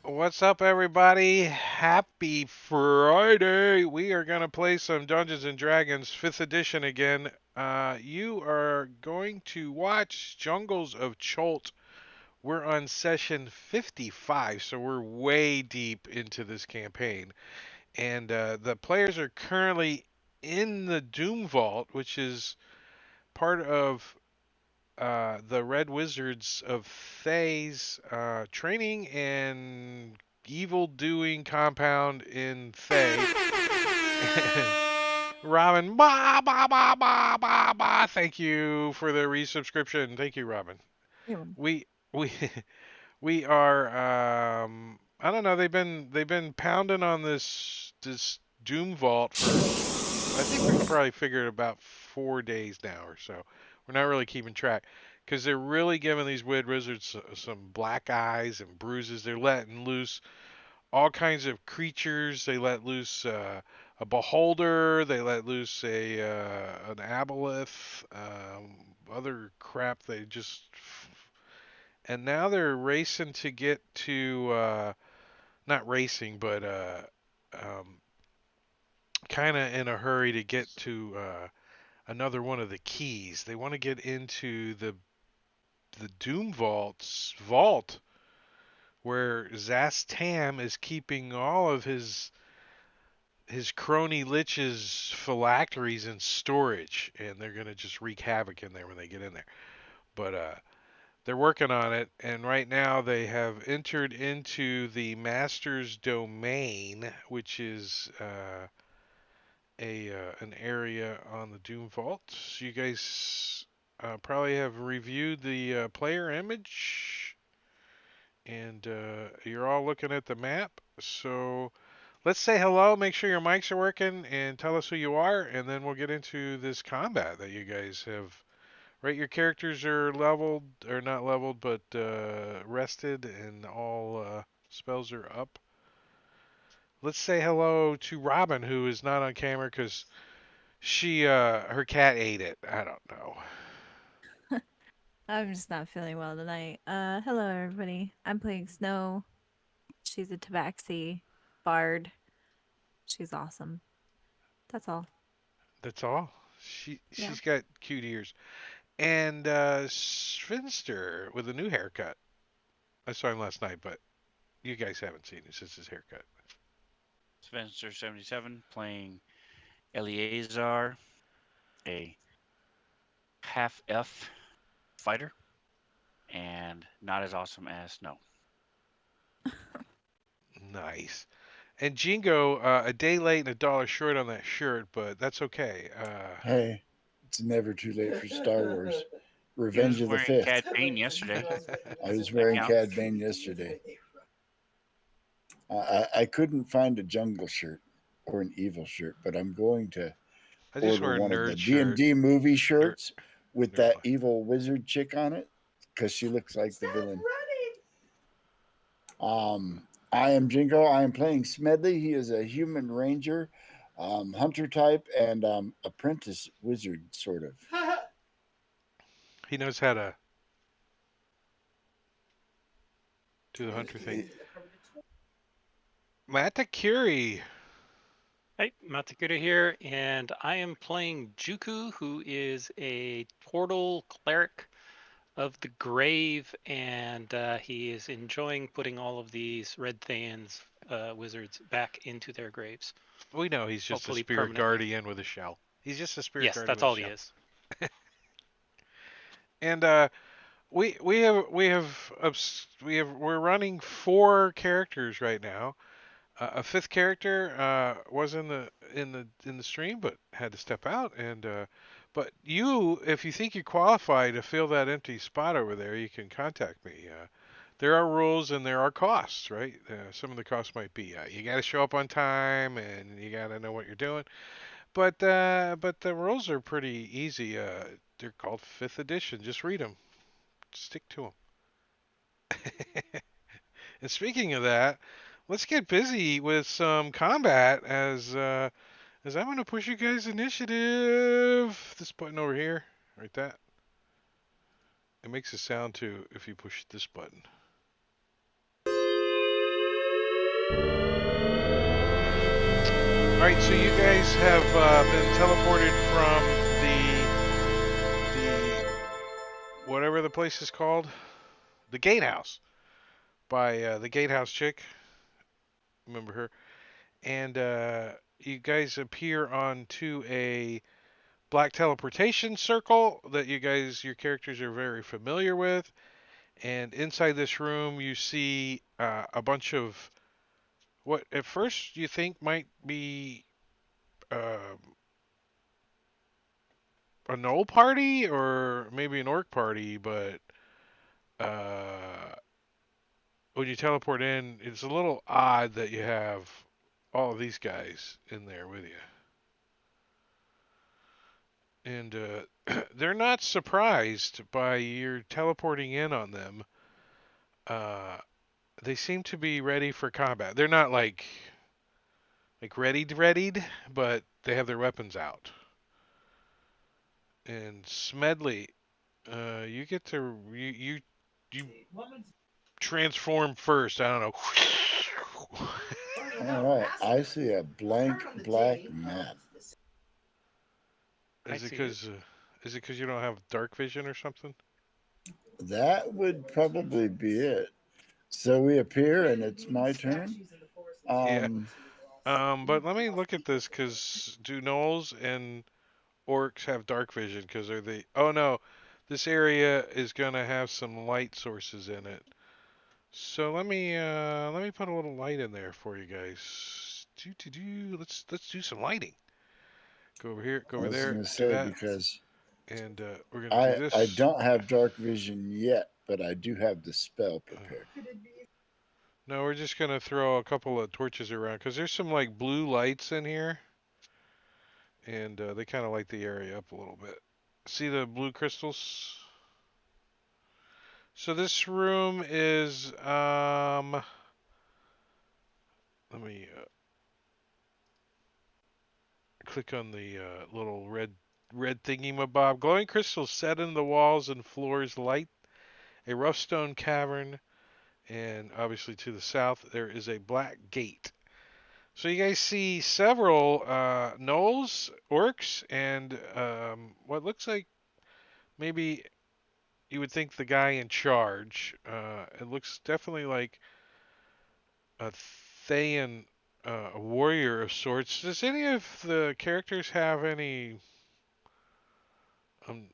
What's up, everybody? Happy Friday! We are going to play some Dungeons and Dragons 5th edition again. You are going to watch Jungles of Chult. We're on session 55, so we're way deep into this campaign. And the players are currently in the Doom Vault, which is part of the Red Wizards of Thay's training and evil doing compound in Thay. And Robin, thank you for the resubscription. Thank you, Robin. Yeah. We we we are I don't know. They've been pounding on this Doom Vault for I think we've probably figured about 4 days now or so. We're not really keeping track because they're really giving these weird wizards some black eyes and bruises. They're letting loose all kinds of creatures. They let loose a beholder. They let loose a an aboleth. Other crap. They just and now they're racing to get to not racing, but um, kind of in a hurry to get to another one of the keys. They want to get into the Doom Vault's vault where Zastam is keeping all of his crony lich's phylacteries in storage, and they're gonna just wreak havoc in there when they get in there. But they're working on it, and right now they have entered into the Master's domain, which is a an area on the Doom Vault. So you guys probably have reviewed the player image, and you're all looking at the map. So let's say hello. Make sure your mics are working, and tell us who you are, and then we'll get into this combat that you guys have. Right, your characters are leveled, or not leveled, but rested, and all spells are up. Let's say hello to Robin, who is not on camera because she, her cat ate it. I don't know. I'm just not feeling well tonight. Hello everybody. I'm playing Snow. She's a tabaxi bard. She's awesome. That's all. That's all. Yeah. She's got cute ears. And Sphinster with a new haircut. I saw him last night, but you guys haven't seen it since his haircut. Spencer 77 playing Eleazar, a half F fighter, and not as awesome as Snow. Nice. And Jingo, a day late and a dollar short on that shirt, but that's okay. Hey, it's never too late for Star Wars. He Revenge was of the wearing Fifth. Cad Bane yesterday. I was That wearing counts. Cad Bane yesterday. I couldn't find a jungle shirt or an evil shirt, but I'm going to I just order wear a one of the nerd D and shirt. D movie Nerd, shirts with nerd that flag. evil wizard chick on it because she looks like the villain. I am Jingo. I am playing Smedley. He is a human ranger, hunter type, and apprentice wizard, sort of. He knows how to do the hunter thing. Matakuri. Hey, Matsukura here, and I am playing Juku, who is a portal cleric of the grave, and he is enjoying putting all of these Red Thayan's wizards back into their graves, We know he's just a hopefully spirit permanently. guardian with a shell. He's just a spirit Yes, guardian that's with a all he shell. is. And we're running 4 characters right now. A fifth character was in the stream, but had to step out. And but you, if you think you qualify to fill that empty spot over there, you can contact me. There are rules and there are costs, right? Some of the costs might be you got to show up on time and you got to know what you're doing. But the rules are pretty easy. They're called fifth edition. Just read them. Stick to them. And speaking of that, let's get busy with some combat as I'm gonna push you guys initiative. This button over here, right that. It makes a sound too if you push this button. All right, so you guys have been teleported from the whatever the place is called, the gatehouse by the gatehouse chick. Remember her? And you guys appear onto a black teleportation circle that your characters are very familiar with. And inside this room, you see a bunch of what at first you think might be um a Knoll party or maybe an Orc party, but uh, when you teleport in, it's a little odd that you have all of these guys in there with you. And they're not surprised by your teleporting in on them. Uh, they seem to be ready for combat. They're not like readied, but they have their weapons out. And Smedley, you get to you transform first. I don't know. All right. I see a blank black map. Is it see it. because you don't have dark vision or something? That would probably be it. So we appear, and it's my turn. Yeah. Um, But let me look at this because do gnolls and orcs have dark vision? Because are they? Oh no, this area is gonna have some light sources in it. So let me put a little light in there for you guys. Let's do some lighting. Go over here, go I over was there, going to do say that, because and we're gonna do I this. don't have dark vision yet, but I do have the spell prepared. No, we're just gonna throw a couple of torches around because there's some like blue lights in here, and they kind of light the area up a little bit. See the blue crystals? So this room is let me click on the little red thingy mabob. Glowing crystals set in the walls and floors light a rough stone cavern, and obviously to the south there is a black gate. So you guys see several gnolls, orcs, and what looks like maybe you would think the guy in charge. It looks definitely like a Thayan, a warrior of sorts. Does any of the characters have any um,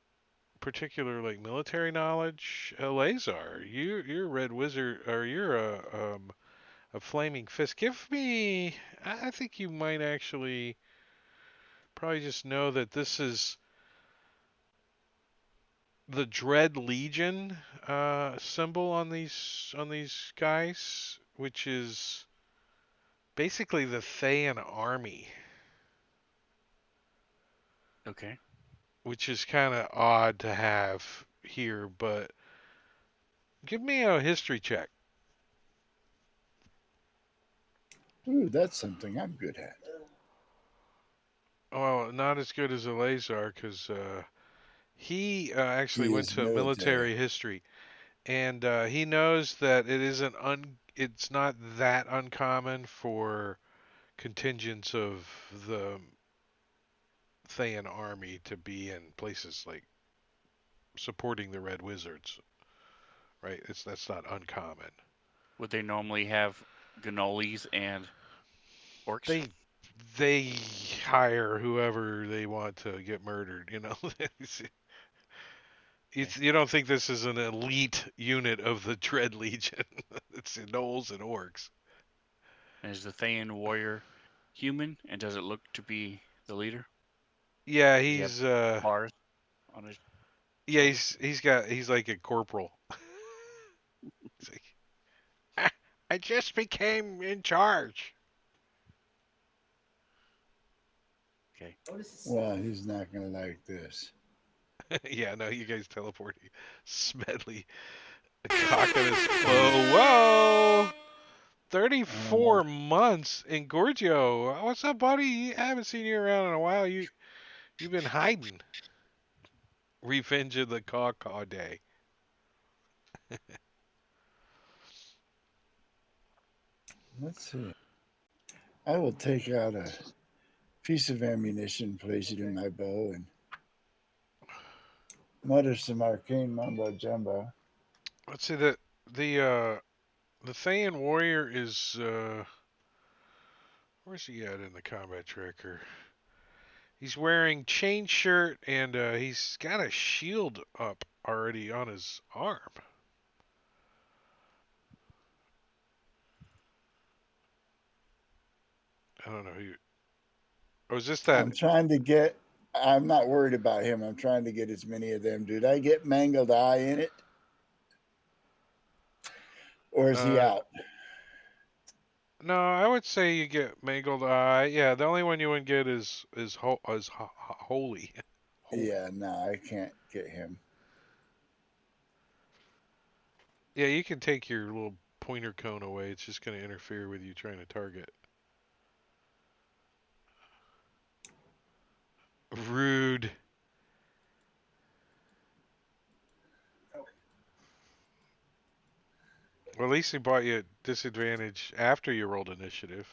particular like military knowledge? Lazar, you're a red wizard, or you're a flaming fist. Give me. I think you might actually probably just know that this is the Dread Legion symbol on these guys, which is basically the Thayan army, Okay. which is kind of odd to have here. But give me a history check. Ooh, that's something I'm good at. Well, not as good as Eleazar because he actually He went is to military. military history, and he knows that it's not that uncommon for contingents of the Thayan army to be in places like supporting the Red Wizards, right? That's not uncommon. Would they normally have Gnolis and orcs? They they hire whoever they want to get murdered, you know. Okay. You don't think this is an elite unit of the Dread Legion. It's gnolls and orcs. And is the Thayan warrior human? And does it look to be the leader? Yeah, Does he have he's bars on his yeah, shoulder? he's like a corporal. He's like, "Ah, I just became in charge." Okay. Well, he's not going to like this. Yeah, no, you guys teleporting. Smedley cocking his whoa, whoa. Uh, 34 months in Gorgio. What's up, buddy? I haven't seen you around in a while. You've been hiding. Revenge of the Caw Day. Let's see. I will take out a piece of ammunition, place it in my bow, and mutter some arcane mumbo jumbo. Let's see the Thayan warrior is where's he at in the combat tracker? He's wearing chain shirt and he's got a shield up already on his arm. I don't know who. Oh, is this that? I'm trying to get. I'm not worried about him. I'm trying to get as many of them. Did I get Mangled Eye in it? Or is he Uh, out? no, I would say you get mangled eye. Yeah, the only one you wouldn't get is holy. Holy. Yeah, no, I can't get him. Yeah, you can take your little pointer cone away. It's just going to interfere with you trying to target. Rude. Well, at least he bought you a disadvantage after you rolled initiative.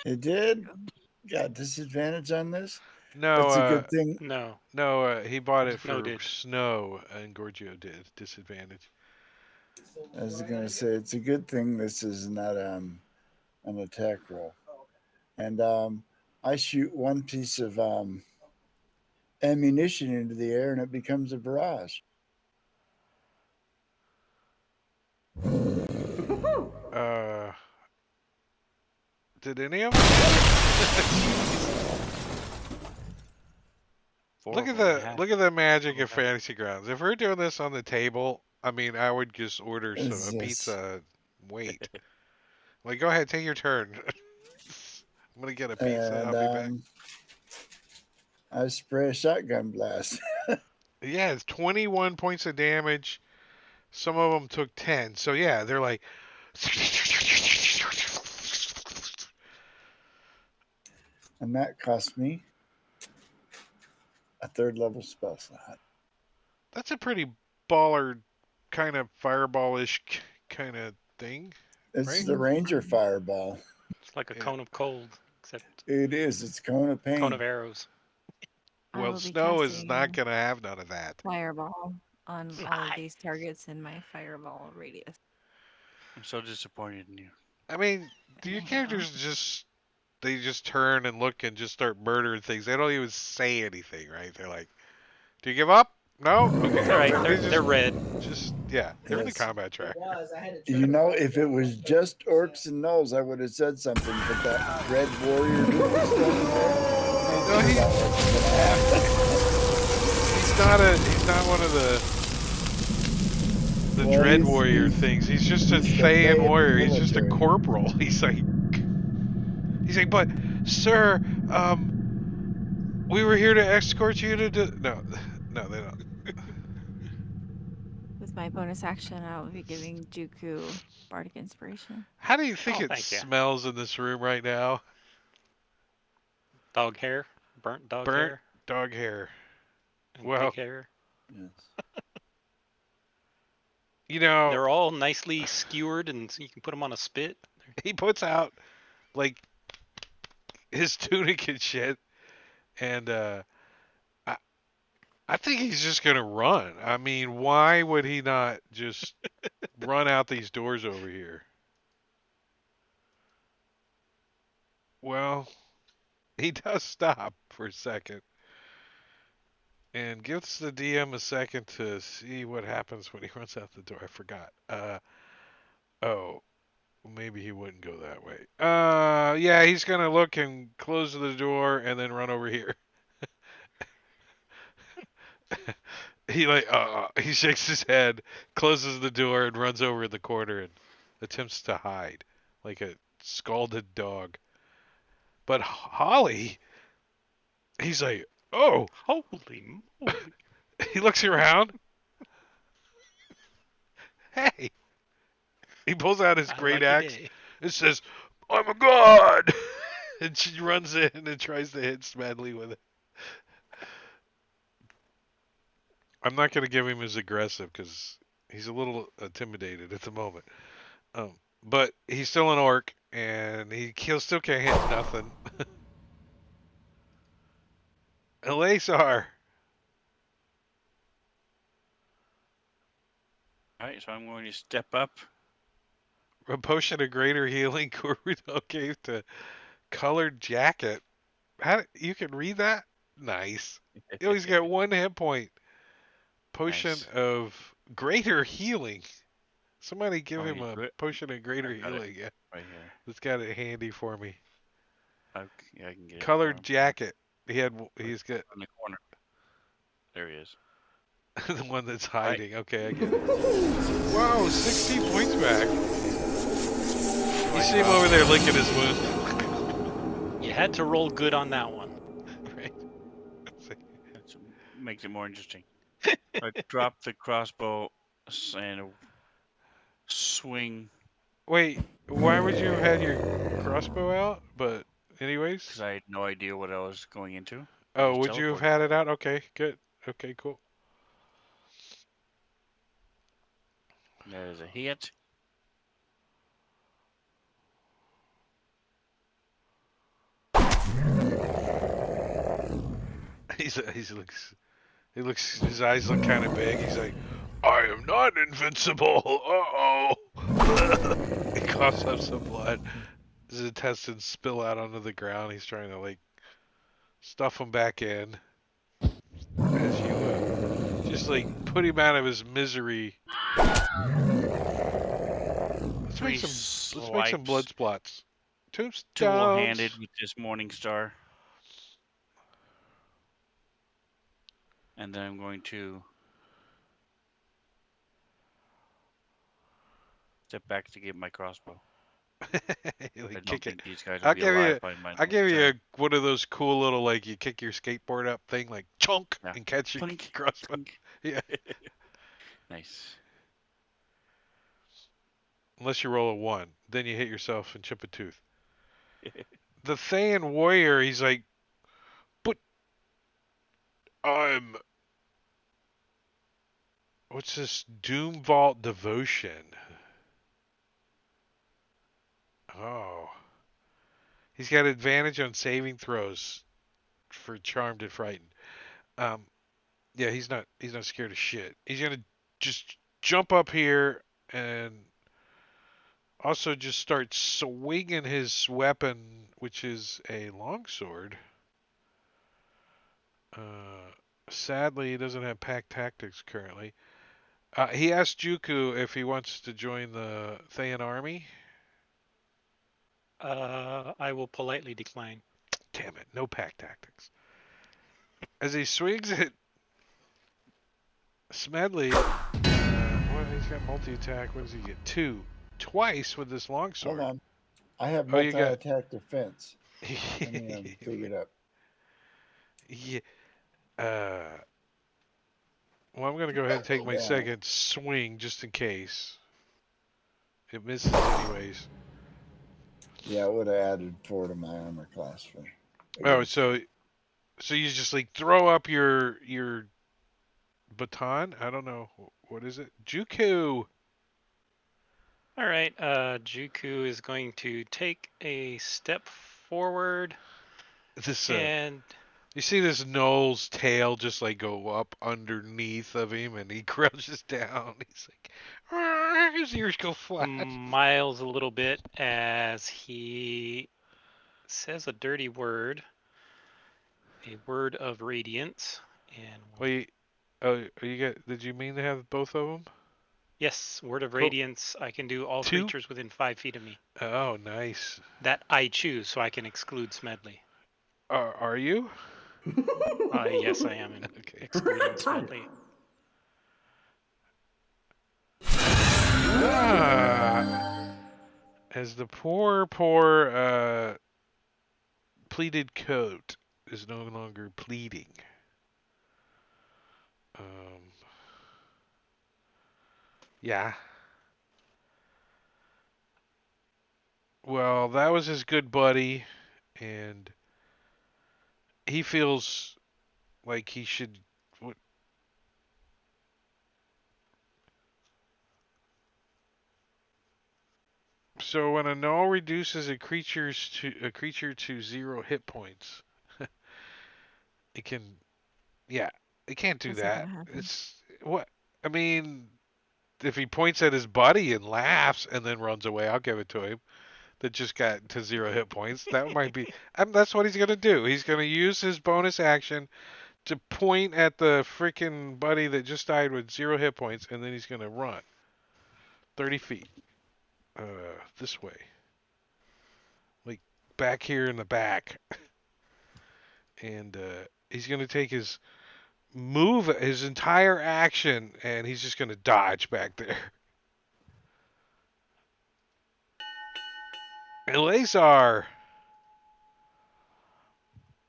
It did? Got disadvantage on this? No, That's a good thing. No, he bought it no for did. snow, and Gorgio did disadvantage. I was going to say, it's a good thing this is not an attack roll. And I shoot one piece of ammunition into the air and it becomes a barrage. Uh, did any of them hit? Four of them had. Look at the magic Four of of them. Fantasy Grounds. If we're doing this on the table, I mean, I would just order Is a this? pizza. Wait, like, go ahead, take your turn. I'm gonna get a pizza. I'll And be back. I spray a shotgun blast. Yeah, it's 21 points of damage. Some of them took 10. So yeah, they're like. And that cost me a third level spell slot. That's a pretty baller kind of fireball-ish kind of thing, It's right? the Ranger Fireball. It's like a Yeah. cone of cold, except It is. It's Cone of cone Pain. of arrows. I Well, will be snow is not casting gonna have none of that. fireball on all of Nice. these targets in my fireball radius. I'm so disappointed in you. I mean, do your I know. characters just turn and look and just start murdering things? They don't even say anything, right? They're like, "Do you give up? No? Okay." It's all right. They They're red. yeah, they're in the Yes. combat track. You know, if it was just orcs and gnolls, I would have said something. But that red warrior dude was standing there. No, Ain't thinking about what's gonna happen. He's not one of the Well, Dread Warrior things. He's just a he's the Thayan Thay of the warrior. He's just a military. corporal. He's like, but sir, we were here to escort you to no, they don't. With my bonus action, I will be giving Juku Bardic Inspiration. How do you think Oh, it thank you. smells in this room right now? Dog hair, burnt dog Burnt hair, dog hair. and Well, pig hair. Yes. you know, They're all nicely skewered, and so you can put them on a spit. he puts out like his tunic and shit, and I think he's just gonna run. I mean, why would he not just run out these doors over here? Well, he does stop for a second and gives the DM a second to see what happens when he runs out the door. I forgot. Oh, maybe he wouldn't go that way. Yeah, he's gonna look and close the door and then run over here. He shakes his head, closes the door, and runs over in the corner and attempts to hide like a scalded dog. But Holly, he's like, oh, Holy moly! he looks around. Hey, he pulls out his I great like your axe day. and says, I'm a god. And she runs in and tries to hit Smedley with it. I'm not going to give him as aggressive because he's a little intimidated at the moment. But he's still an orc, and he still can't hit nothing. Elasar, Alright, so I'm going to step up. a potion of greater healing, Kurudo gave to colored jacket. How you can read that? Nice. You always got 1 hit point. Potion Nice. of greater healing. Somebody give Oh, him a potion of greater I've got it healing. Yeah, right here. it's got it handy for me. Yeah, I can get it for Colored him. jacket. Right He's got in the corner. There he is. the one that's Alright. hiding. Okay, I get it. Whoa, 16 points back. Do You I see him drop over there licking his wound. You had to roll good on that one. Right. That makes it more interesting. I drop the crossbow and swing Wait, why would you have had your crossbow out? But because anyways, I had no idea what I was going into. I oh, just would you have teleported. had it out? Okay, good. Okay, cool. That is a hit. He looks his eyes look kind of big. He's like, I am not invincible. Uh-oh. He coughs up some blood. His intestines spill out onto the ground. He's trying to like stuff them back in as you just like put him out of his misery. Let's make Three some blood swipes, splots. dual-handed Tombstones. with this Morning Star. And then I'm going to step back to get my crossbow. You, I like, don't kick it. think these guys will I'll be give alive you by my I'll next give you turn. one of those cool little like you kick your skateboard up thing like chunk Yeah. and catch your Plink, crossbow. plink. Yeah. Nice. Unless you roll a 1, then you hit yourself and chip a tooth. The Thayan warrior, he's like, but I'm what's this Doom Vault devotion? Oh. He's got advantage on saving throws for charmed and frightened. Um yeah, he's not scared of shit. He's gonna just jump up here and also just start swinging his weapon, which is a longsword. Sadly, he doesn't have pack tactics currently. He asked Juku if he wants to join the Thayan army. I will politely decline. Damn it, no pack tactics. As he swings at Smedley, well, he's got multi-attack. What does he get? 2. Twice with this Hold longsword. on. I have Oh, you got. multi-attack defense. Let me dig it up. Yeah. Well, I'm gonna go ahead and take my Yeah. second swing just in case. It misses anyways. Yeah, I would have added 4 to my armor class for. Oh, against so you just like throw up your baton? I don't know. What is it? Juku. All right, Juku is going to take a step forward This and you see this Knoll's tail just like go up underneath of him, and he crouches down. He's like, "Arr!" His ears go flat. miles a little bit as he says a dirty word, a word of radiance, and Wait, oh, you got? Did you mean to have both of them? yes, word of Cool. radiance. I can do all 2? creatures within 5 feet of me. Oh, nice. That I choose, so I can exclude Smedley. Are you? Yes, I am Okay. excluding Smedley. As the poor pleated coat is no longer pleading. Yeah. Well, that was his good buddy, and he feels like he should. What? So when a null reduces a creature to 0 hit points, it can. Yeah, it can't do What's that that. gonna happen? It's what I mean. If he points at his buddy and laughs and then runs away, I'll give it to him. That just got to 0 hit points. That might be. That's what he's gonna do. He's gonna use his bonus action to point at the freaking buddy that just died with 0 hit points, and then he's gonna run 30 feet. This way, like back here in the back, and he's gonna take his entire action, and he's just gonna dodge back there. Eleazar.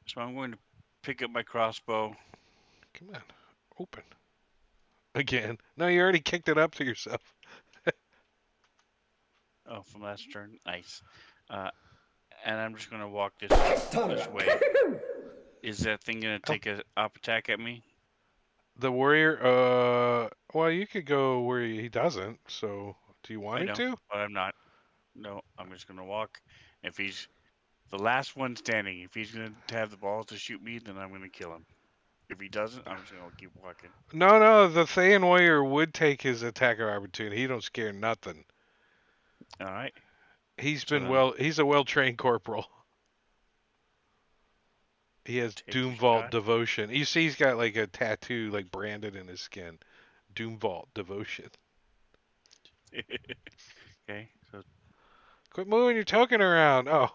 So I'm going to pick up my crossbow. Come on, open again. No, you already kicked it up to yourself. Oh, from last turn. Nice. And I'm just going to walk this way. Is that thing going to take a up attack at me? The warrior. Well, you could go where he doesn't. So, do you want I him know, to? but I'm not. No, I'm just going to walk. If he's the last one standing, if he's going to have the balls to shoot me, then I'm going to kill him. If he doesn't, I'm just going to keep walking. No. The Thayan warrior would take his attack of opportunity. He don't scare nothing. All right. He's So been then He's a well-trained corporal. He has take Doom a Vault shot. Devotion. You see, he's got like a tattoo, like branded in his skin. Doom Vault Devotion. Okay. So Quit moving your token around. Oh,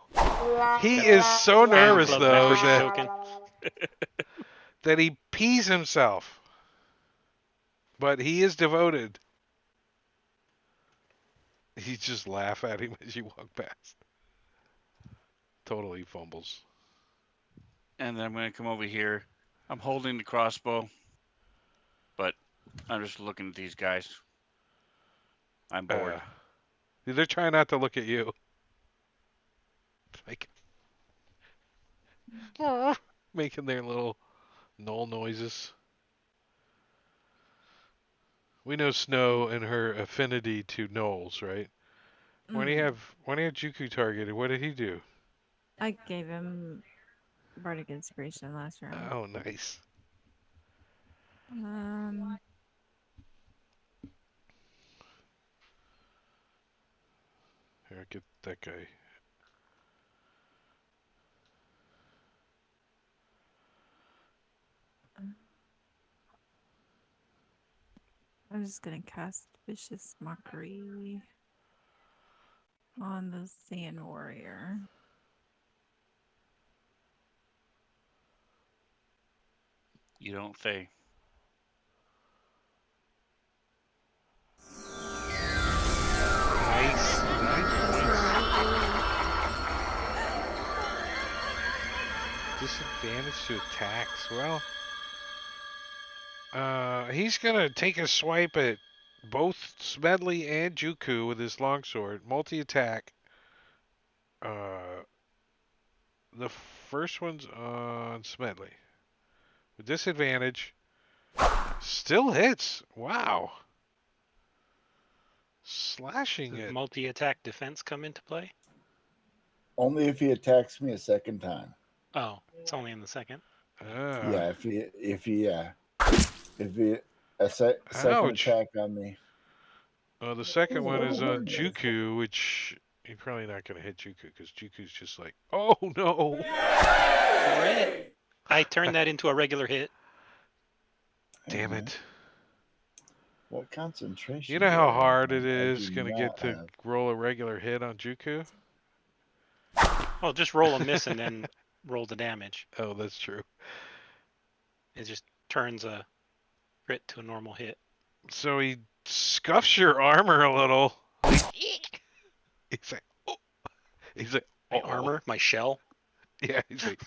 he Got is so hand nervous club though membership token. that he pees himself. But he is devoted. You just laugh at him as you walk past. Totally fumbles. and then I'm going to come over here. I'm holding the crossbow, but I'm just looking at these guys. I'm bored. They're trying not to look at you. Like making their little null noises. We know Snow and her affinity to gnolls, right? When do you Mm, have Juku targeted? What did he do? I gave him bardic inspiration last round. Oh, nice. Um, Here, get that guy. I'm just gonna cast vicious mockery on the Sand Warrior. You don't say. Nice. Disadvantage to attacks. Well, he's gonna take a swipe at both Smedley and Juku with his longsword. Multi-attack. Uh, the first one's on Smedley. With disadvantage. Still hits. Wow. Slashing Does it. multi-attack defense come into play? Only if he attacks me a second time. Oh, it's only in the second. Yeah, if he second Ouch. attack on me. The second one is on Juku, which you're probably not going to hit Juku because Juku's just like, oh no. Crit. I turned that into a regular hit. Damn it. What concentration? You know do how I have? hard it I is do going to get not to have. roll a regular hit on Juku? Well, just roll a miss and then roll the damage. Oh, that's true. It just turns a crit to a normal hit. So he scuffs your armor a little. Like, he's like, oh. He's like, My uh-oh. armor, my shell. Yeah, he's like,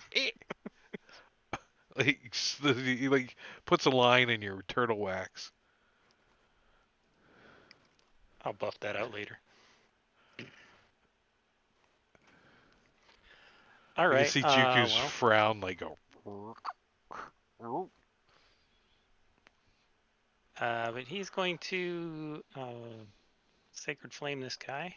he like puts a line in your turtle wax. I'll buff that out later. All You right. see Juku's Well, frown like go. but he's going to Sacred Flame this guy.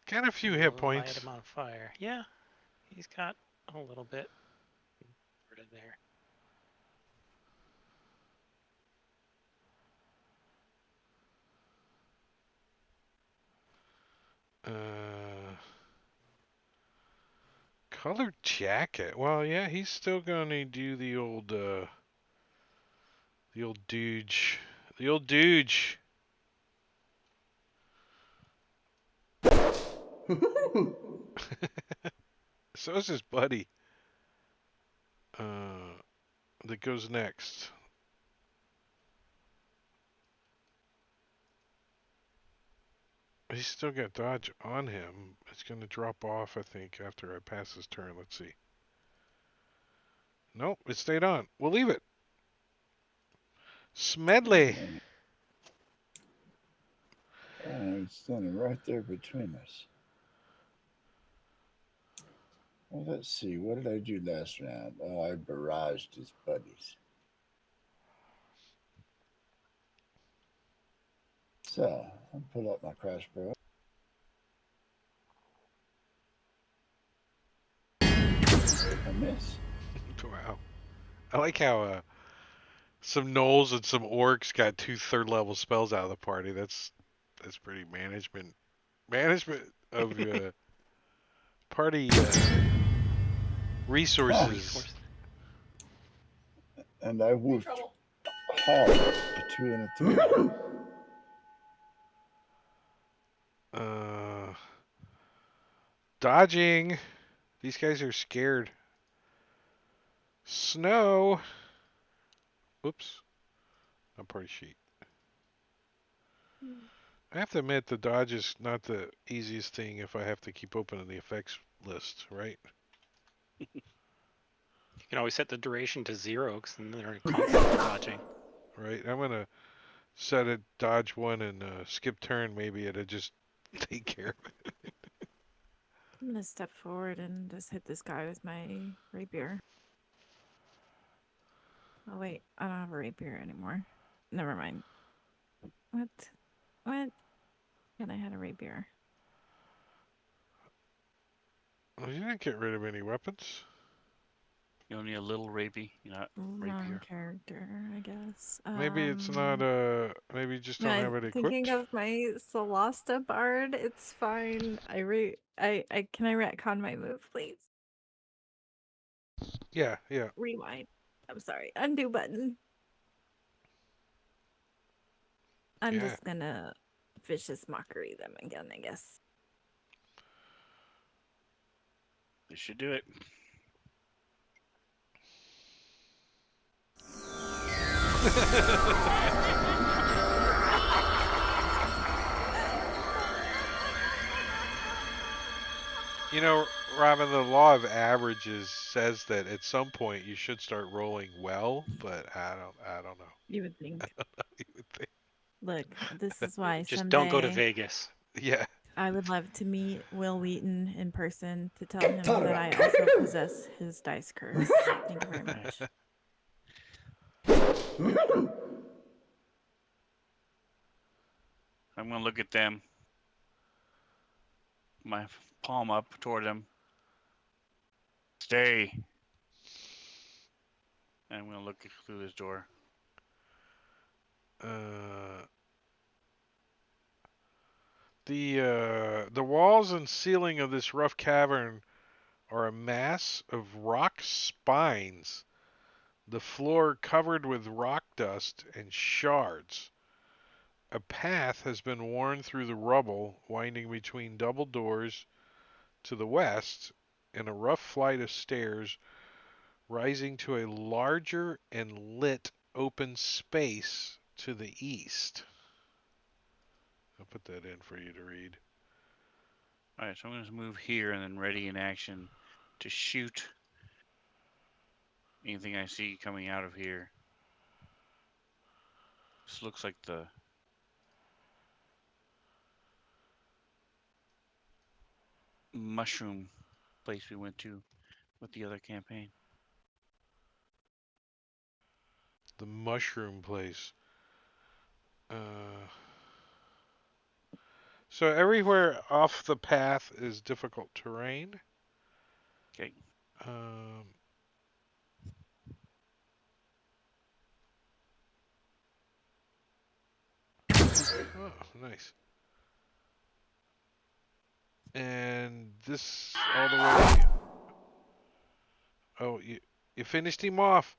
Got a few hit Light points. him on fire. Yeah, he's got a little bit. Put it there. Colored jacket. Well, yeah, he's still gonna do the old dooge. The old dooge. So is his buddy. That goes next. He's still got dodge on him. It's gonna drop off, I think, after I pass his turn. Let's see. Nope, it stayed on. We'll leave it. Smedley. It's standing right there between us. Well, let's see. What did I do last round? Oh, I barraged his buddies. So, I'll pull up my crossbow. I miss. Wow. I like how some gnolls and some orcs got 2 third-level spells out of the party. That's pretty management of party resources. And I woofed hard a 2 and a 3. Dodging. These guys are scared. Snow. Oops. Not party sheet. I have to admit the dodge is not the easiest thing if I have to keep opening the effects list, right? You can always set the duration to 0 because then they're constantly dodging. Right. I'm gonna set it dodge 1 and skip turn. Maybe it'll just take care of it. I'm gonna step forward and just hit this guy with my rapier. Oh wait, I don't have a rapier anymore. Never mind. What? What? And I had a rapier. Well, you didn't get rid of any weapons. You only a little rapey, not Wrong rapier. character, I guess. Maybe it's not maybe you just don't have I'm it thinking equipped. of my Solasta bard. It's fine. I can I retcon my move, please? Yeah, yeah. Rewind. I'm sorry. Undo button. I'm Yeah. just gonna vicious mockery them again, I guess. This should do it. You know, Robin, the law of averages says that at some point you should start rolling well, but I don't know. You would think. You would think. Look, this is why Just don't go to someday Vegas. Yeah. I would love to meet Will Wheaton in person to tell him that I also possess his dice curse. Thank you very much. I'm gonna look at them. My palm up toward them. Stay. And I'm gonna look through this door. The walls and ceiling of this rough cavern are a mass of rock spines. The floor covered with rock dust and shards. A path has been worn through the rubble, winding between double doors to the west, and a rough flight of stairs rising to a larger and lit open space to the east. I'll put that in for you to read. Alright, so I'm gonna move here and then ready in action to shoot anything I see coming out of here. This looks like the mushroom place we went to with the other campaign. The mushroom place. So everywhere off the path is difficult terrain. Okay. Um, oh, nice. And this all the way. Oh, you finished him off.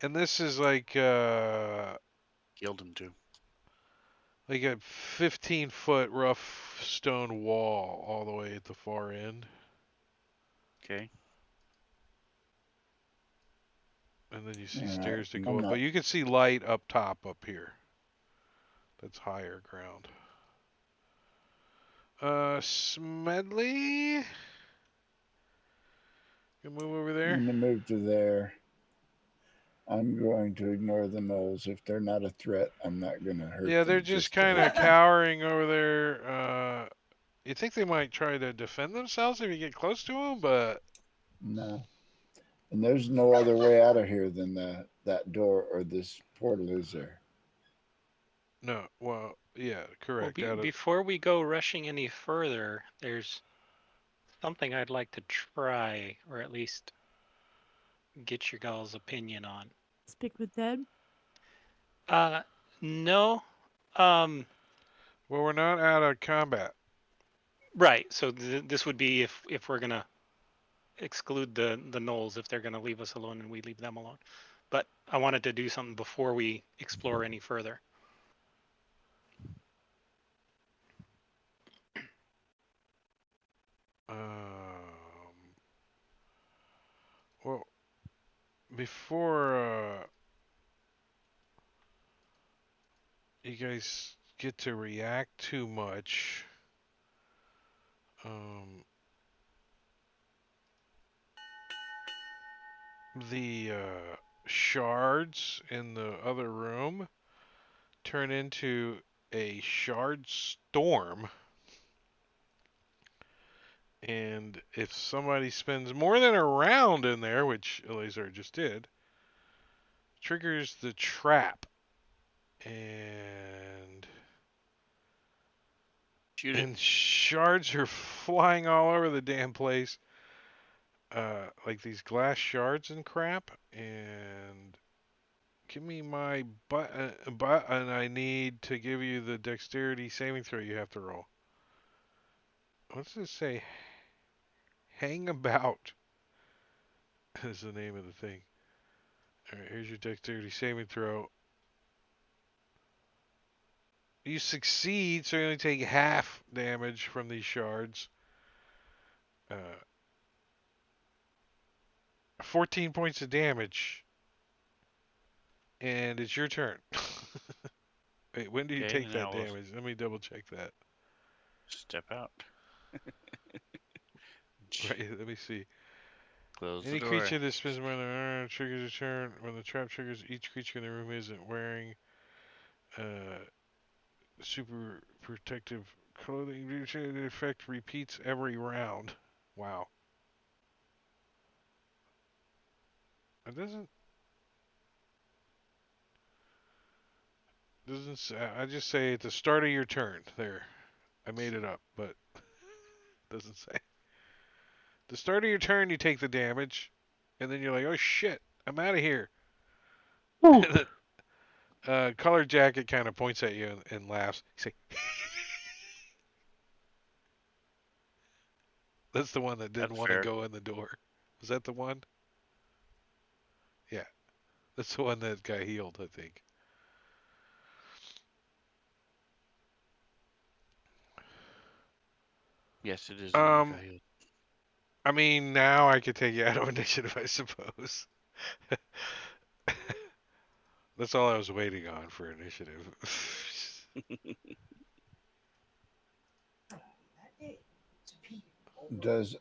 And this is Killed him too. like a 15-foot rough stone wall all the way at the far end. Okay. And then you see All right. stairs to go I'm up. But not. you can see light up top up here. That's higher ground. Smedley? You move over I'm there? going to move to there. I'm going to ignore the gnolls. If they're not a threat, I'm not going to hurt Yeah, they're them just just to kind of hurt them. cowering over there. You think they might try to defend themselves if you get close to them, but No. And there's no other way out of here than that door or this portal, is there? no. Well, yeah, Well, correct. before we go rushing any further, there's something I'd like to try, or at least get your guys' opinion on. Speak with dead. Uh, no. Um, Well, we're not out of combat. right. So this would be if we're gonna exclude the gnolls, if they're gonna leave us alone and we leave them alone. But I wanted to do something before we explore any further. Well, before you guys get to react too much, um, the shards in the other room turn into a shard storm. And if somebody spends more than a round in there, which Eleazar just did, triggers the trap. And Shoot it. shards are flying all over the damn place. Like these glass shards and crap. And give me my button I need to give you the dexterity saving throw you have to roll. What's this say? Hang about is the name of the thing. Alright, here's your dexterity saving throw. You succeed, so you only take half damage from these shards. Uh, 14 points of damage. And it's your turn. Wait, when do you Okay, take and that now we'll damage? Let me double check that. step out. Right, let me see. Close the Any door. creature that spends more than triggers a turn. When the trap triggers, each creature in the room isn't wearing uh, super protective clothing. The effect repeats every round. Wow. It doesn't say, I just say at the start of your turn. There. I made it up, but doesn't say. The start of your turn, you take the damage, and then you're like, oh shit, I'm out of here. Ooh. And then Color Jacket kind of points at you and laughs. You say, that's the one that didn't That's want to fair. go in the door. Was that the one? Yeah, that's the one that got healed, I think. Yes, it is the one that got Um, healed. I mean, now I could take you out of initiative, I suppose. That's all I was waiting on for initiative. Does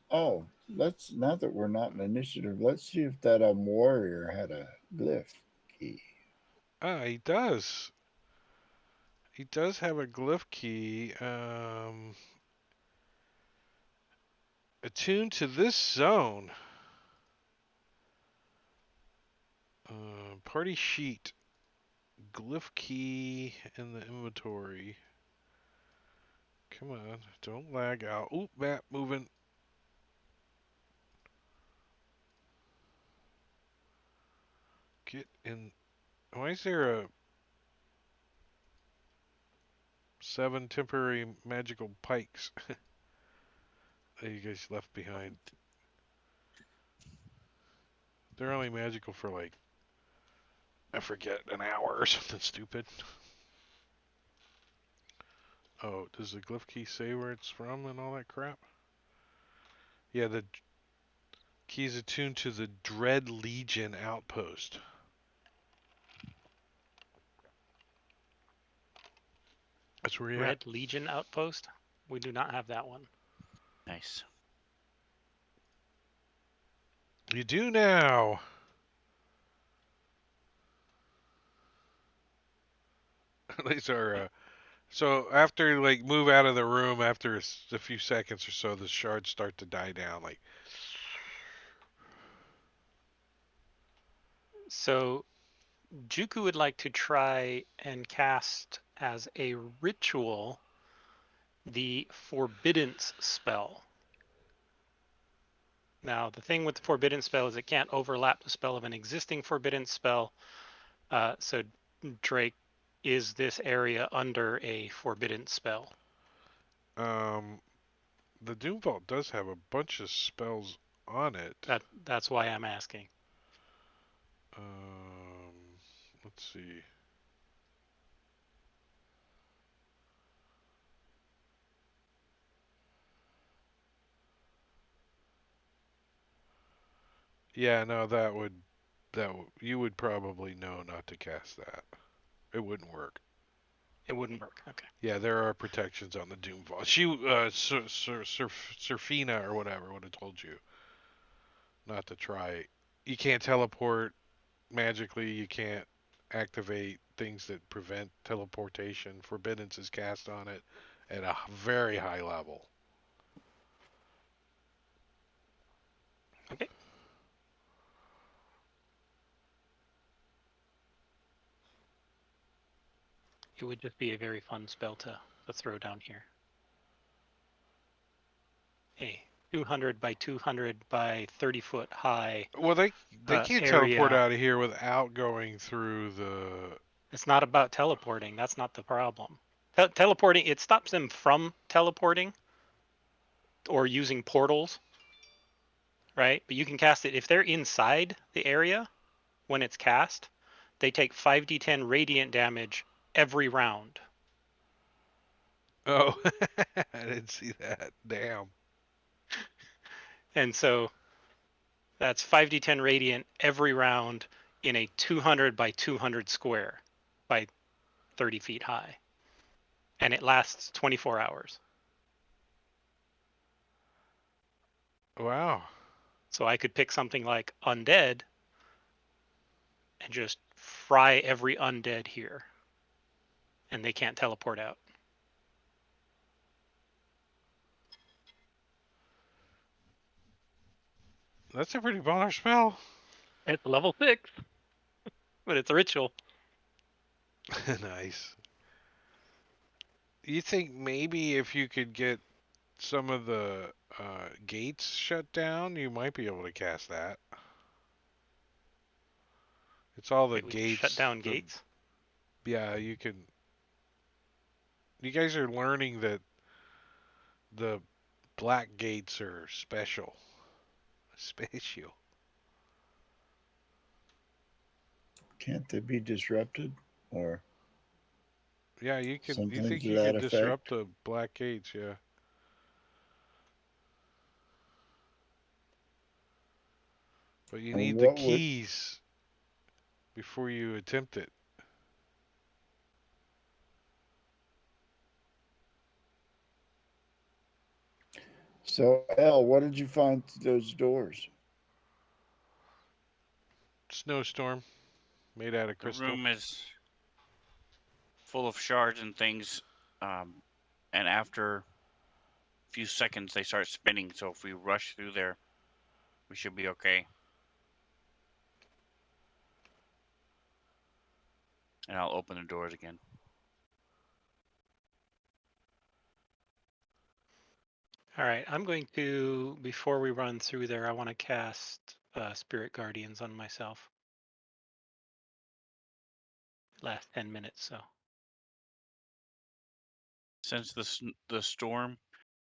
let's now that we're not in initiative, let's see if that warrior had a glyph key. He does. He does have a glyph key. Attuned to this zone. Party sheet. Glyph key in the inventory. Come on, don't lag out. Oop, map moving. Get in. Why is there a 7 temporary magical pikes that you guys left behind? They're only magical for like, I forget, an hour or something stupid. Oh, does the glyph key say where it's from and all that crap? Yeah, the key is attuned to the Dread Legion outpost. That's where you're at. Red Legion Outpost. We do not have that one. Nice. You do now. These are so after like move out of the room after a few seconds or so, the shards start to die down. Like, So Juku would like to try and cast as a ritual the Forbiddance spell. Now, the thing with the Forbidden spell is it can't overlap the spell of an existing Forbidden spell. So, Drake, is this area under a Forbidden spell? um, the Doom Vault does have a bunch of spells on it. That's why I'm asking. Let's see. Yeah, no, you would probably know not to cast that. It wouldn't work. It wouldn't work. Okay. Yeah, there are protections on the Doom Vault. She, Surfina or whatever would have told you not to try it. You can't teleport magically. You can't activate things that prevent teleportation. Forbiddance is cast on it at a very high level. Okay. It would just be a very fun spell to throw down here. A 200 by 200 by 30 foot high Well, they can't teleport area. out of here without going through the. It's not about teleporting. That's not the problem. Teleporting, it stops them from teleporting or using portals, right? But you can cast it if they're inside the area when it's cast. They take 5d10 radiant damage every round. Oh, I didn't see that. Damn. And so that's 5d10 radiant every round in a 200 by 200 square by 30 feet high. And it lasts 24 hours. Wow. So I could pick something like undead and just fry every undead here. And they can't teleport out. That's a pretty baller spell. It's level 6, but it's a ritual. Nice. You think maybe if you could get some of the gates shut down, you might be able to cast that. It's all the Wait, we can shut gates. down gates? Yeah, you can. You guys are learning that the black gates are special. Special. Can't they be disrupted or Yeah, you can. You something think to you that could disrupt effect? the black gates? Yeah. But you And need the what would keys before you attempt it. so Al, what did you find through those doors? Snowstorm made out of The crystal. room is full of shards and things. And after a few seconds, they start spinning. So if we rush through there, we should be okay. And I'll open the doors again. All right, I'm going to, before we run through there, I want to cast Spirit Guardians on myself. Last 10 minutes, so. Since the storm,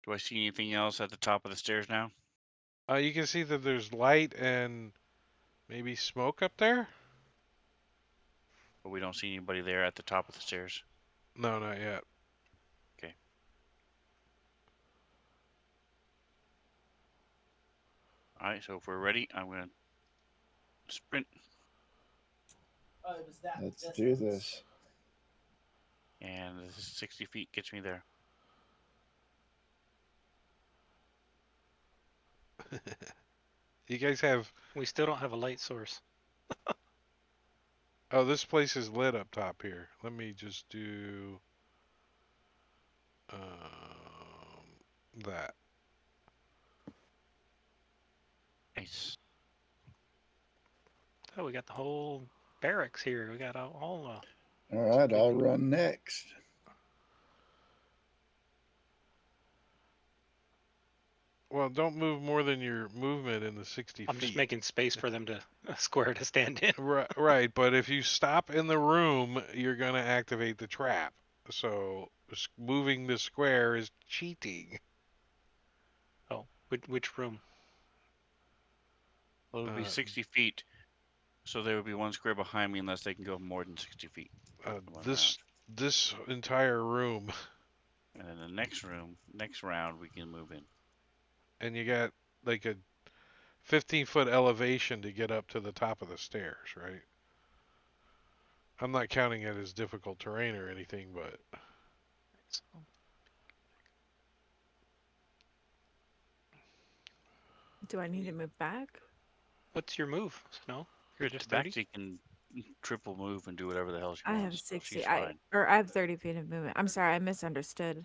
do I see anything else at the top of the stairs now? You can see that there's light and maybe smoke up there. But we don't see anybody there at the top of the stairs. No, not yet. Okay. All right, so if we're ready, I'm going to sprint. Let's do this. And this is 60 feet gets me there. You guys have. We still don't have a light source. Oh, this place is lit up top here. Let me just do that. Nice. Oh, we got the whole barracks here. We got all All right, I'll run next. Well, don't move more than your movement in the 60 I'm feet. just making space for them to square to stand in. Right, but if you stop in the room, you're going to activate the trap. So moving the square is cheating. Oh, which room? Well, it would be 60 feet, so there would be one square behind me unless they can go more than 60 feet. This entire room. And then the next round, we can move in. And you got like a 15-foot elevation to get up to the top of the stairs, right? I'm not counting it as difficult terrain or anything, but Do I need to move back? What's your move, Snow? You're just 30? Tabaxi can triple move and do whatever the hell she I have wants. So 60. she's fine. I have 30 feet of movement. I'm sorry, I misunderstood.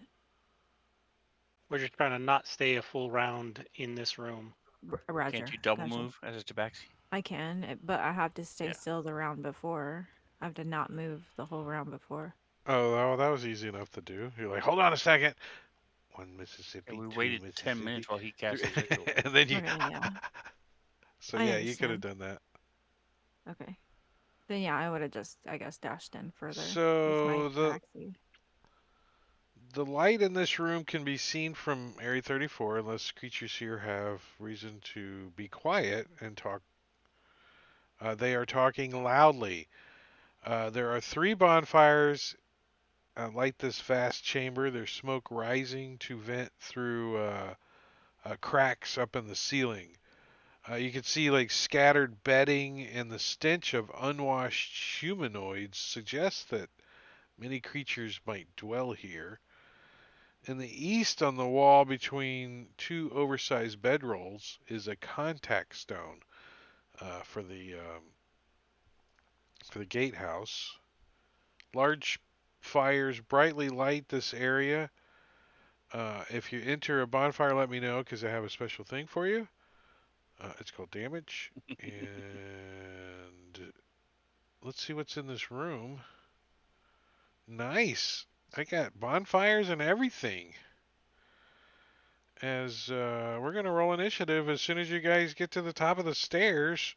We're just trying to not stay a full round in this room. Roger. Can't you double Gotcha. move as a Tabaxi? I can, but I have to stay Yeah. still the round before. I have to not move the whole round before. oh, that was easy enough to do. You're like, hold on a second. One Mississippi, And we two waited 10 Mississippi, minutes while he cast his three, ritual. and then you. Okay, yeah. So I yeah, you could have understand. done that. Okay. Then yeah, I would have just, I guess, dashed in further with my So taxi. the light in this room can be seen from Area 34 unless creatures here have reason to be quiet and talk. They are talking loudly. There are 3 bonfires light this vast chamber. There's smoke rising to vent through cracks up in the ceiling. You can see like scattered bedding, and the stench of unwashed humanoids suggests that many creatures might dwell here. In the east, on the wall between 2 oversized bedrolls, is a contact stone for the gatehouse. Large fires brightly light this area. If you enter a bonfire, let me know because I have a special thing for you. It's called damage. And let's see what's in this room. Nice. I got bonfires and everything. As we're going to roll initiative as soon as you guys get to the top of the stairs.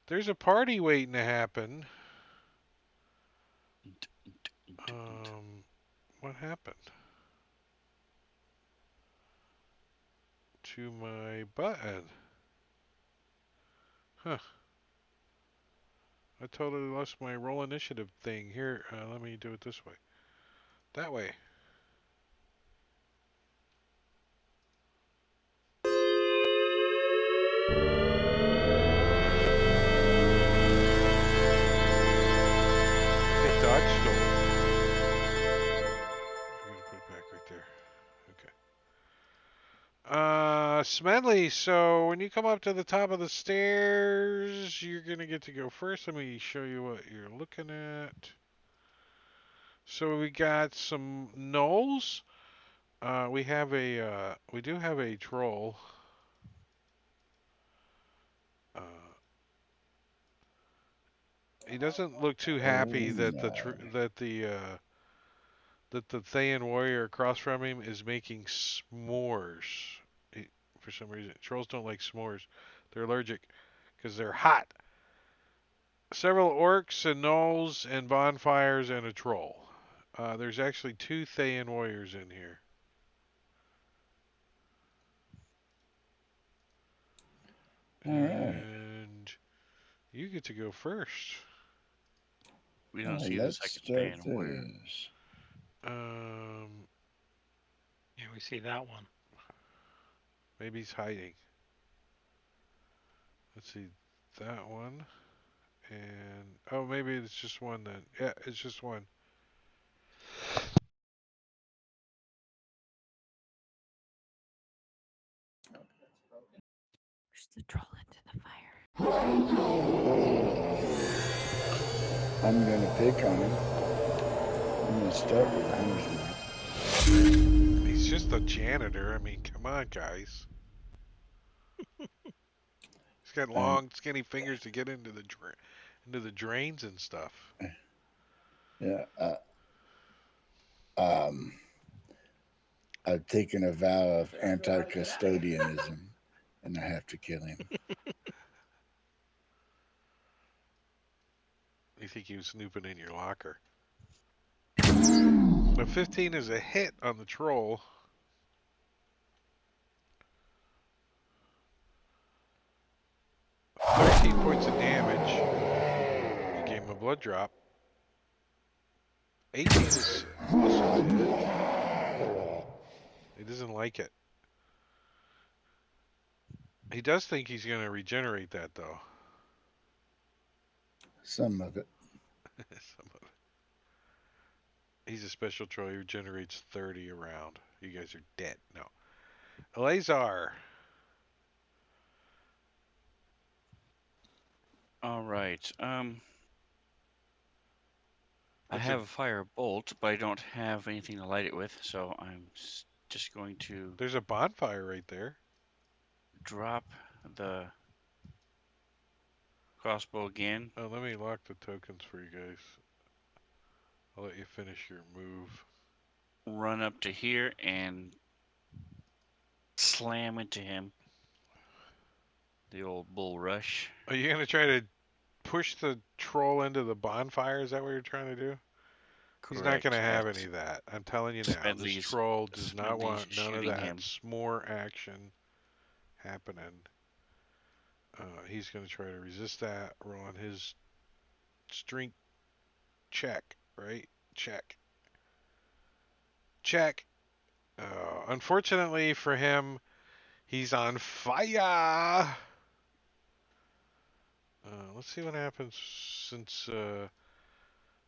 There's a party waiting to happen. What happened to my button? Huh. I totally lost my roll initiative thing. Here, let me do it this way. That way. Get dodge stolen. I'm gonna put it back right there. Okay. Smedley, so when you come up to the top of the stairs, you're gonna get to go first. Let me show you what you're looking at. So we got some gnolls. We do have a troll. Uh, he doesn't look too happy Oh, that no. that the Thayan warrior across from him is making s'mores. For some reason, trolls don't like s'mores. They're allergic because they're hot. Several orcs and gnolls and bonfires and a troll. There's actually 2 Thayan warriors in here. All right. And you get to go first. We don't see the Let's second start fan warrior. this. Yeah, we see that one. Maybe he's hiding. Let's see that one. And oh, maybe it's just one then. Yeah, it's just one. Push the troll into the fire. I'm going to pick on him. I'm going to start with the hunter's mark. He's just a janitor. I mean, come on, guys. He's got long, skinny fingers to get into the drains and stuff. Yeah. I've taken a vow of anti-custodianism, and I have to kill him. You think he was snooping in your locker? A 15 is a hit on the troll. 13 points of damage. You gave him a blood drop. 18 is also a hit. He doesn't like it. He does think he's going to regenerate that, though. Some of it. Some of it. He's a special troll. He regenerates 30 around. You guys are dead. No. Eleazar. All right. I What's have it? a fire bolt, but I don't have anything to light it with, so I'm just going to There's a bonfire right there. drop the crossbow again. Oh, let me lock the tokens for you guys. I'll let you finish your move. Run up to here and slam into him. The old bull rush. Are you going to try to push the troll into the bonfire? Is that what you're trying to do? He's not going to Correct. have As any of that. I'm telling you now. This Smedley's troll does not want none of shooting that him. s'more action happening. He's going to try to resist that. Roll on his strength check, right? Check. Check. Unfortunately for him, he's on fire. Let's see what happens since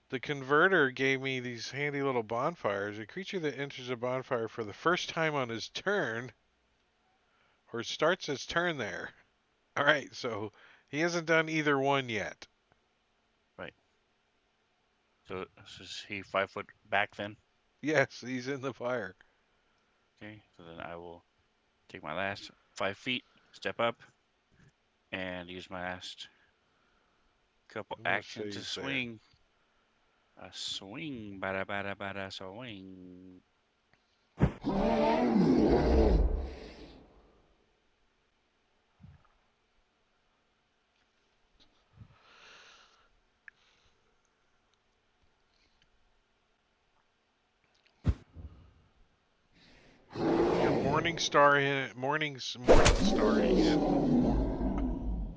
the converter gave me these handy little bonfires. A creature that enters a bonfire for the first time on his turn, or starts his turn there. All right, so he hasn't done either one yet. Right. So is he 5 foot back then? Yes, he's in the fire. Okay. So then I will take my last 5 feet, step up, and use my last couple I'm gonna say actions to he's there. swing. A swing, bada bada bada swing. Yeah, morning star in it. Morning starring it.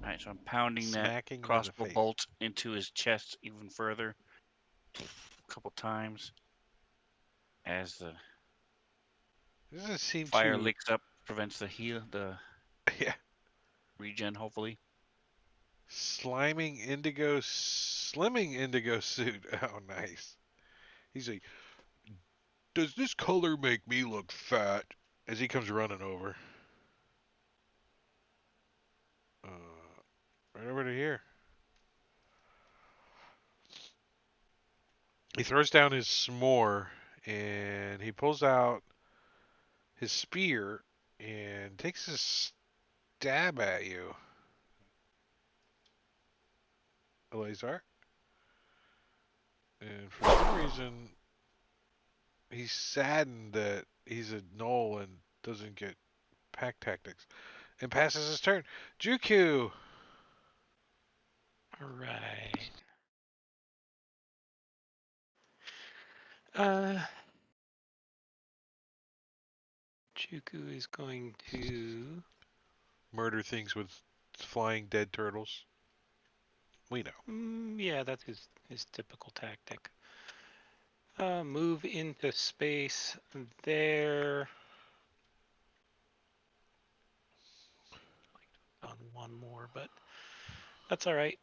Alright, so I'm pounding that Smacking him in the crossbow face. bolt into his chest even further. A couple times. As the Doesn't seem fire to. licks up, prevents the Yeah. regen, hopefully. Slimming indigo suit. Oh, nice. He's like, does this color make me look fat? As he comes running over. Right over to here. He throws down his s'more and he pulls out his spear and takes a stab at you, Eleazar. And for some reason, he's saddened that he's a knoll and doesn't get pack tactics, and passes his turn. Juku. All right. Uh, Chuku is going to. Murder things with flying dead turtles. We know. Yeah, that's his typical tactic. Move into space there. On one more, but that's all right.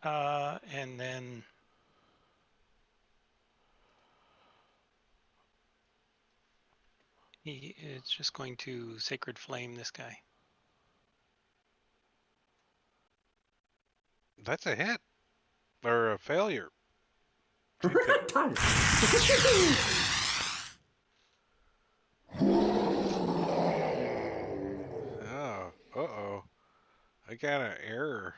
And then he is just going to Sacred Flame this guy. That's a hit or a failure. Same thing. Oh, uh-oh. I got an error.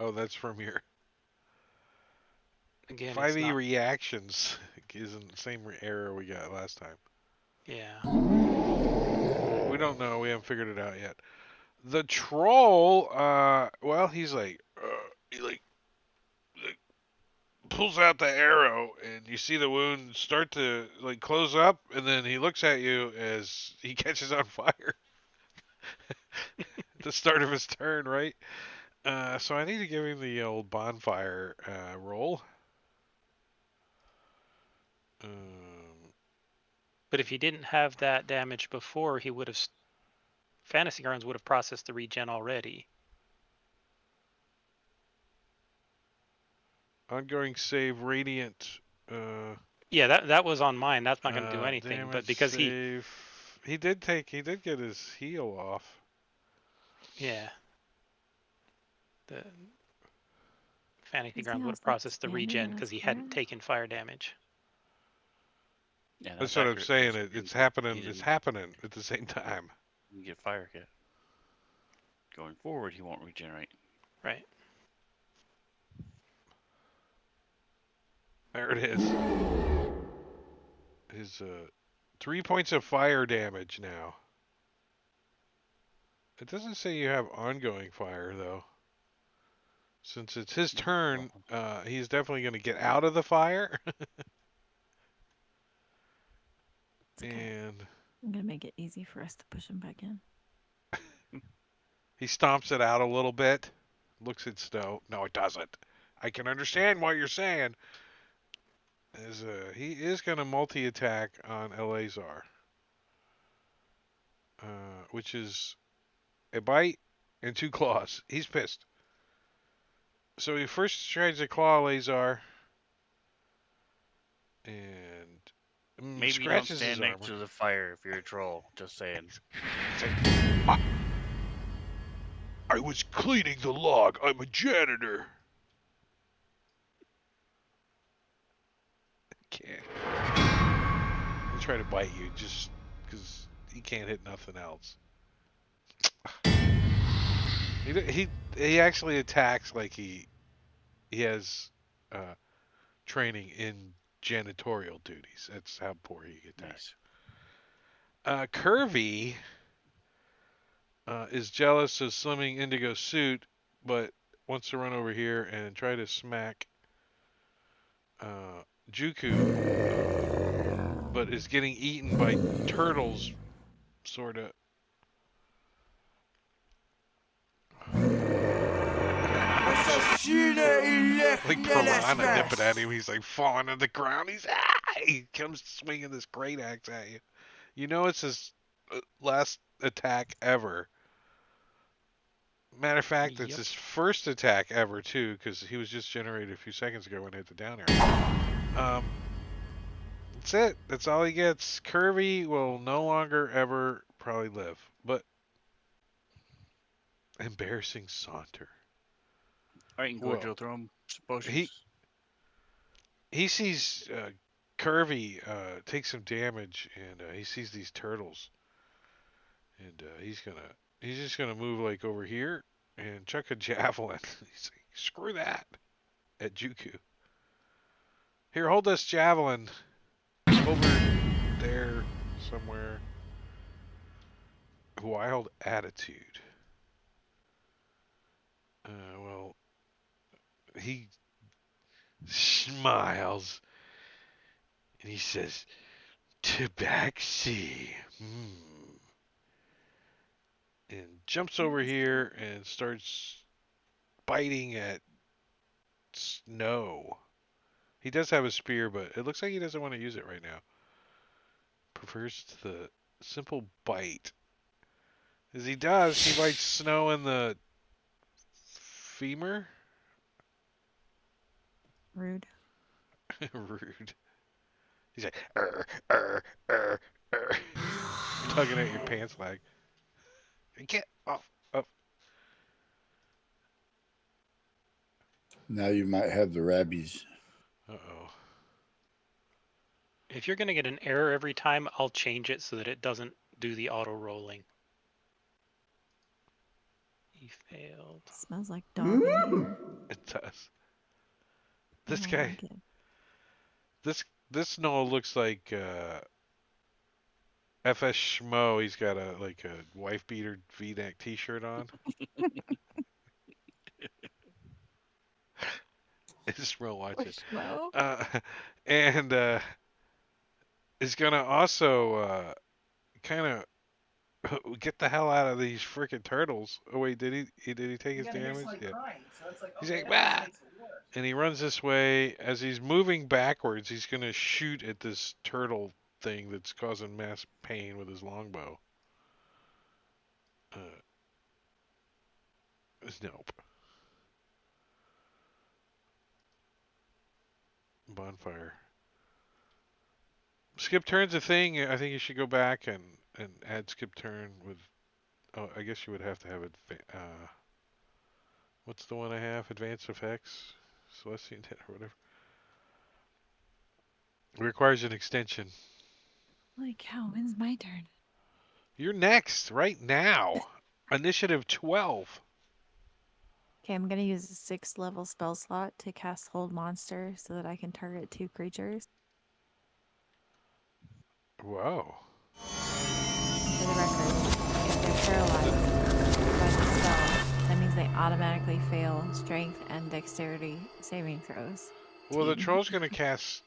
Oh, that's from your Again, it's 5e not. reactions. Isn't the same error we got last time. Yeah. We don't know. We haven't figured it out yet. The troll, well, he's like, he like pulls out the arrow, and you see the wound start to like close up, and then he looks at you as he catches on fire. At the start of his turn, right? So I need to give him the old bonfire roll. But if he didn't have that damage before, he would have. Fantasy Grounds would have processed the regen already. Ongoing save radiant. Uh, Yeah, that was on mine. That's not going to do anything. But damage because save. He did get his heal off. yeah, the Fantasy Does he Grounds would have also have processed the standing regen in because his he hadn't turn? taken fire damage. Yeah, That's that's what I'm accurate. 'Cause saying. It's happening. he It's didn't happening at the same time. get fire yet. Going forward, he won't regenerate. Right. There it is. His 3 points of fire damage now. It doesn't say you have ongoing fire though. Since it's his turn, he's definitely going to get out of the fire. It's okay. And I'm gonna make it easy for us to push him back in. he stomps it out a little bit. Looks at Snow. No, it doesn't. I can understand what you're saying. He is going to multi-attack on Eleazar, which is a bite and 2 claws. He's pissed. So he first tries to claw Eleazar and Maybe you don't scratches his stand next armor. to the fire if you're a troll. Just saying. I was cleaning the log. I'm a janitor. Can't. He'll try to bite you just because he can't hit nothing else. He actually attacks like he has training in janitorial duties. That's how poor he attacks. Nice. Curvy is jealous of Slimming Indigo's suit, but wants to run over here and try to smack Juku, but is getting eaten by turtles, sort of. Like Piranha nipping at him. He's like falling to the ground. He comes swinging this great axe at you. You know it's his last attack ever. Matter of fact, it's Yep. his first attack ever too, because he was just generated a few seconds ago when it hit the down arrow. That's it. That's all he gets. Curvy will no longer ever probably live. But embarrassing saunter. All right, Well, Gorgio, throw him some he potions. he sees Curvy take some damage, and he sees these turtles, and he's just gonna move like over here and chuck a javelin. He's like, screw that at Juku. Here, hold this javelin. over there somewhere. Wild attitude. Well, he smiles and he says, "Tabaxi." And jumps over here and starts biting at Snow. He does have a spear, but it looks like he doesn't want to use it right now. Prefers the simple bite. As he does, he bites Snow in the femur. Rude. Rude. He's like, er. Tugging at your pants leg. Get off. Oh. Now you might have the rabies. Uh-oh. If you're going to get an error every time, I'll change it so that it doesn't do the auto rolling. He failed. Smells like dog in here. It does. I This don't guy, like it. this Noah looks like FS Schmo. He's got a wife beater V-neck T-shirt on. Just real watch it. Well, Uh, and is gonna also kind of get the hell out of these freaking turtles. Oh wait, did he take his damage? Yeah. He's like, bah! And he runs this way. As he's moving backwards, he's gonna shoot at this turtle thing that's causing mass pain with his longbow. Nope. Bonfire. Skip turn's a thing. I think you should go back and add skip turn with. Oh, I guess you would have to have it. What's the one I have? Advanced effects, Celestian or whatever. It requires an extension. holy cow, when's my turn? You're next, right now. Initiative 12. Okay, I'm gonna use a 6th level spell slot to cast Hold Monster so that I can target 2 creatures. Whoa. For the record, if they're paralyzed by the spell, that means they automatically fail strength and dexterity saving throws. Well, the Team. troll's gonna cast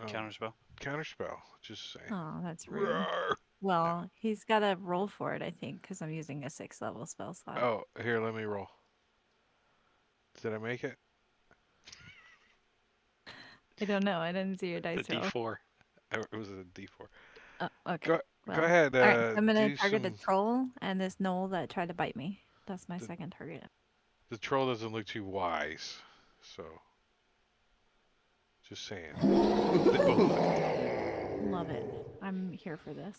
Counterspell. counterspell. Just saying. Oh, that's rude. Roar. Well, he's got to roll for it, I think, because I'm using a 6th level spell slot. Oh, here, let me roll. Did I make it? I don't know. I didn't see your The dice roll. D4. It was a D4. Oh, okay. Go Well, ahead. all right, so I'm gonna Do target some. a troll and this gnoll that tried to bite me. That's my second target. The troll doesn't look too wise, so just saying. Love it. I'm here for this.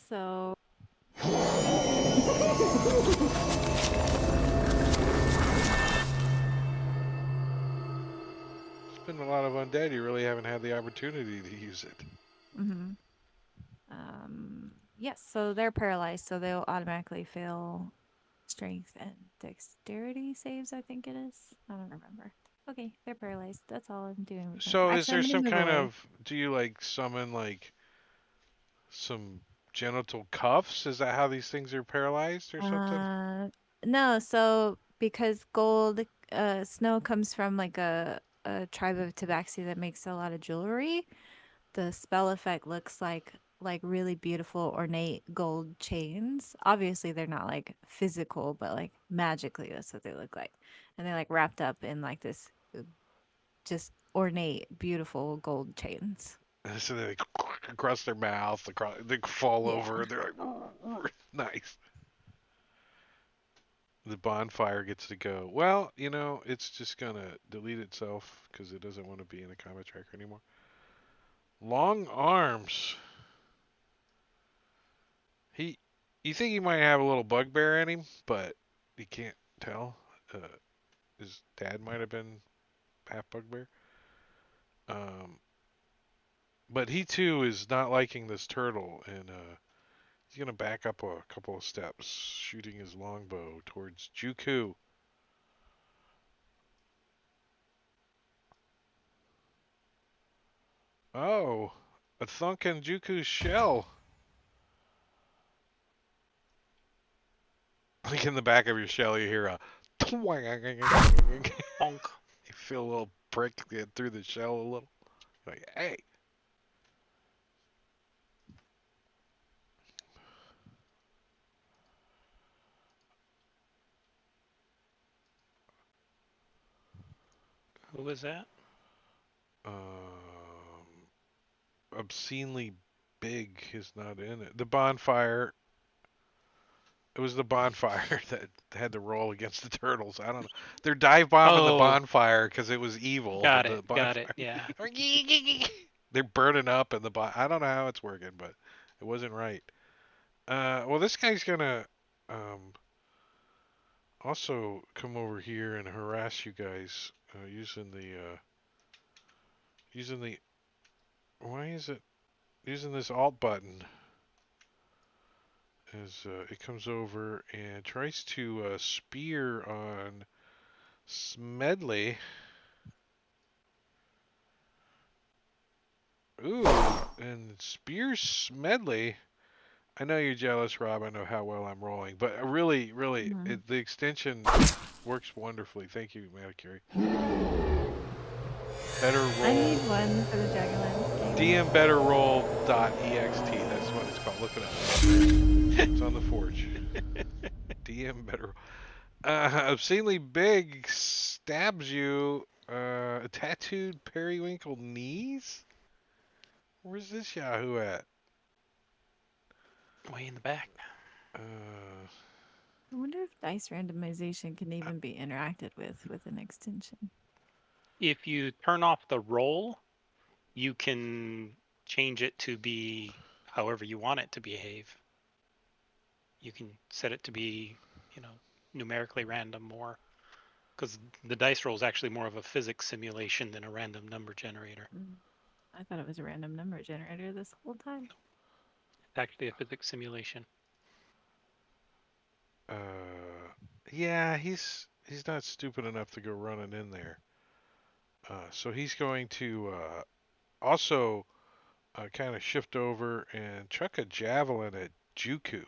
So It's been a lot of undead. You really haven't had the opportunity to use it. mm-hmm. Yes, so they're paralyzed, so they'll automatically fail strength and dexterity saves, I think it is. I don't remember. Okay, they're paralyzed. That's all I'm doing. With So is Actually, there I'm gonna some move kind away. of, do you like summon like some genital cuffs? Is that how these things are paralyzed or something? No, so because gold snow comes from like a tribe of tabaxi that makes a lot of jewelry, the spell effect looks like really beautiful ornate gold chains. Obviously they're not like physical, but like magically that's what they look like. And they're like wrapped up in like this just ornate beautiful gold chains. So they across their mouth, they fall Yeah. over, they're like, nice. The bonfire gets to go. Well, it's just gonna delete itself because it doesn't want to be in a combat tracker anymore. Long arms. He, you think he might have a little bugbear in him, but you can't tell. His dad might have been half bugbear. Um, but he too is not liking this turtle, and he's gonna back up a couple of steps, shooting his longbow towards Juku. Oh, a thunk in Juku's shell. Like in the back of your shell, you hear a twang. You Bonk. feel a little prick get through the shell a little. Like, hey. Who was that? Obscenely big is not in it. The bonfire. It was the bonfire that had to roll against the turtles. I don't know. They're dive bombing the Oh, bonfire because it was evil. got The it. Got it. bonfire. Yeah. They're burning up, and I don't know how it's working, but it wasn't right. Well, this guy's gonna um, also come over here and harass you guys using the why is it using this alt button as it comes over and tries to spear on Smedley. Ooh, and spears Smedley. I know you're jealous, Rob. I know how well I'm rolling, but really, Mhm. the extension works wonderfully. Thank you, Malicuri. Better I need roll. one for the Dragonlance game. DMBetterRoll.ext. That's what it's called. Look it up. It's on the Forge. DM Better. Obscenely big stabs you. Tattooed periwinkle knees. Where's this Yahoo at? Way in the back. Uh, I wonder if dice randomization can even be interacted with an extension. If you turn off the roll, you can change it to be however you want it to behave. You can set it to be, you know, numerically random more because the dice roll is actually more of a physics simulation than a random number generator. I thought it was a random number generator this whole time. It's actually a physics simulation. yeah, he's not stupid enough to go running in there. So he's going to also kind of shift over and chuck a javelin at Juku.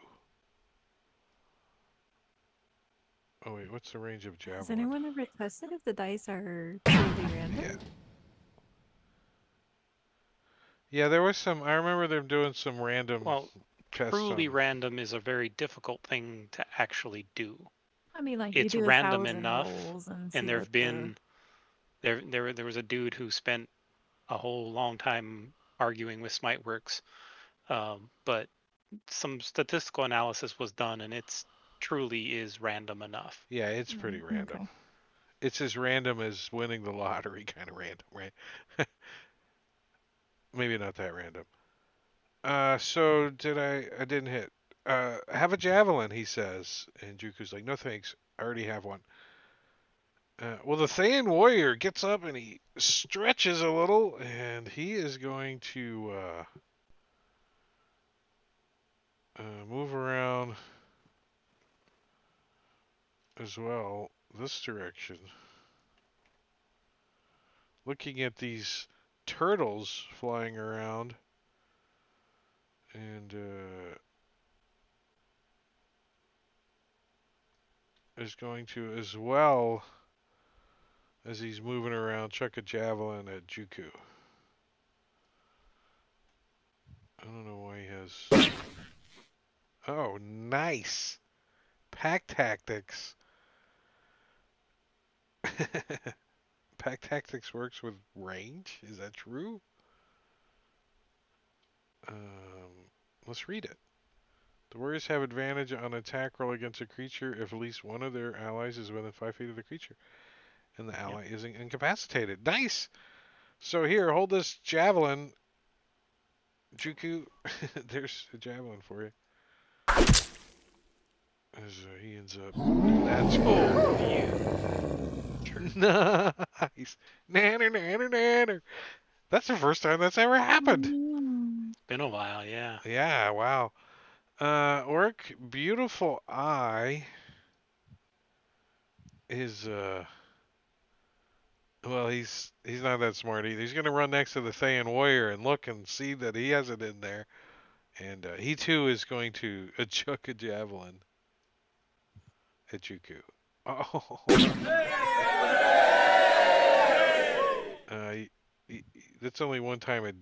Oh wait, what's the range of Has javelin? anyone ever tested if the dice are truly random? Yeah. Yeah, there was some. I remember them doing some random Well, tests truly on. random is a very difficult thing to actually do. I mean, like you It's do random 1,000 enough, rolls and and see what the. there was a dude who spent a whole long time arguing with SmiteWorks, but some statistical analysis was done, and it's truly is random enough. Yeah, it's pretty random. Okay. It's as random as winning the lottery, kind of random, right? Maybe not that random. So did I? I didn't hit. Have a javelin, he says, and Juku's like, no thanks, I already have one. Well, the Thayan warrior gets up and he stretches a little, and he is going to move around as well this direction, looking at these turtles flying around, and is going to, as well as he's moving around, chuck a javelin at Juku. I don't know why he has. Oh, nice. Pack tactics. Pack tactics works with range. Is that true? Let's read it. The warriors have advantage on attack roll against a creature if at least one of their allies is within 5 feet of the creature, and the Yep. ally isn't incapacitated. Nice. So here, hold this javelin, Juku. There's a javelin for you. As he ends up. That's Oh, good. you. Sure. Nice. Nanner, nanner, nanner. That's the first time that's ever happened. It's been a while, yeah. Yeah, wow. Orc, beautiful eye is Well, he's not that smart either. He's gonna run next to the Thayan warrior and look and see that he has it in there, and he too is going to chuck a javelin at Juku. Oh, y- that's only one time at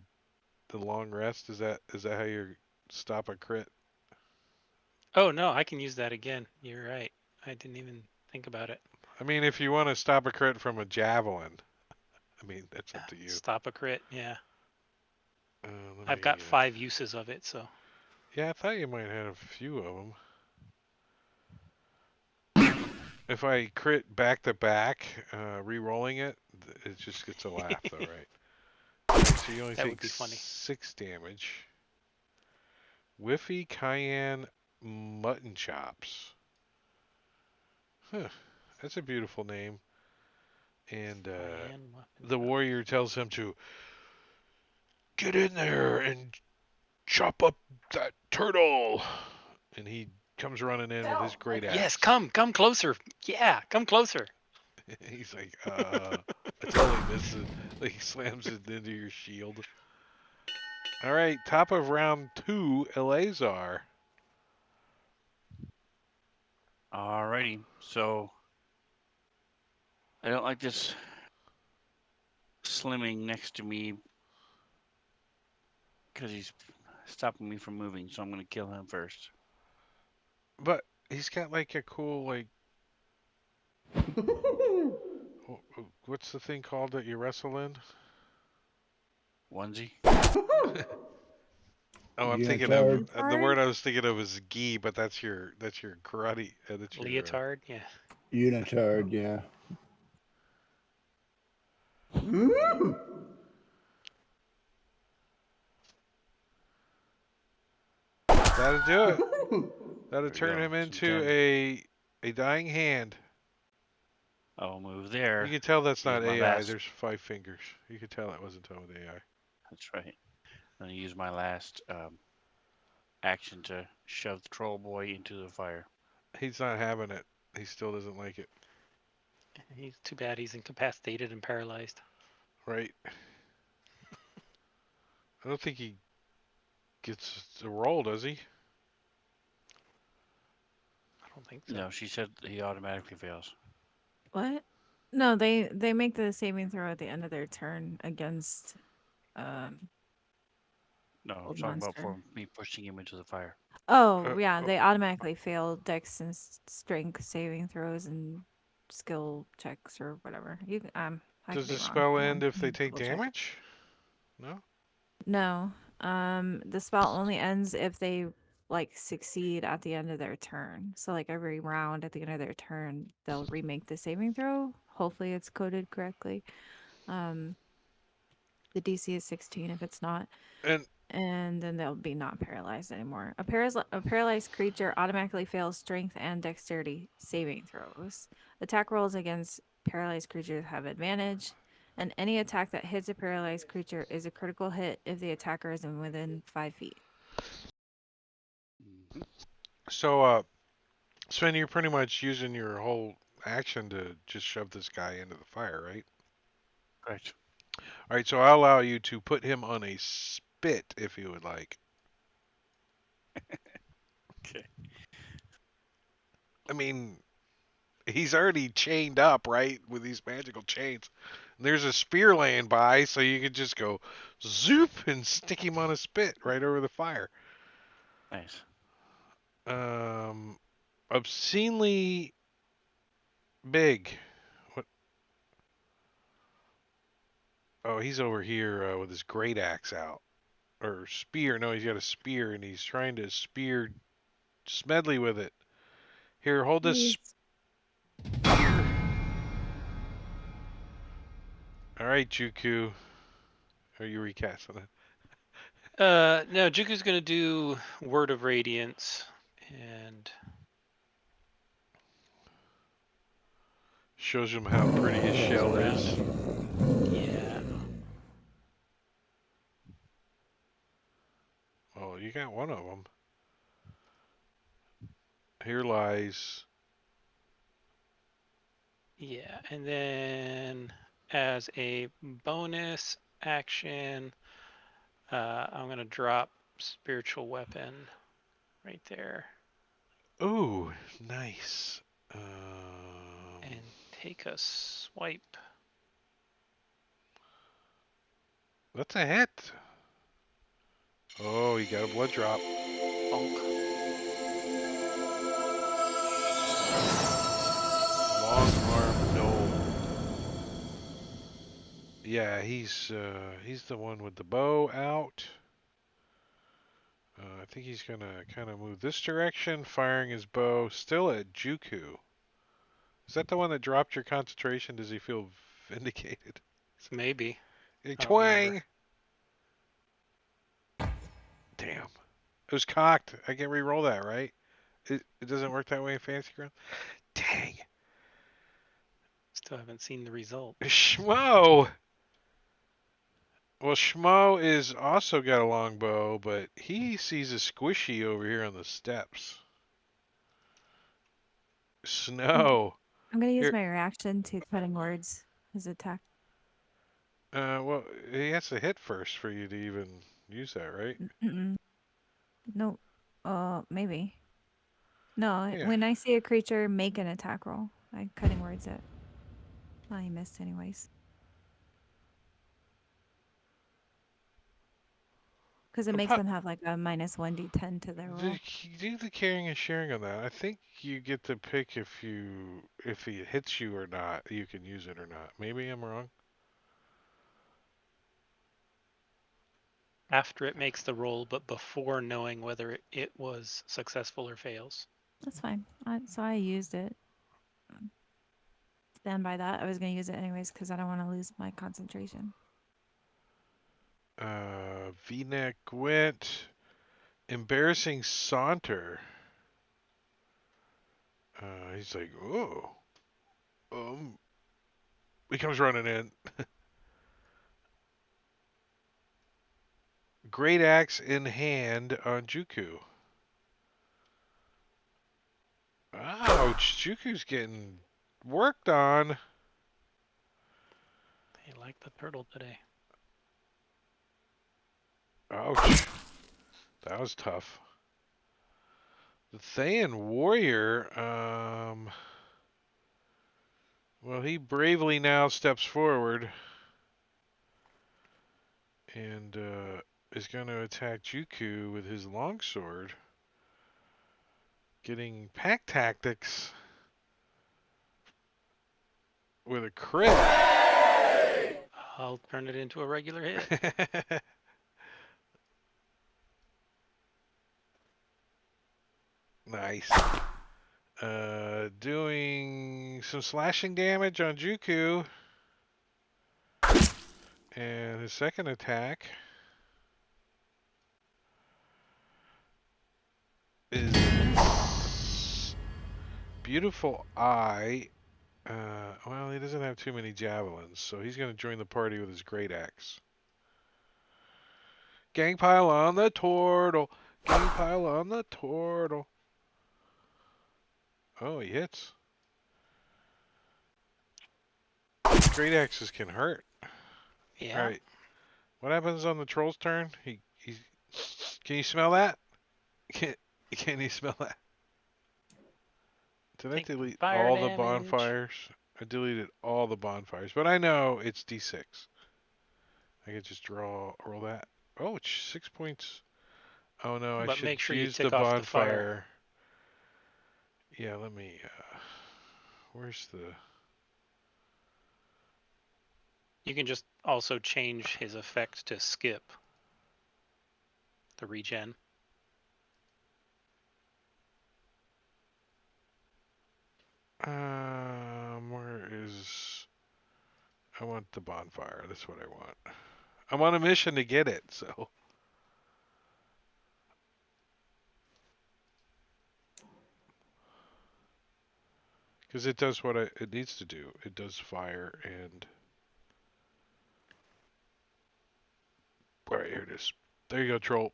the long rest. Is that how you stop a crit? Oh no, I can use that again. You're right. I didn't even think about it. I mean, if you want to stop a crit from a javelin, I mean that's up to you. Stop a crit. Yeah. Uh, let I've me. got 5 uses of it, so Yeah, I thought you might have a few of them. If I crit back to back, re-rolling it, it just gets a laugh though, right? Alright, so you only that take would be funny. 6 damage. Whiffy Cayenne Mutton Chops. Huh, that's a beautiful name. And Cayenne muffin the chop. warrior tells him to get in there and chop up that turtle. And he comes running in with his great Yes, axe. come closer. Yeah, come closer. He's like, I totally missed it. Like he slams it into your shield. All right, top of round 2, Eleazar. Alrighty. So I don't like this slimming next to me because he's stopping me from moving. So I'm gonna kill him first. But he's got like a cool what's the thing called that you wrestle in? Onesie. Oh, I'm thinking of Unitard. the word Unitard? I was thinking of is gi, but that's your karate. That's your Leotard. Yeah. Unitard, yeah. that'll do it. That'll There we turn go. him Some into 10. a dying hand. I'll move You there. can tell that's Use not my AI. last. There's 5 fingers. You can tell that wasn't done with AI. That's right. I'm gonna use my last action to shove the troll boy into the fire. He's not having it. He still doesn't like it. He's too bad. He's incapacitated and paralyzed. Right? I don't think he gets a roll, does he? I don't think so. No, she said he automatically fails. What? No, they make the saving throw at the end of their turn against um No, I'm old talking about for monster. me pushing him into the fire. Oh, Uh, yeah, uh, they automatically fail dex and strength saving throws and skill checks or whatever. I could does be the wrong. spell Hold end on, if let they me take double check. damage? No? No. The spell only ends if they like succeed at the end of their turn. So like every round at the end of their turn, they'll remake the saving throw. Hopefully it's coded correctly. Um, the DC is 16 if it's not. And And then they'll be not paralyzed anymore. A paralyzed creature automatically fails strength and dexterity saving throws. Attack rolls against paralyzed creatures have advantage, and any attack that hits a paralyzed creature is a critical hit if the attacker is within 5 feet. Hmm. so, Sven, you're pretty much using your whole action to just shove this guy into the fire, right? Correct. All right, so I'll allow you to put him on a spit if you would like. Okay. I mean, he's already chained up, right, with these magical chains. And there's a spear laying by, so you could just go zoop and stick him on a spit right over the fire. Nice. Um, obscenely big. What? Oh, he's over here with his great axe out. Or spear. No, he's got a spear, and he's trying to spear Smedley with it. Here, hold this He's spear. All right, Juku. Are you recasting it? No, Juku's gonna do Word of Radiance, and Shows him how pretty his goes shell around is. and yeah. Oh, you got one of them. Here lies. Yeah, and then as a bonus action, I'm going to drop spiritual weapon right there Ooh, nice. and take a swipe. That's a hit. Oh, he got a blood drop. Bonk. Long arm gnome. Yeah, he's the one with the bow out. I think he's gonna kind of move this direction, firing his bow, still at Juku. Is that the one that dropped your concentration? Does he feel vindicated? Maybe. I don't remember. Twang! Damn. It was cocked. I can re-roll that, right? It doesn't work that way in Fantasy Ground? Dang. Still haven't seen the result. Schmo! Well, Schmo is also got a long bow, but he sees a squishy over here on the steps. Snow. I'm gonna use Here. my reaction to cutting words as attack. Well, he has to hit first for you to even use that, right? Mm-mm. No. Maybe. No, Yeah. when I see a creature make an attack roll, I cutting words it. Well, he missed anyways. Because it makes them have like a minus 1d10 to their roll. Do the caring and sharing on that. I think you get to pick if he hits you or not. You can use it or not. Maybe I'm wrong. After it makes the roll, but before knowing whether it was successful or fails. That's fine. So I used it. Stand by that. I was going to use it anyways because I don't want to lose my concentration. V-neck Gwent. Embarrassing saunter. He's like, oh, he comes running in. Great axe in hand on Juku. Ouch, Juku's getting worked on. They like the turtle today. Ouch, that was tough. The Thayan warrior, well, he bravely now steps forward and is going to attack Juku with his longsword, getting pack tactics with a crit. I'll turn it into a regular hit. Nice. Doing some slashing damage on Juku. And his second attack is Beautiful Eye. Well, he doesn't have too many javelins, so he's going to join the party with his great axe. Gang pile on the turtle. Gang pile on the turtle. Oh, he hits. Great axes can hurt. Yeah. All right. What happens on the troll's turn? He's. Can you smell that? Can you smell that? Did I Take delete fire all the damage. bonfires? I deleted all the bonfires, but I know it's D6. I could just roll that. Oh, it's 6 points. Oh no, I But should make sure you use the tick off the fire. bonfire. Yeah, let me. Where's the? You can just also change his effect to skip the regen. Where is? I want the bonfire. That's what I want. I'm on a mission to get it, so. Because it does what it needs to do. It does fire and. Alright, here it is. There you go, troll.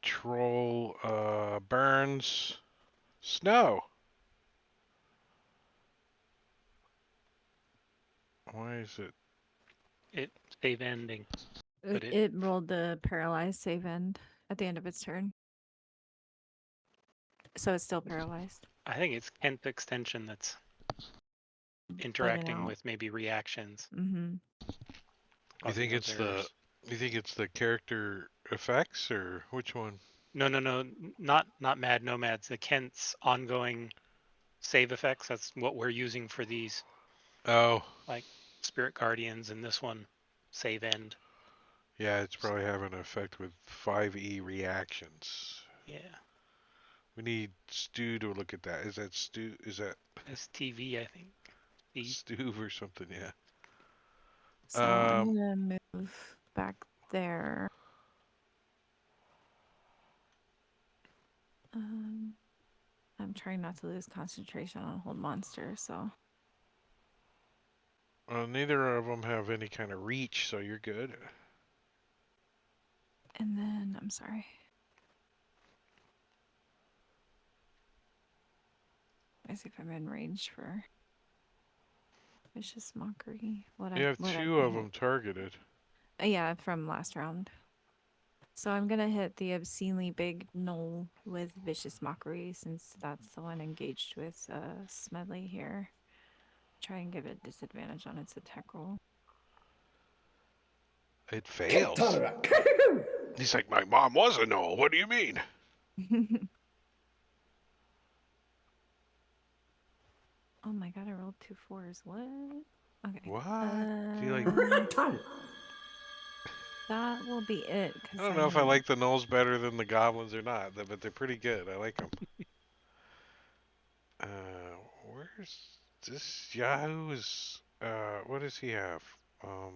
troll burns snow. Why is it? It save ending. It, But it rolled the paralyzed save end at the end of its turn. So it's still paralyzed. I think it's Kent extension that's interacting out. with maybe reactions. Mm-hmm. You think causing those it's errors. you think it's the character effects or which one? No, not Mad Nomads. The Kent's ongoing save effects. That's what we're using for these Oh, like Spirit Guardians and this one save end. yeah, it's probably having an effect with 5e reactions. Yeah. We need Stu to look at that. Is that Stu? Is that STV, I think. Stu or something? Yeah. So I'm gonna move back there. I'm trying not to lose concentration on hold monster, so. Neither of them have any kind of reach, so you're good. And then, I'm sorry. I see if I'm in range for vicious mockery. You have two of them targeted. Yeah, from last round. So I'm gonna hit the obscenely big knoll with vicious mockery since that's the one engaged with Smedley here. Try and give it disadvantage on its attack roll. It fails. He's like, my mom was a knoll. What do you mean? Oh my god, I rolled 2 4s. What? Okay. What? Do you like? That will be it. I don't know if I like the gnolls better than the goblins or not, but they're pretty good. I like them. Where's this Yahoo? Is what does he have? I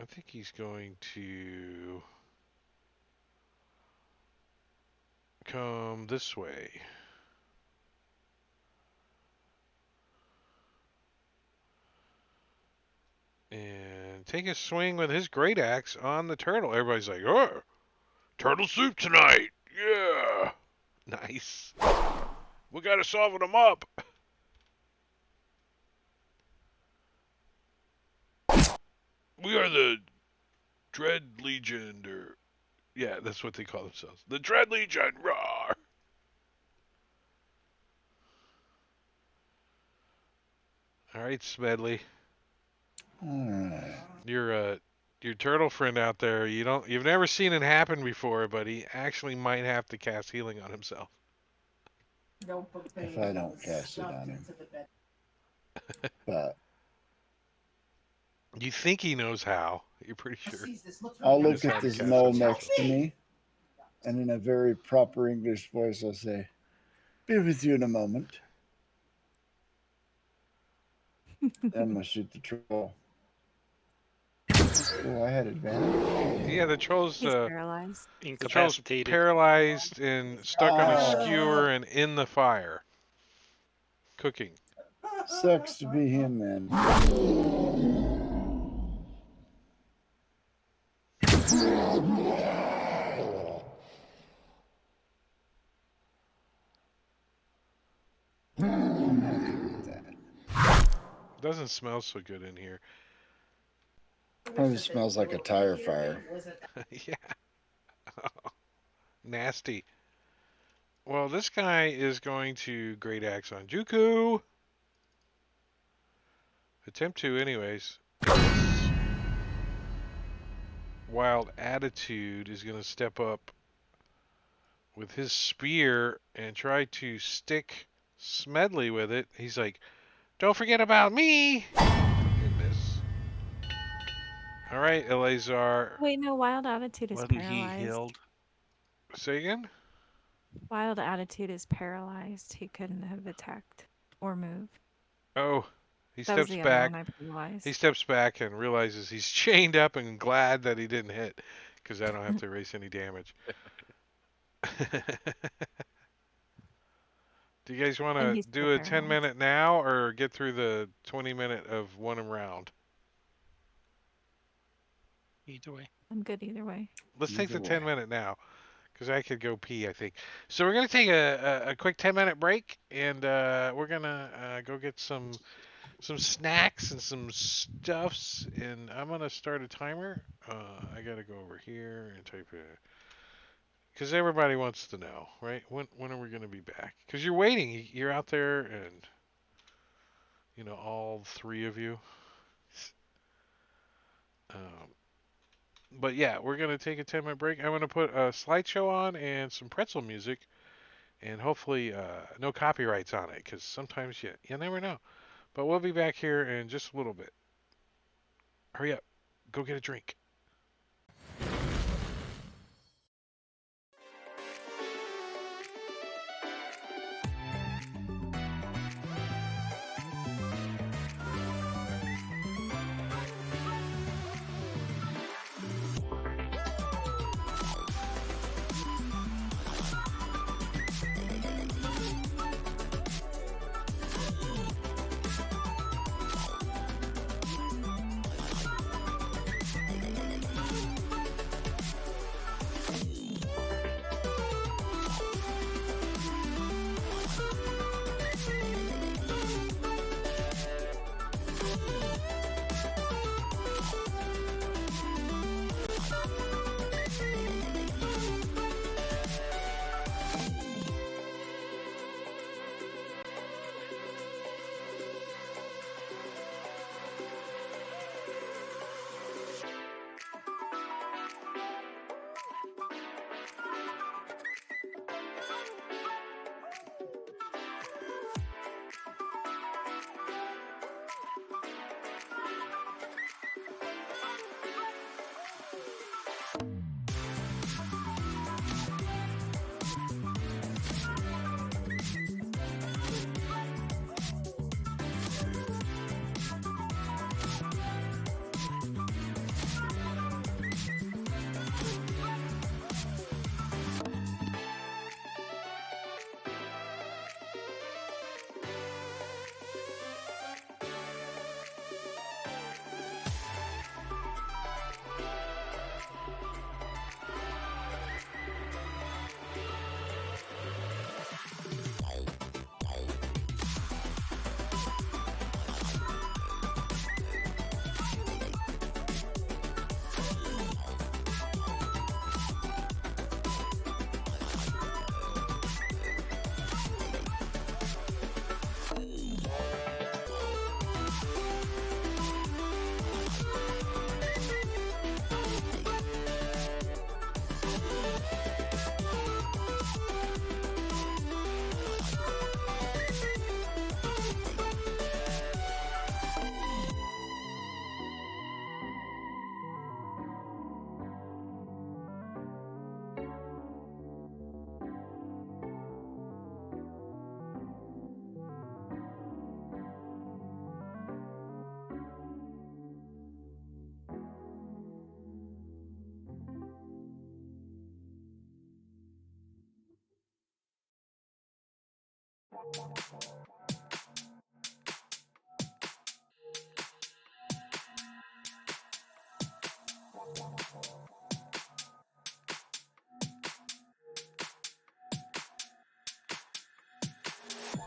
think he's going to come this way. And take a swing with his great axe on the turtle. Everybody's like, oh, turtle soup tonight. Yeah. Nice. We gotta soften them up. We are the Dread Legion, or yeah, that's what they call themselves. The Dread Legion. Roar. All right, Smedley. Your turtle friend out there. You've never seen it happen before, but he actually might have to cast healing on himself. If I don't cast it on him. But You think he knows how. You're pretty sure. I'll He knows look how at to this cast knoll himself. next to me, and in a very proper English voice, I'll say, "Be with you in a moment." Then I'm gonna shoot the troll. Oh, I had advantage. Yeah, the troll's He's paralyzed. Incapacitated. paralyzed and stuck on a skewer and in the fire, cooking. Sucks to be him then. I'm happy with that. Doesn't smell so good in here. Probably smells like a tire fire. Yeah. Nasty. Well, this guy is going to Great Axe on Juku. Attempt to, anyways. Wild Attitude is going to step up with his spear and try to stick Smedley with it. He's like, don't forget about me! And miss. Alright, Eleazar. Wait, no, Wild Attitude is Wasn't he paralyzed. healed? Say again? Wild Attitude is paralyzed. He couldn't have attacked or moved. Oh, he That was steps the other back. one I paralyzed. He steps back and realizes he's chained up and glad that he didn't hit because I don't have to erase any damage. Do you guys want And to he's do still a 10 paralyzed. minute now or get through the 20 minute of one round? Either way. I'm good either way. Let's take the Either 10 way. minute now, because I could go pee, I think. So we're gonna take a quick 10-minute break, and we're gonna go get some snacks and some stuffs, and I'm gonna start a timer. I gotta go over here and type it, because everybody wants to know, right? When are we gonna be back? Because you're waiting. You're out there, and all three of you. Um, but yeah, we're gonna take a 10-minute break. I'm gonna put a slideshow on and some pretzel music, and hopefully no copyrights on it, because sometimes you never know. But we'll be back here in just a little bit. Hurry up, go get a drink.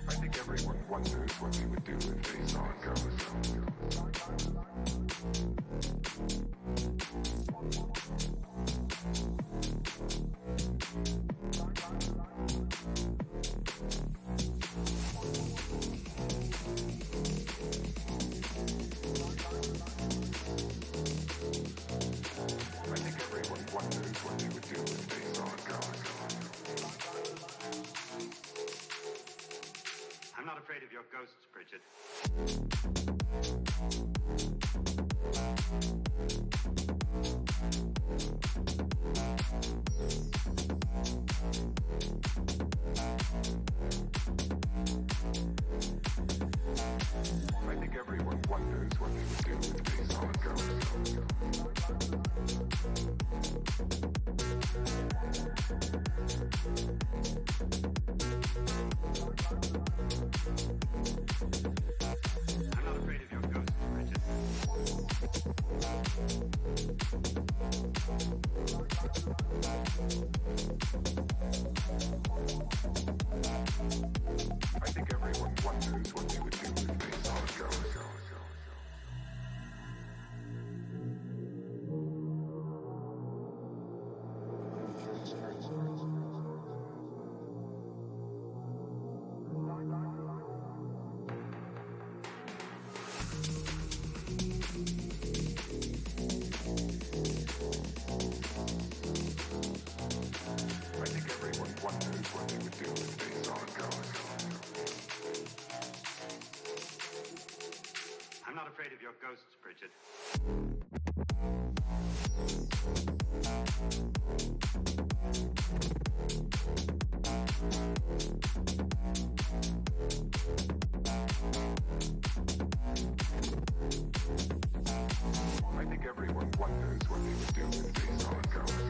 I think everyone wonders what they would do if they saw a ghost. I think everyone wonders what they would do if they saw a ghost. I'm not afraid of your ghosts, Bridget. I think everyone wonders what they would do if they saw a ghost. I'm not afraid of your ghosts, Bridget. I think everyone wonders what they would do if they saw a ghost. I think everyone wonders what they would do if they saw a ghost. I'm not afraid of your ghosts, Bridget. I think everyone wonders what they would do if they saw a ghost.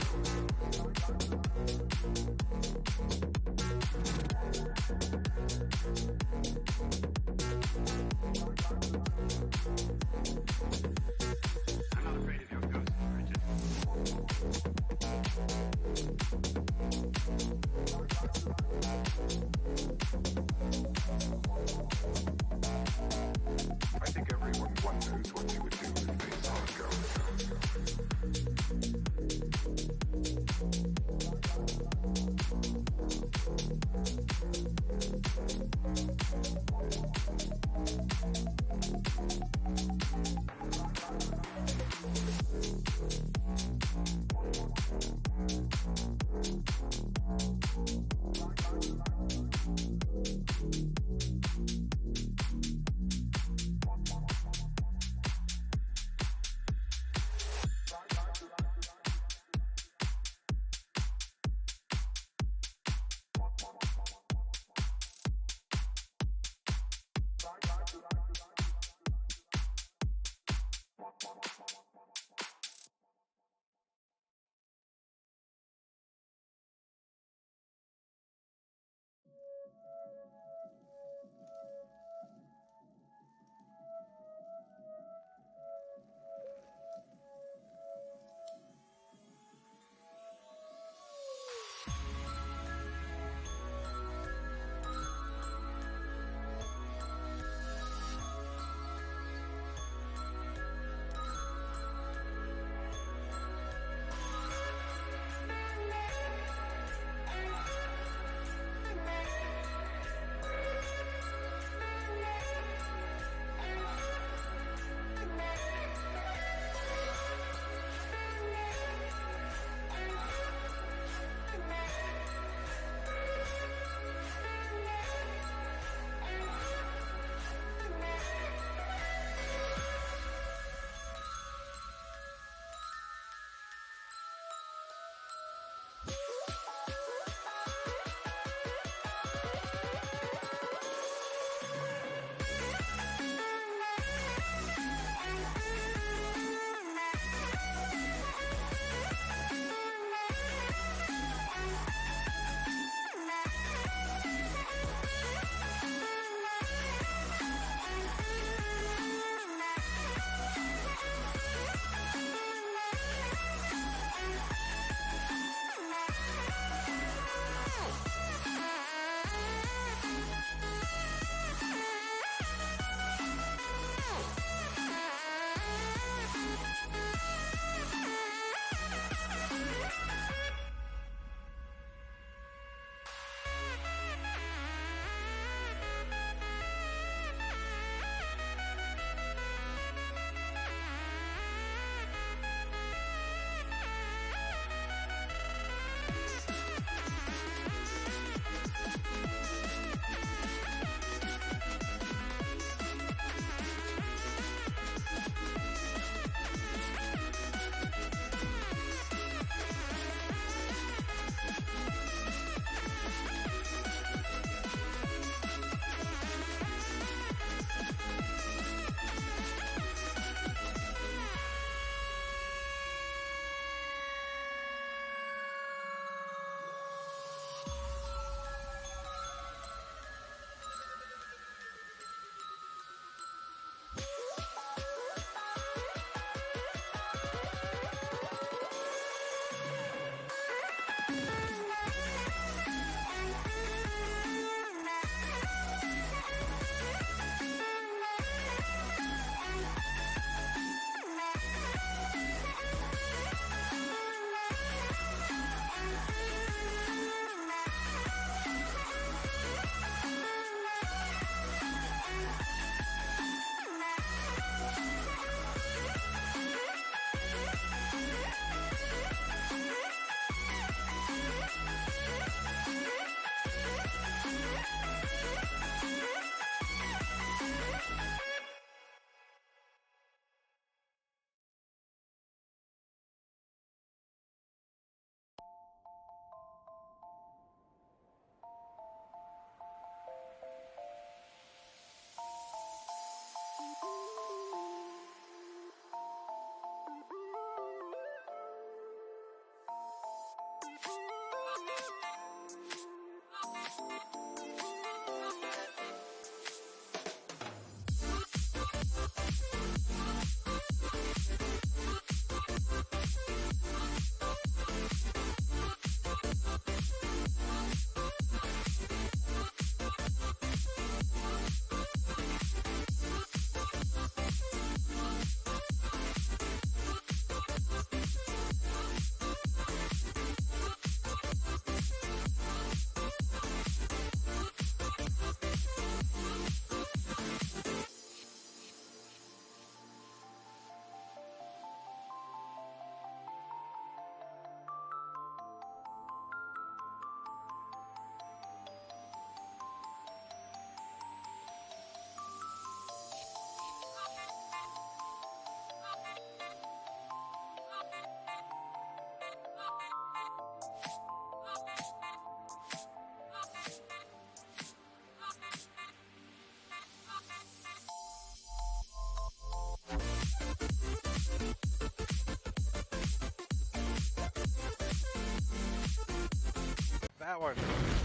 That one.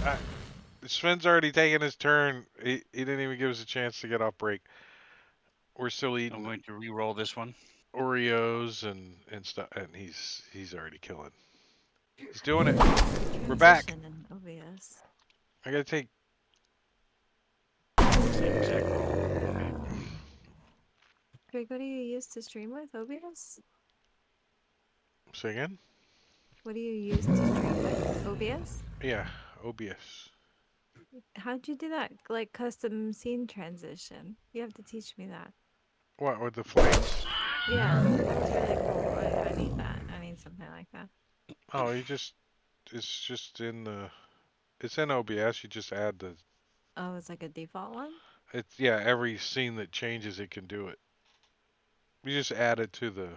Uh, Sven's already taken his turn. He didn't even give us a chance to get off break. We're still I'm eating going to re-roll this one. Oreos and stuff, and he's already killing. He's doing it. We're back. Transition in OBS. I gotta take. Same exact roll. Okay. Greg, what do you use to stream with OBS? Say again? What do you use to stream with OBS? Yeah, OBS. How'd you do that? Like custom scene transition. You have to teach me that. What with the flames? Yeah, that's really cool. I need that. I need something like that. Oh, it's just in the it's in OBS. You just add the Oh, it's like a default one? it's yeah every scene that changes it can do it. You just add it to the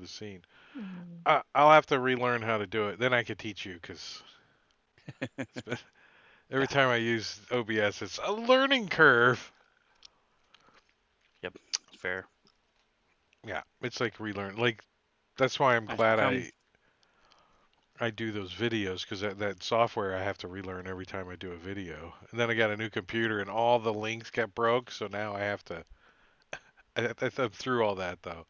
scene. Hmm. I'll have to relearn how to do it. Then I could teach you because every Yeah. time I use OBS, it's a learning curve. Yep. Fair. Yeah, it's like relearn. Like that's why I'm It's glad become I do those videos because that software I have to relearn every time I do a video. And then I got a new computer and all the links got broke, so now I have to. I'm through all that though.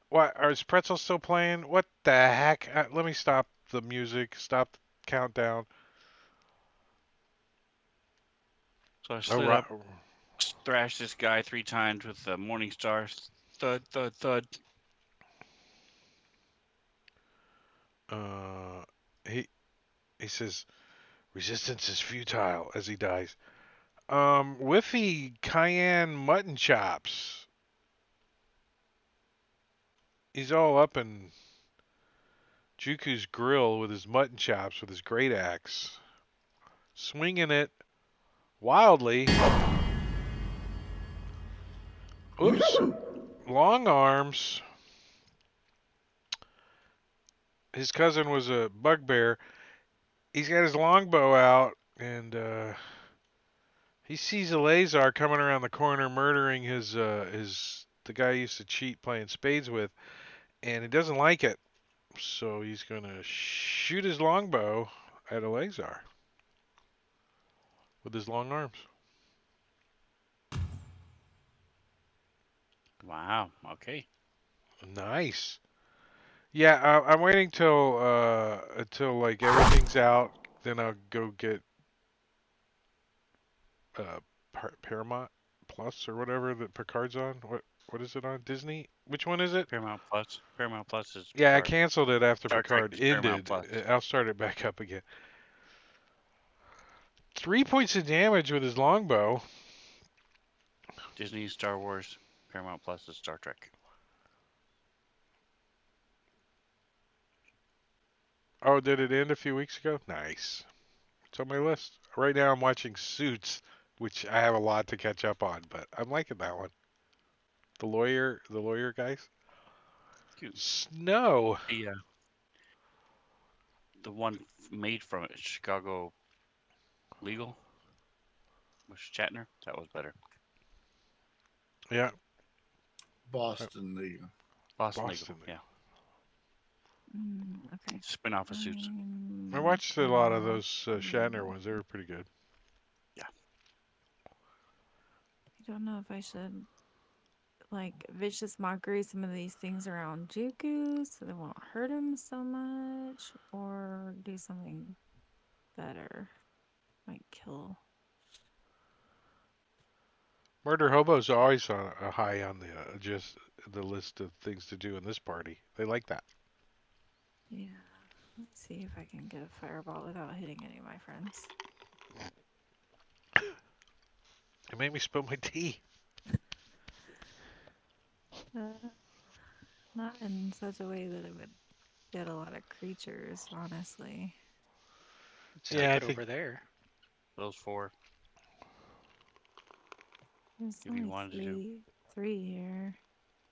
What is Pretzel still playing? What the heck? Let me stop the music. Stop the countdown. so I Oh, slid up, thrashed this guy 3 times with the Morning Star. Thud, thud, thud. uh, he he says resistance is futile as he dies. With the cayenne mutton chops, he's all up in Juku's grill with his mutton chops with his great axe, swinging it wildly. Oops, long arms. His cousin was a bugbear. He's got his longbow out, and he sees a Lazar coming around the corner, murdering his the guy he used to cheat playing spades with, and he doesn't like it. So he's gonna shoot his longbow at a Lazar with his long arms. Wow. Okay. Nice. Yeah, I'm waiting till like everything's out. Then I'll go get uh Paramount Plus or whatever that Picard's on. What is it on? Disney? Which one is it? Paramount Plus. Paramount Plus is Yeah, I Picard. canceled it after Star Trek Picard is Paramount ended. Plus. I'll start it back up again. 3 points of damage with his longbow. Disney, Star Wars. Paramount Plus is Star Trek. Oh, did it end a few weeks ago? Nice. It's on my list. Right now I'm watching Suits, which I have a lot to catch up on, but I'm liking that one. The lawyer guys. Cute. Snow. The one made from it, Chicago Legal, with Shatner. That was better. Yeah, Boston Legal. Boston Boston. Legal. Yeah. Okay. Spin off of Suits. I'm I watched a lot of those Shatner ones. They were pretty good. I don't know if I should like vicious mockery some of these things around Juku so they won't hurt him so much, or do something better. Might kill. Murder Hobo's always on a high on the just the list of things to do in this party. They like that. Yeah. Let's see if I can get a fireball without hitting any of my friends. It made me spill my tea. Not in such a way that it would get a lot of creatures, honestly. Let's Yeah, take I it think over there. Those 4, There's if you only wanted to do. three here.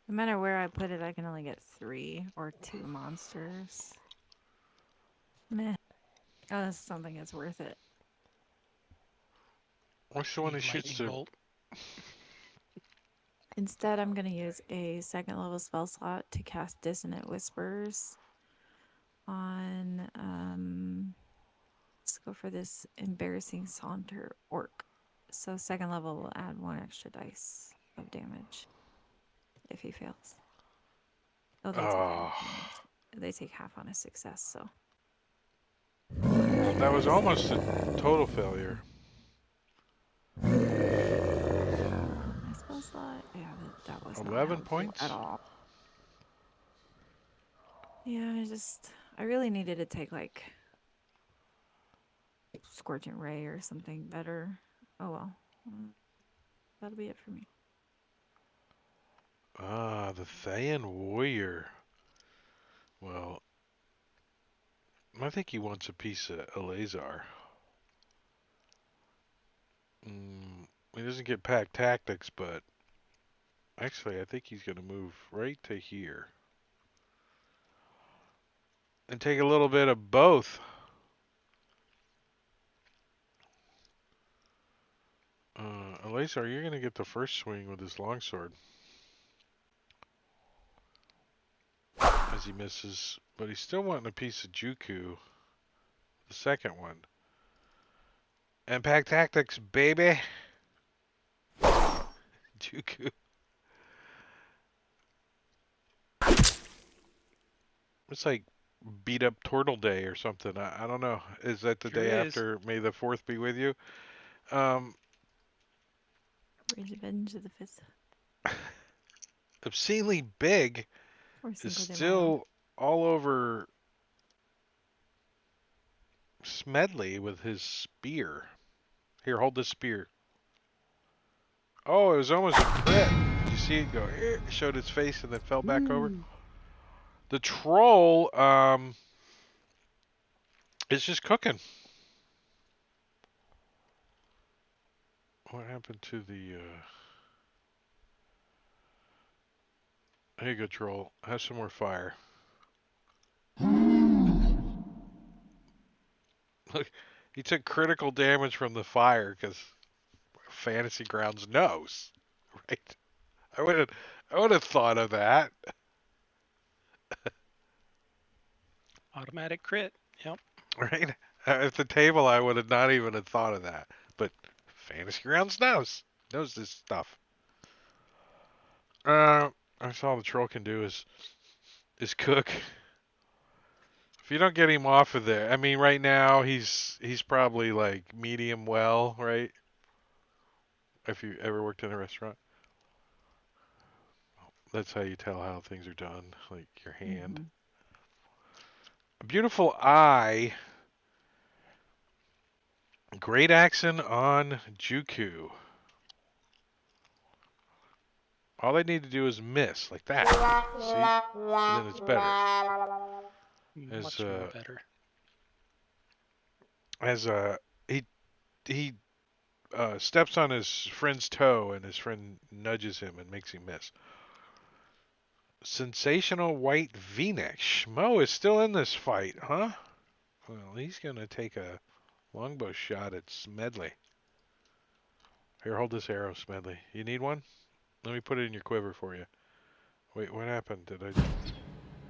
No matter where I put it, I can only get 3 or 2 monsters. Meh. Unless something is worth it. what's the one that Need shoots lightning the bolt. Instead, I'm going to use a 2nd level spell slot to cast Dissonant Whispers on, let's go for this Embarrassing Saunter Orc. So 2nd level will add 1 extra dice of damage if he fails. Oh, they take half damage. They take half on a success, so. that was almost a total failure. My spell slot? Yeah, that was not 11 helpful points? at all. Yeah, I really needed to take like Scorching Ray or something better. Oh well. That'll be it for me. Ah, the Thayan warrior. Well, I think he wants a piece of Eleazar. He doesn't get pack tactics, but actually, I think he's going to move right to here and take a little bit of both. Eleazar, you're going to get the first swing with his longsword as he misses, but he's still wanting a piece of Juku, the second one. And pack tactics, baby. Juku. It's like beat up Turtle Day or something. I don't know. Is that the Sure day is. after May the 4th be with you? Um, Revenge of the Fist. obscenely big Or is Cinco de Mayo. still all over Smedley with his spear. Here, hold this spear. Oh, it was almost a crit. Did you see it go? It showed its face and then fell back over. The troll is just cooking. What happened to the? Here you go, troll. Have some more fire. Look, he took critical damage from the fire because Fantasy Grounds knows, right? I would have thought of that, Automatic crit. Yep. right? At the table, I would have not even have thought of that. But Fantasy Grounds knows this stuff. That's all the troll can do is cook. If you don't get him off of there, I mean, right now he's probably like medium well, right? If you ever worked in a restaurant, that's how you tell how things are done, like your hand. Mm-hmm. A beautiful eye. Great accent on Juku. All they need to do is miss, like that. See? And then it's better. Much more better. As he steps on his friend's toe, and his friend nudges him and makes him miss. Sensational white V-neck. Schmo is still in this fight, huh? Well, he's gonna take a longbow shot at Smedley. Here, hold this arrow, Smedley. You need one? Let me put it in your quiver for you. Wait, what happened?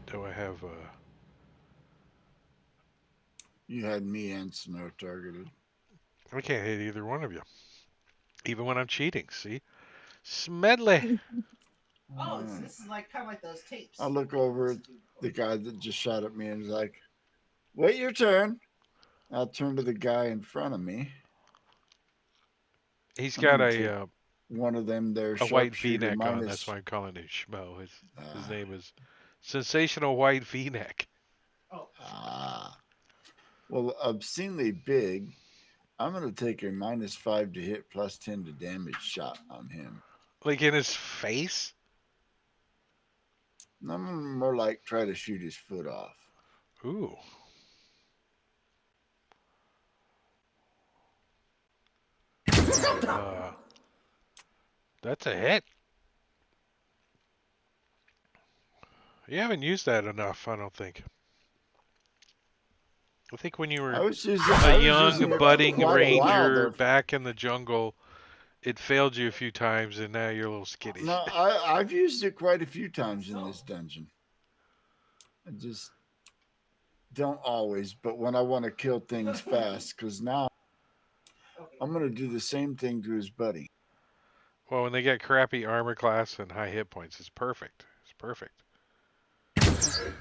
Do I have You had me and Snow targeted. I can't hit either one of you, even when I'm cheating. See, Smedley. Oh, this is like kind of like those tapes. I look over at the guy that just shot at me and is like, "Wait your turn." I'll turn to the guy in front of me. He's I'm got gonna take a one of them there white sharpshooter V-neck on. That's minus. why I'm calling him Schmo. His Uh, name is Sensational White V-neck. well, obscenely big. I'm gonna take a -5 to hit, +10 to damage shot on him. Like in his face. I'm gonna more like try to shoot his foot off. Ooh. That's a hit. You haven't used that enough, I don't think. I think when you I were was using, a I was young using it for budding quite a while ranger there. back in the jungle, it failed you a few times, and now you're a little skittish. No, I've used it quite a few times in this dungeon. I just don't always, but when I want to kill things fast, because now I'm going to do the same thing to his buddy. Well, when they get crappy armor class and high hit points, it's perfect. It's perfect.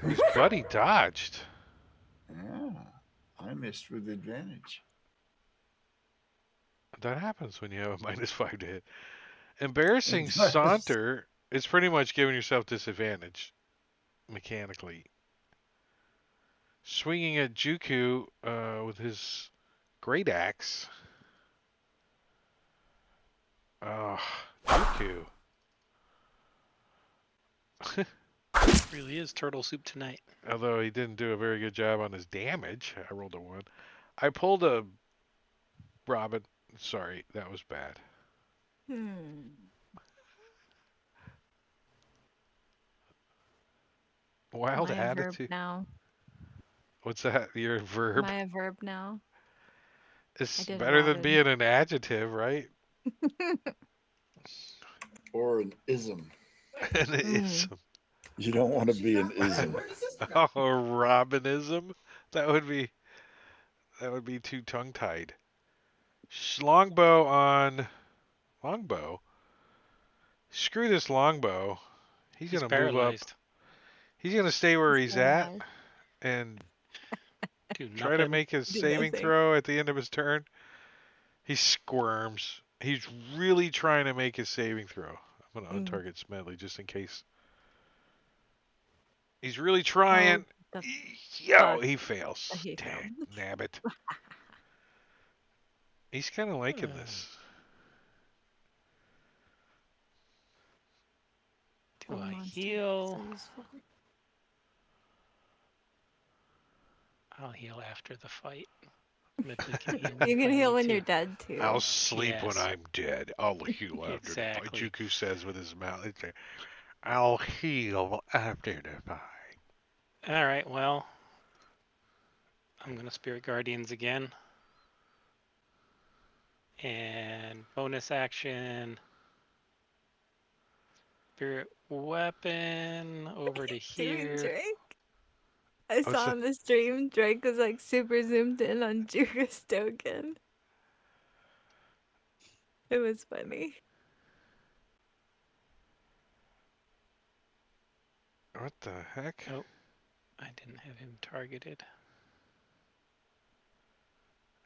His buddy dodged. Yeah, I missed with advantage. That happens when you have a -5 to hit. Embarrassing It does. Saunter is pretty much giving yourself disadvantage mechanically. Swinging at Juku with his great axe. Oh, Juku. Really is turtle soup tonight. Although he didn't do a very good job on his damage. I rolled a 1. I pulled a Robin. Sorry, that was bad. Am Wild I a verb attitude. now? What's that? Your verb? Am I a verb now? I It's did better than Robin. being an adjective, right? Or an ism. An ism. You don't want to be an ism. Oh, Robinism? That would be too tongue-tied. Longbow on longbow. Screw this longbow. He's He's gonna move up. paralyzed. He's gonna stay where He's he's at paralyzed. and Do try to nothing. make his Do saving nothing. throw at the end of his turn. He squirms. He's really trying to make his saving throw. I'm gonna untarget Smedley just in case. He's really trying. the Yo, fuck. he fails. He Dang, failed. nabbit. He's kind of liking this. Do I monster. heal? So useful. I'll heal after the fight. Medley can heal You if can I heal need when to. you're dead too. I'll sleep when Yes. I'm dead. I'll heal after the fight. Exactly. Juku says with his mouth. I'll heal after the fight. All right, well, I'm going to Spirit Guardians again. And bonus action. Spirit Weapon over to Doing here. Drake. I saw on the stream Drake was like super zoomed in on Juka's token. It was funny. What the heck? Oh, I didn't have him targeted.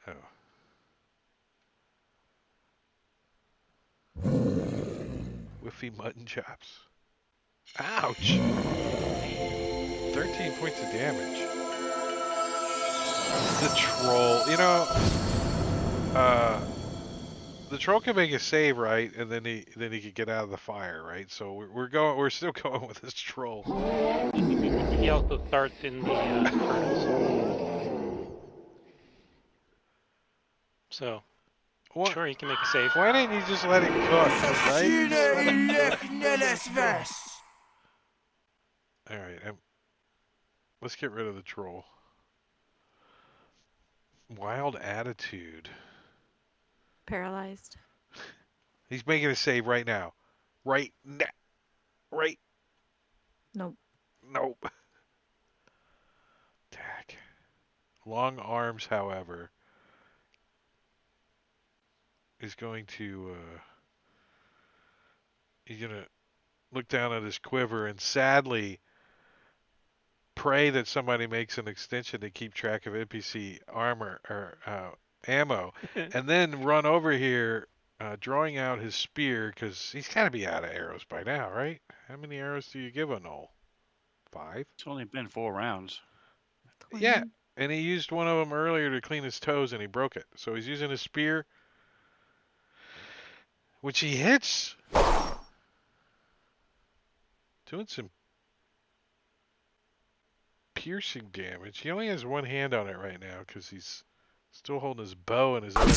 Oh. Whiffy mutton chops. Ouch! 13 points of damage. The troll, the troll can make a save, right? And then he could get out of the fire, right? So we're still going with this troll. He also starts in the furnace. So, sure, he can make a save. Why didn't you just let it cook, right? All right, let's get rid of the troll. Wild attitude. Paralyzed. He's making a save right now. Right. Nope. Nope. Tack. Long Arms, however, is going to he's gonna look down at his quiver and sadly pray that somebody makes an extension to keep track of NPC armor or ammo, and then run over here, drawing out his spear because he's got to be out of arrows by now, right? How many arrows do you give a knoll? 5? It's only been 4 rounds. Yeah, 20. and he used one of them earlier to clean his toes and he broke it. So he's using his spear, which he hits, doing some piercing damage. He only has one hand on it right now because he's still holding his bow in his other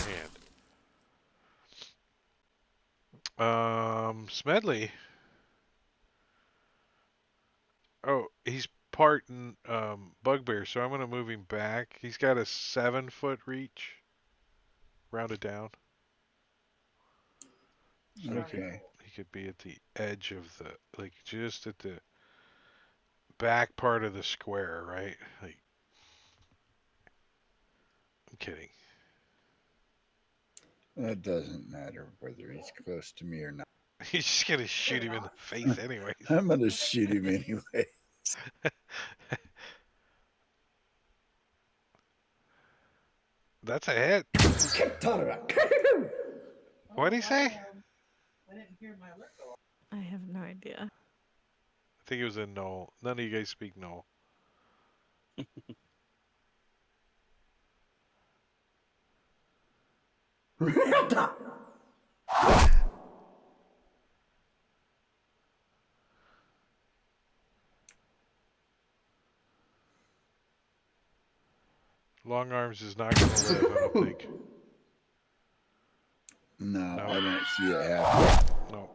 hand. Smedley. Oh, he's part bugbear, so I'm gonna move him back. He's got a 7-foot reach, rounded down, so Okay. he could be at the edge of the like just at the back part of the square, right? Like, I'm kidding. That doesn't matter whether he's close to me or not. He's just gonna shoot him in the face anyways. I'm going to shoot him anyway. That's a hit. What'd he say? I have no idea. I think it was a null. None of you guys speak null. Long Arms is not gonna live, I don't think. No, No. I don't see it happen. No.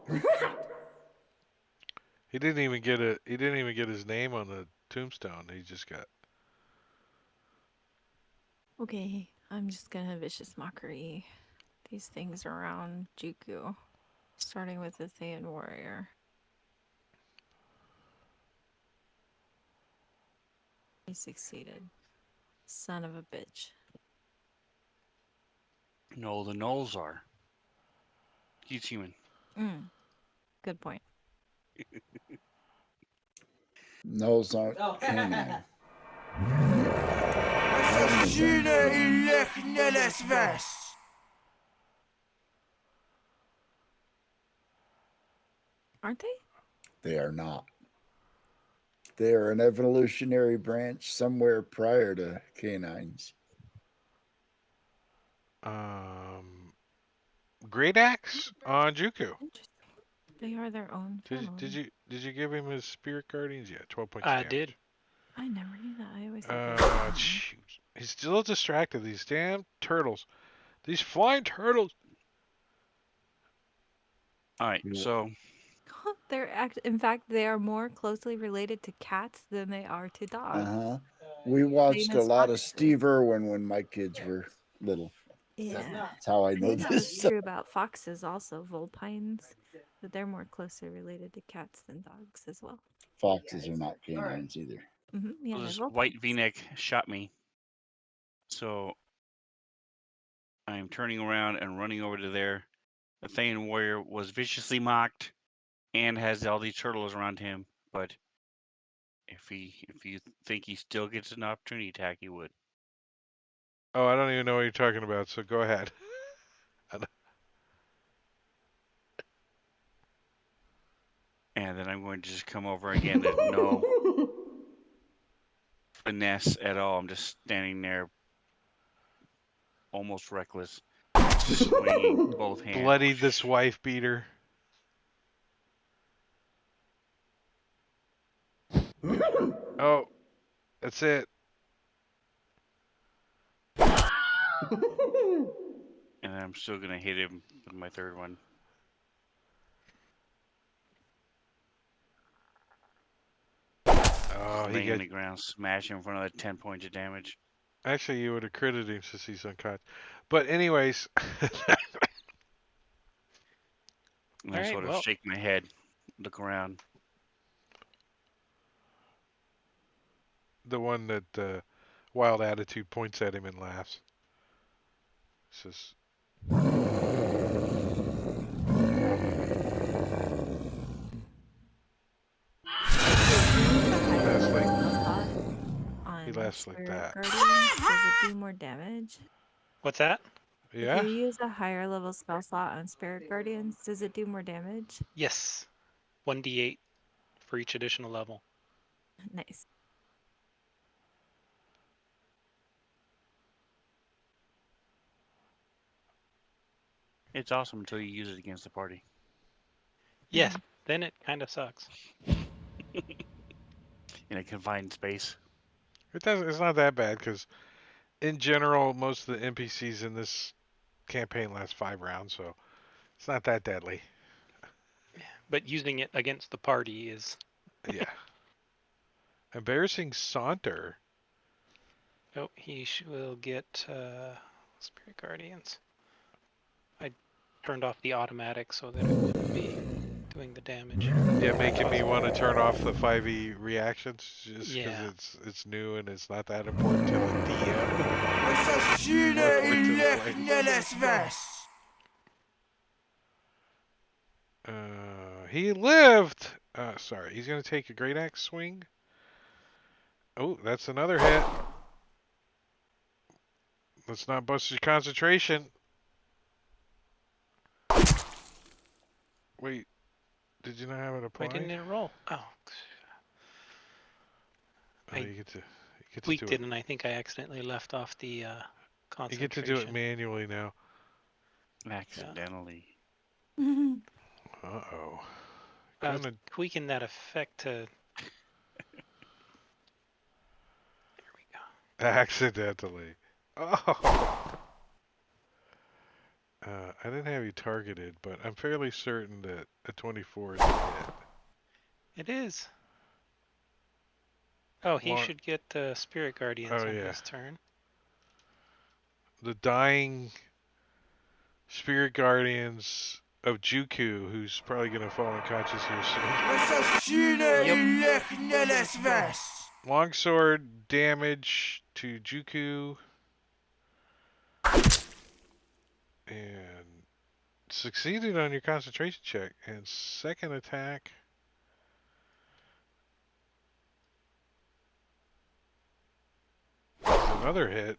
He didn't even get his name on the tombstone. He just got Okay, I'm just gonna vicious mockery these things around Juku, starting with the Thayan warrior. He succeeded. Son of a bitch. No, the gnolls are. He's human. Good point. Nose aren't canine. Aren't they? They are not. They are an evolutionary branch somewhere prior to canines. Great Axe on Juku. Interesting. They are their own family. Did you give him his spirit guardians? Yeah, 12 points I damage. did. I never knew that. I always thought they were Shoot. He's still distracted. These damn turtles. These flying turtles. All right, so in fact, they are more closely related to cats than they are to dogs. Uh-huh. We watched a Famous lot of foxes. Steve Irwin when my kids were little. Yeah. That's how I I know think that this was stuff. true about foxes also, vulpines, that they're more closely related to cats than dogs as well. Foxes are not canines either. Yeah, they're this vulpines. white V-neck shot me. So I'm turning around and running over to there. The Thayan warrior was viciously mocked and has all these turtles around him. But if you think he still gets an opportunity attack, he would. Oh, I don't even know what you're talking about, so go ahead. And then I'm going to just come over again. There's no finesse at all. I'm just standing there, almost reckless, swinging both hands. Bloodied this wife beater. Oh, that's it. And I'm still gonna hit him with my third one. Oh, he Laying on got. the ground, smash him for another 10 points of damage. Actually, you would have critted him since he's unconscious. But anyways, And All I right, sort of well, shake my head, look around. the one that Wild Attitude points at him and laughs. Says, That's like- on he laughs like Spirit that. Guardians, does it do more damage? What's that? If Yeah? you use a higher level spell slot on Spirit Guardians, does it do more damage? Yes. 1d8 for each additional level. Nice. It's awesome until you use it against the party. Yes. Then it kind of sucks. In a confined space. It's not that bad because, in general, most of the NPCs in this campaign last 5 rounds, so it's not that deadly. But using it against the party is... Yeah. Embarrassing Saunter. Oh, he will get Spirit Guardians. I turned off the automatic so that it wouldn't be doing the damage. Yeah, making me want to turn off the 5e reactions just because Yeah. it's new and it's not that important to the DM. More important to the player. He lived. Sorry, he's gonna take a great axe swing. Oh, that's another hit. Let's not bust your concentration. Wait, did you not have it Why applied? didn't it roll? Oh, Oh, I you get to tweaked do it, and I think I accidentally left off the You concentration. get to do it manually now. Accidentally. Uh-oh. I was Gonna tweaking that effect to... There we go. accidentally. Oh. I didn't have you targeted, but I'm fairly certain that a 24 is a hit. It is. Oh, he Well, should get Spirit Guardians oh, on yeah. his turn. The dying spirit guardians of Juku, who's probably gonna fall unconscious here soon. Longsword damage to Juku. And succeeded on your concentration check. And second attack. Another hit.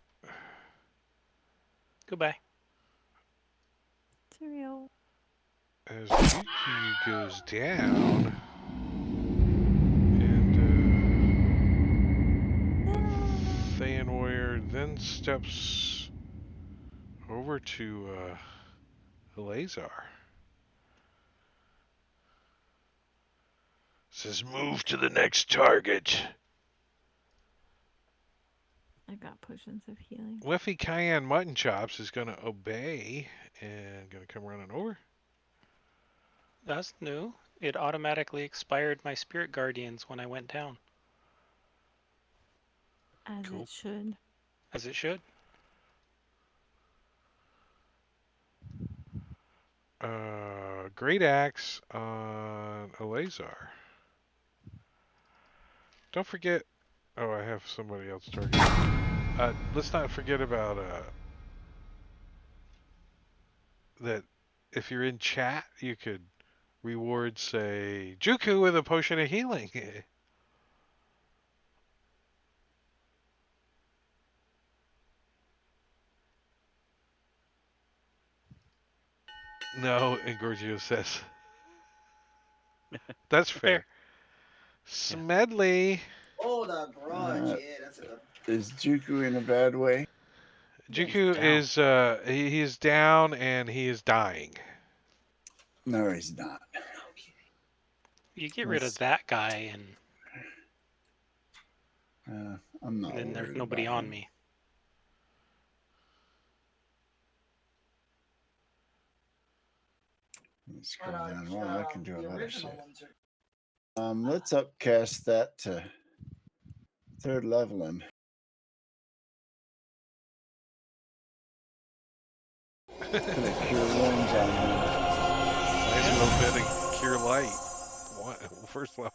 Goodbye. Cereal. As Juku goes down. And Thayan Warrior then steps over to Eleazar. Says, move to the next target. I got potions of healing. Liffy Cayenne Mutton Chops is going to obey and going to come running over. That's new. It automatically expired my Spirit Guardians when I went down, As Cool. it should. as it should. Great axe on Eleazar. Don't forget. Oh, I have somebody else targeted. Let's not forget about that. If you're in chat, you could reward, say, Juku with a potion of healing. No, Engorgio says. That's fair. Fair. Smedley. Oh, the garage. Yeah, that's a. Is Juku in a bad way? Juku down. is he is down and he is dying. No, he's not. You get rid of Let's- that guy, and I'm not. then there's worried nobody about on him. me. Let's scroll down. Well, I can do a lot of shit. Let's upcast that to third level him. Gonna cure wounds on him. Nice little bit of cure light. First level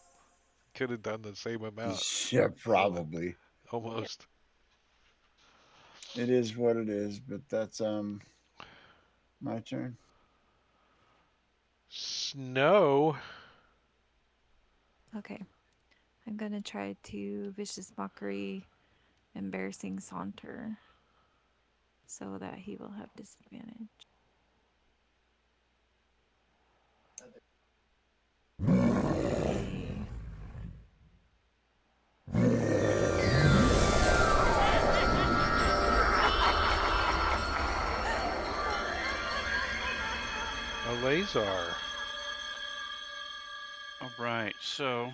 could have done the same amount Yeah, probably. almost. It is what it is, but that's my turn. Snow. Okay. I'm gonna try to vicious mockery, embarrassing saunter, so that he will have disadvantage. Yay. A laser. All right, so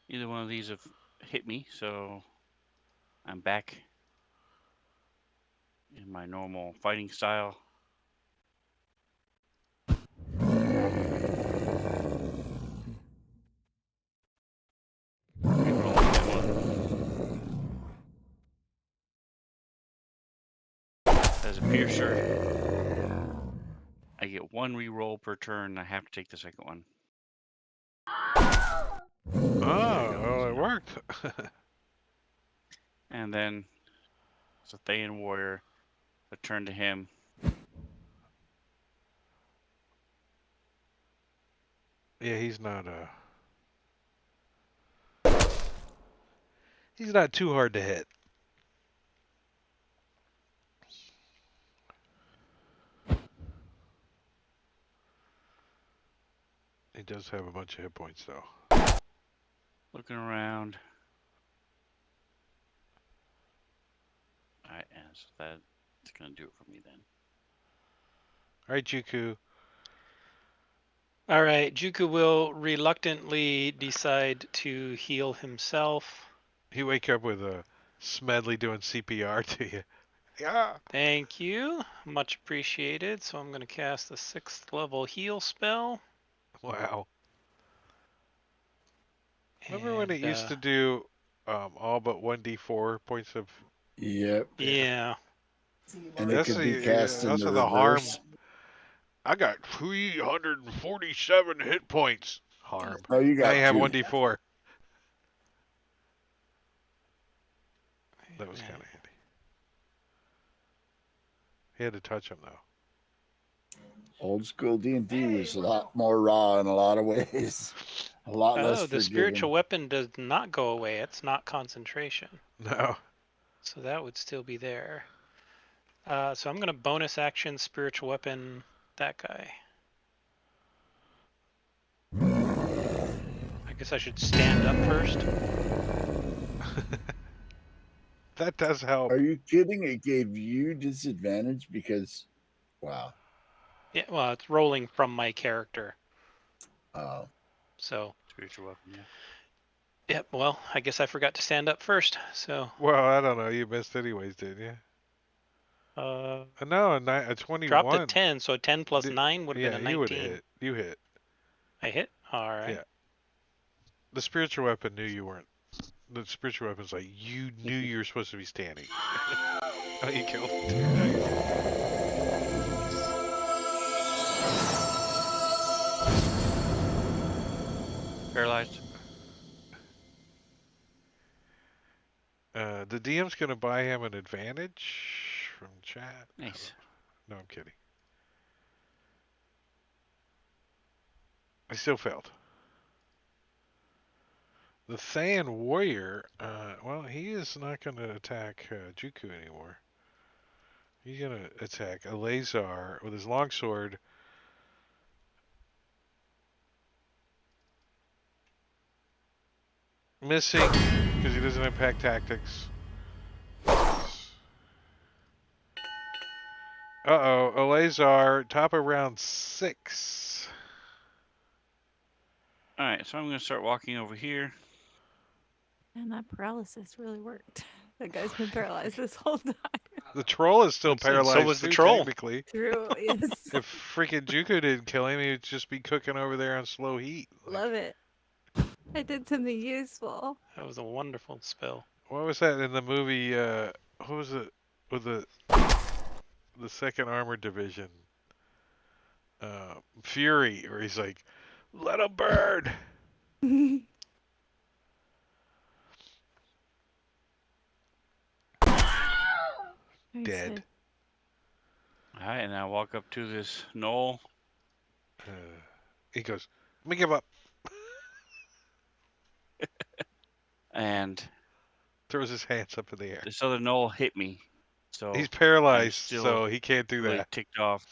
either one of these have hit me, so I'm back in my normal fighting style. Reroll that one. As a piercer, I get 1 reroll per turn. I have to take the second one. Oh, well, it worked. And then it's a Thayan warrior. A turn to him. Yeah, he's not too hard to hit. He does have a bunch of hit points though. Looking around. Alright, and so that's gonna do it for me then. All right, Juku. All right, Juku will reluctantly decide to heal himself. You wake up with a Smedley doing CPR to you. Yeah. Thank you. Much appreciated. So I'm going to cast the 6th level heal spell. Wow. Remember when And, it used to do all but 1d4 points of? Yep. yeah. And it That's could be cast in the the harm. reverse. I got 347 hit points. Harm. Oh, you Now got you have 2. 1d4. That was kind of handy. He had to touch him though. Old school D&D was a lot more raw in a lot of ways. A lot less Oh, the spiritual forgiving. weapon does not go away. It's not concentration. No. So that would still be there. So I'm going to bonus action spiritual weapon that guy. I guess I should stand up first. That does help. Are you kidding? It gave you disadvantage because, wow. Yeah, well, it's rolling from my character. So, Spiritual weapon, yeah. yep, well, I guess I forgot to stand up first. So, Well, I don't know. You missed anyways, didn't you? No, a dropped a 21. 10, so a 10 plus Did- 9 would have been Yeah, a you would have 19. hit. You hit. I hit? All right. Yeah. The spiritual weapon knew you weren't. The spiritual weapon's like, you knew you were supposed to be standing. Oh, you killed him too. Nice. Paralyzed. The DM's gonna buy him an advantage from chat. Nice. No, I'm kidding. I still failed. The Thayan warrior, well, he is not gonna attack Juku anymore. He's gonna attack Eleazar with his longsword. Missing because he doesn't have pack tactics. Uh-oh, Eleazar, top of round 6. Alright, so I'm gonna start walking over here. And that paralysis really worked. That guy's been paralyzed this whole time. The troll is still And so paralyzed was the too, troll. technically. True, yes. If freaking Juku didn't kill him, he'd just be cooking over there on slow heat. Love it. I did something useful. That was a wonderful spell. What was that in the movie? What was it with the second armored division? Fury, where he's like, "Let him burn." Very dead. sick. All right, and I walk up to this knoll He goes, "Let me give up." and Throws his hands up in the air. this other knoll hit me. So He's I'm paralyzed, still so he can't do really that. ticked off.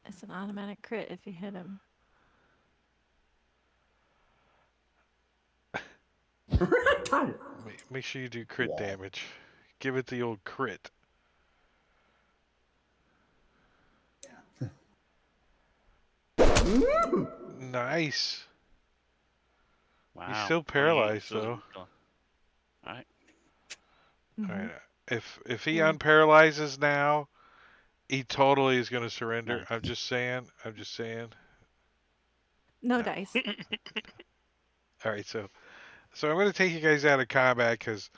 It's an automatic crit if you hit him. Make sure you do crit Wow. damage. Give it the old crit. Nice. Wow. He's still 28 paralyzed still though. isn't All right. All Mhm. right. If he Yeah. unparalyzes now, he totally is going to surrender. Nice. I'm just saying. I'm just saying. No No. dice. All right. So I'm going to take you guys out of combat because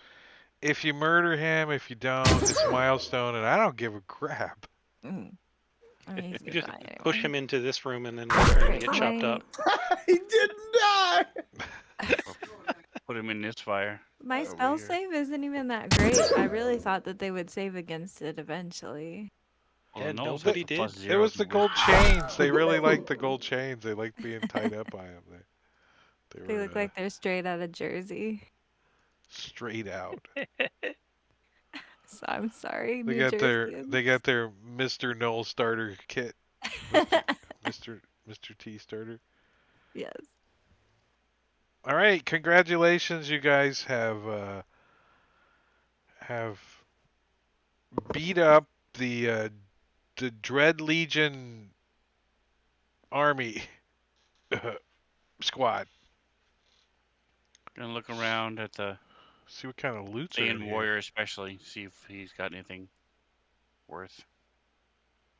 if you murder him, if you don't, it's a milestone, and I don't give a crap. Mm. I mean, he's You gonna just die push anyway. him into this room and then wait for him to get chopped My up. He didn't die. Put him in this fire. my Over spell here. save isn't even that great. I really thought that they would save against it eventually. Well, Yeah, the knolls nobody have the did. plus It zeros was the and we're gold chains. They really liked the gold chains. They liked being tied up by them. They They were look like they're straight out of Jersey. straight out. So I'm sorry, They New got their Jerseyans. Mr. Null starter kit. Mr. Mr. T starter. Yes. All right, congratulations, you guys have beat up the Dread Legion army squad. gonna look around at the See what kind of loots are in Thayan here. warrior, especially see if he's got anything worth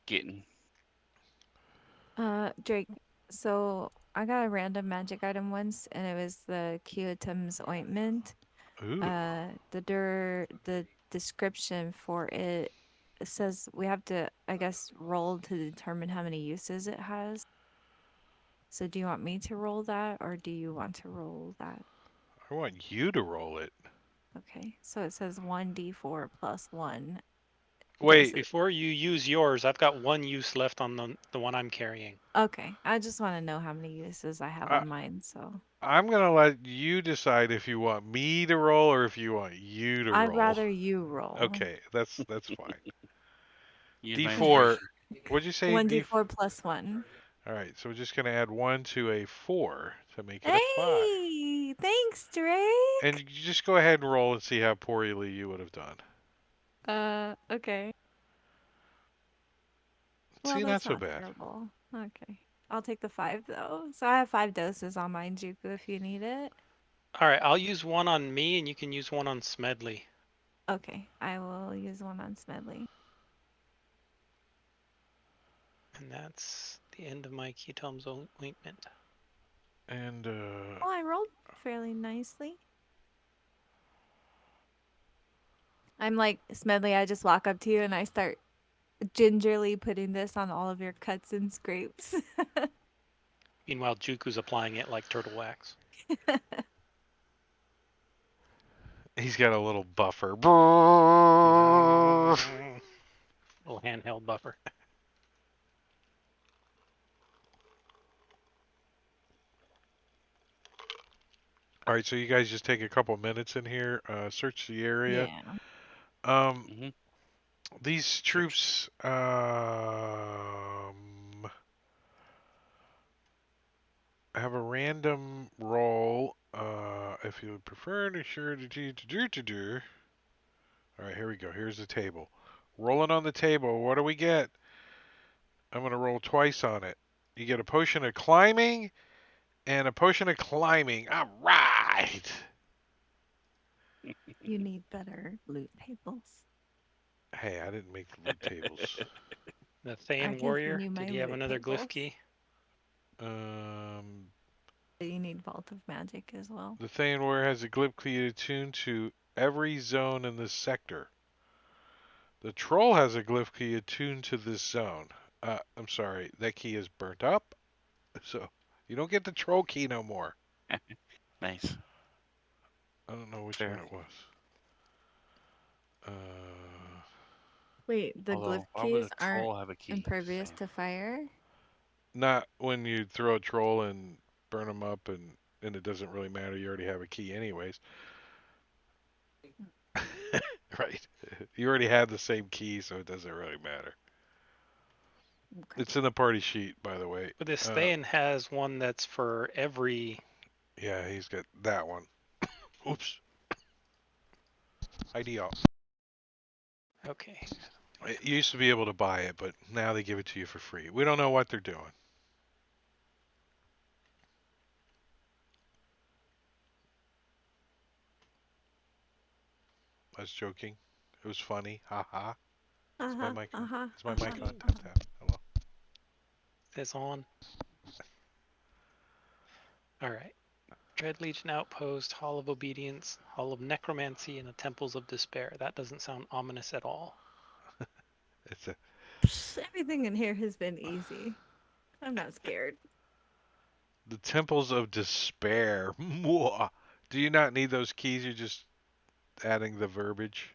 getting. Drake, so I got a random magic item once, and it was the Kyotum's ointment. Ooh. The description for it says we have to, I guess, roll to determine how many uses it has. So do you want me to roll that, or do you want to roll that? I want you to roll it. Okay, so it says 1d4 plus 1 Wait, doses. Before you use yours, I've got one use left on the one I'm carrying. Okay, I just want to know how many uses I have I, on mine, so I'm gonna let you decide if you want me to roll or if you want you to I'd roll. rather you roll. Okay, that's fine. Use my D4. inspiration. What'd you say? 1d4 plus 1. All right, so we're just gonna add 1 to a 4 to make it a 5. Hey, thanks, And Drake. you just go ahead and roll and see how poorly you would have done. Okay. Well, See, not that's so not bad. terrible. Okay. I'll take the 5 though. So I have 5 doses on mine, Juku, if you need it. All right, I'll use one on me, and you can use one on Smedley. Okay, I will use one on Smedley. And that's the end of my Ketom's ointment. And Oh, I rolled fairly nicely. I'm like, Smedley, I just walk up to you and I start gingerly putting this on all of your cuts and scrapes. Meanwhile, Juku's applying it like turtle wax. he's got a little buffer. Little handheld buffer. All right, so you guys just take a couple minutes in here, search the area. Yeah. Hmm. These troops, have a random roll. If you would prefer to sure to do. All right, here we go. Here's the table. Rolling on the table. What do we get? I'm gonna roll twice on it. You get a potion of climbing and a potion of climbing. All right. You need better loot tables. Hey, I didn't make the loot tables. The I Thayan can send warrior, you my did he have loot another glyph tables. key? Um, You need Vault of Magic as well. the Thayan Warrior has a glyph key attuned to every zone in this sector. The Troll has a glyph key attuned to this zone. I'm sorry, that key is burnt up, so you don't get the Troll key no more. Nice. I don't know which one Fair. it was. Wait, the glyph Although, why would keys a aren't troll have a key? Just impervious saying. to fire? Not when you throw a troll and burn them up, and it doesn't really matter. You already have a key anyways. Right. You already have the same key, so it doesn't really matter. Okay. It's in the party sheet, by the way. But this Thayan has one that's for every. Yeah, he's got that one. Oops. ID off. Okay. You used to be able to buy it, but now they give it to you for free. We don't know what they're doing. I was joking. It was funny. Ha ha. Is my mic on? Is my mic on? Tap tap. Hello. This on. All right. Dread Legion Outpost, Hall of Obedience, Hall of Necromancy, and the Temples of Despair. That doesn't sound ominous at all. It's a Everything in here has been easy. I'm not scared. the temples of despair. Mwah. Do you not need those keys? You're just adding the verbiage.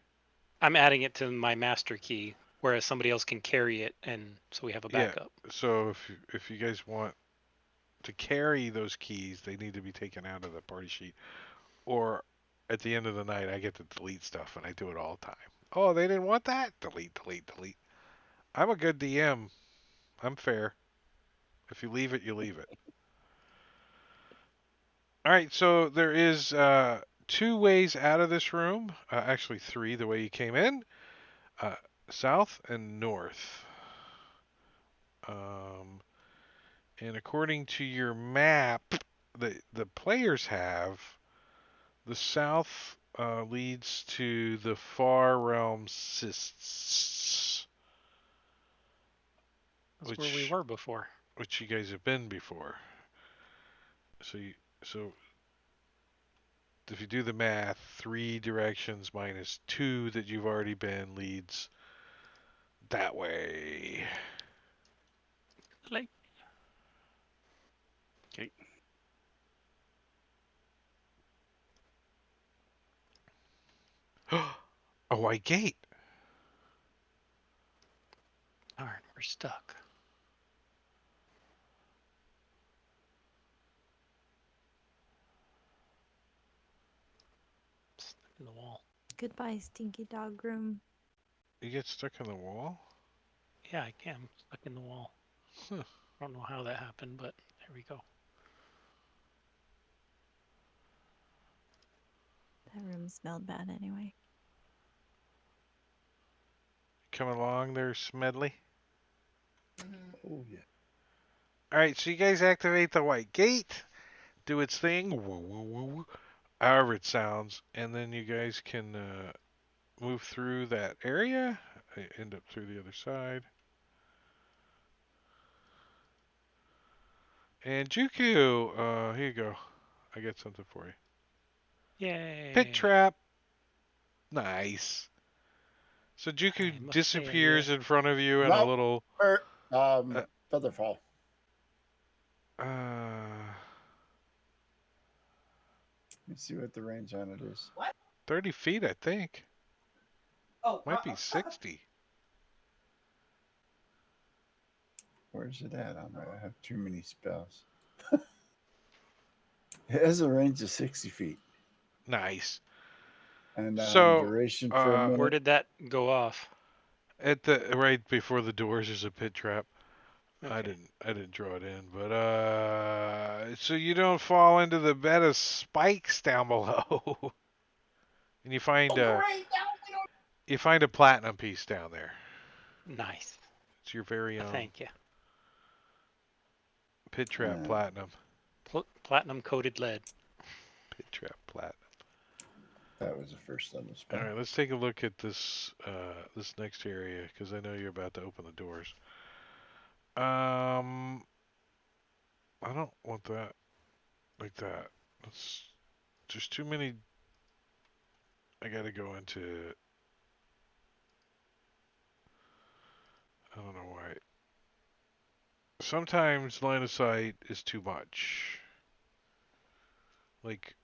I'm adding it to my master key, whereas somebody else can carry it, and so we have a Yeah. backup. So if you guys want to carry those keys, they need to be taken out of the party sheet. Or at the end of the night, I get to delete stuff, and I do it all the time. Oh, they didn't want that? Delete, delete, delete. I'm a good DM. I'm fair. If you leave it, you leave it. All right, so there is two ways out of this room. Actually, three. The way you came in, uh, south and north. And according to your map, the players have, the south leads to the far realm cysts, That's where we were before. which you guys have been before. So if you do the math, 3 directions minus 2 that you've already been leads that way. Like, Okay. A white gate. darn, we're stuck. Stuck in the wall. Goodbye, stinky dog room. You get stuck in the wall? Yeah, I can. I'm stuck in the wall. Huh. I don't know how that happened, but there we go. That room smelled bad anyway. Coming along there, Smedley? Oh yeah. Alright, so you guys activate the white gate, do its thing, woo, woo, woo, woo, however it sounds, and then you guys can move through that area, end up through the other side. And Juku, here you go. I got something for you. Yay! Pit trap. Nice. So I Juku must say, disappears in front of you in a Nope. little. Featherfall. Uh, Let me see what the range on it is. 30 feet, I think. Oh, Might be 60. Where's it at? I have too many spells. It has a range of 60 feet. Nice. And So, duration for a minute. where did that go off? At the right before the doors is a pit trap. Okay. I didn't draw it in, but so you don't fall into the bed of spikes down below. And you find you find a platinum piece down there. Nice. It's your very own Thank you. pit trap platinum. Platinum coated lead. Pit trap platinum. That was the first level spell. All right, let's take a look at this this next area because I know you're about to open the doors. I don't want that like that. There's too many. I gotta go into. I don't know why. Sometimes line of sight is too much. Like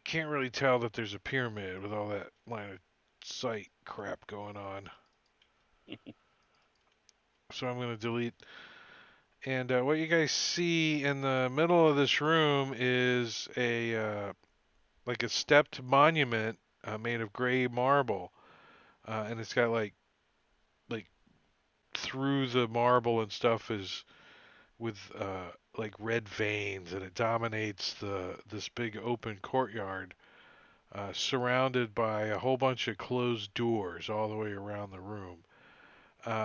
can't really tell that there's a pyramid with all that line of sight crap going on. So I'm going to delete. And what you guys see in the middle of this room is like a stepped monument made of gray marble, and it's got like through the marble and stuff is with like red veins, and it dominates this big open courtyard, surrounded by a whole bunch of closed doors all the way around the room.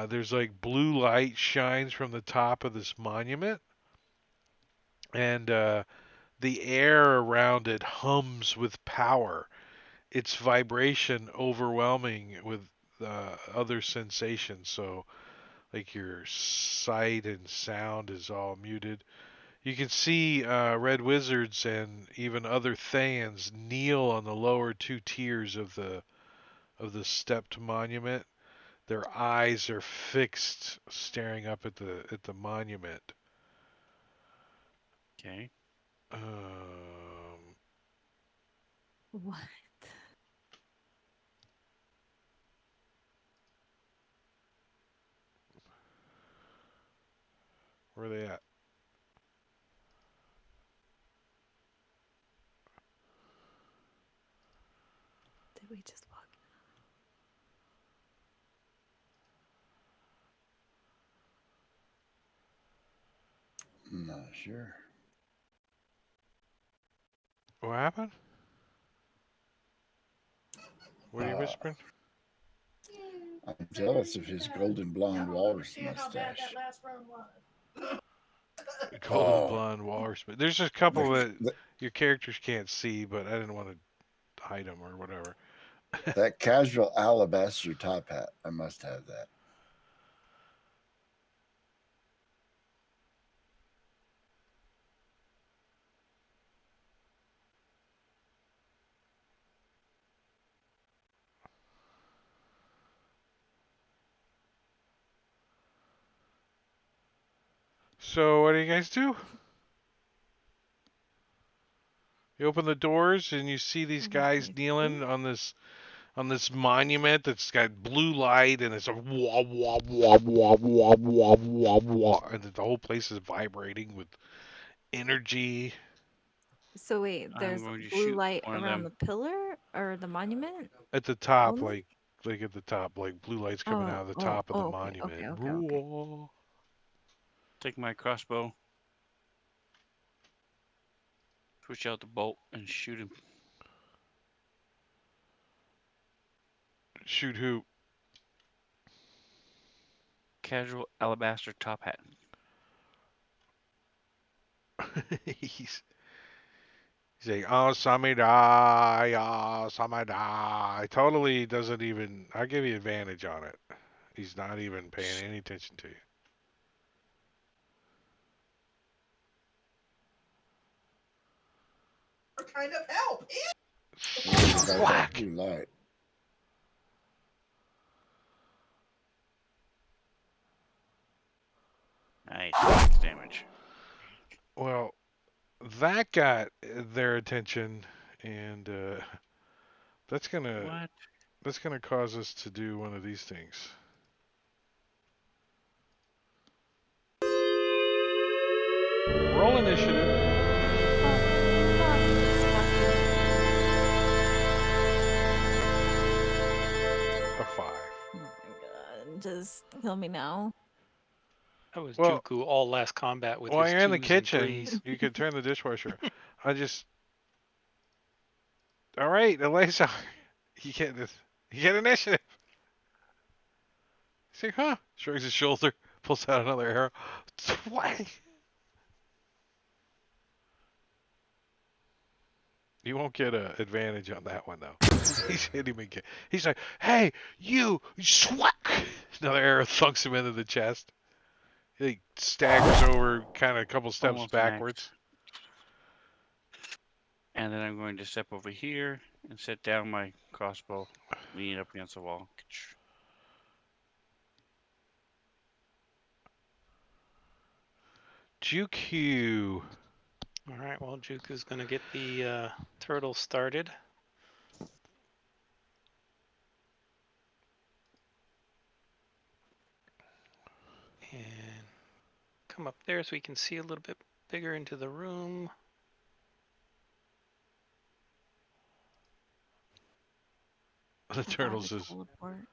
There's like blue light shines from the top of this monument, and the air around it hums with power. Its vibration overwhelming with other sensations. So, like your sight and sound is all muted. You can see red wizards and even other Thayans kneel on the lower two tiers of the stepped monument. Their eyes are fixed, staring up at the monument. Okay. What? Where are they at? Did we just walk? I'm not sure. What happened? What are you whispering? I'm jealous of his golden blonde walrus mustache. Golden blonde walrus. But there's just a couple that The, your characters can't see, but I didn't want to hide them or whatever. that casual alabaster top hat. I must have that. So what do you guys do? You open the doors and you see these guys kneeling on this monument that's got blue light, and it's a wah wah wah wah wah wah wah wah, and the whole place is vibrating with energy. So wait, I'm there's going to blue shoot light one of around them. the pillar or the monument At the top, only? like at the top, like blue lights coming out of the Oh, top of the oh, okay, okay, monument. okay, okay. Take my crossbow. Switch out the bolt and shoot him. Shoot who? Casual alabaster top hat. he's He's like, oh, Samida, yeah, Samida. Totally doesn't even. I'll give you advantage on it. He's not even paying any attention to you. What kind of help? Worried about that Whack! blue light. Nice. 6 damage. Well, that got their attention, and that's gonna What? that's gonna cause us to do one of these things. Roll initiative. Fuck this A 5. Oh my god, just kill me now. That was Well, Juku all last combat with while his you're in the 2s and kitchen, 3s. you can turn the dishwasher. I just. All right, Eliza, you get this. You get initiative. He's like, huh? Shrugs his shoulder, pulls out another arrow. What? You won't get an advantage on that one, though. He's hitting me again. He's like, hey, you, swat! Another arrow thunks him into the chest. He staggers over kind of a couple steps Almost backwards. max. And then I'm going to step over here and set down my crossbow, leaning up against the wall. GQ. All right. Well, Juku's gonna get the turtle started. And come up there so we can see a little bit bigger into the room. The I bought turtles a is teleport.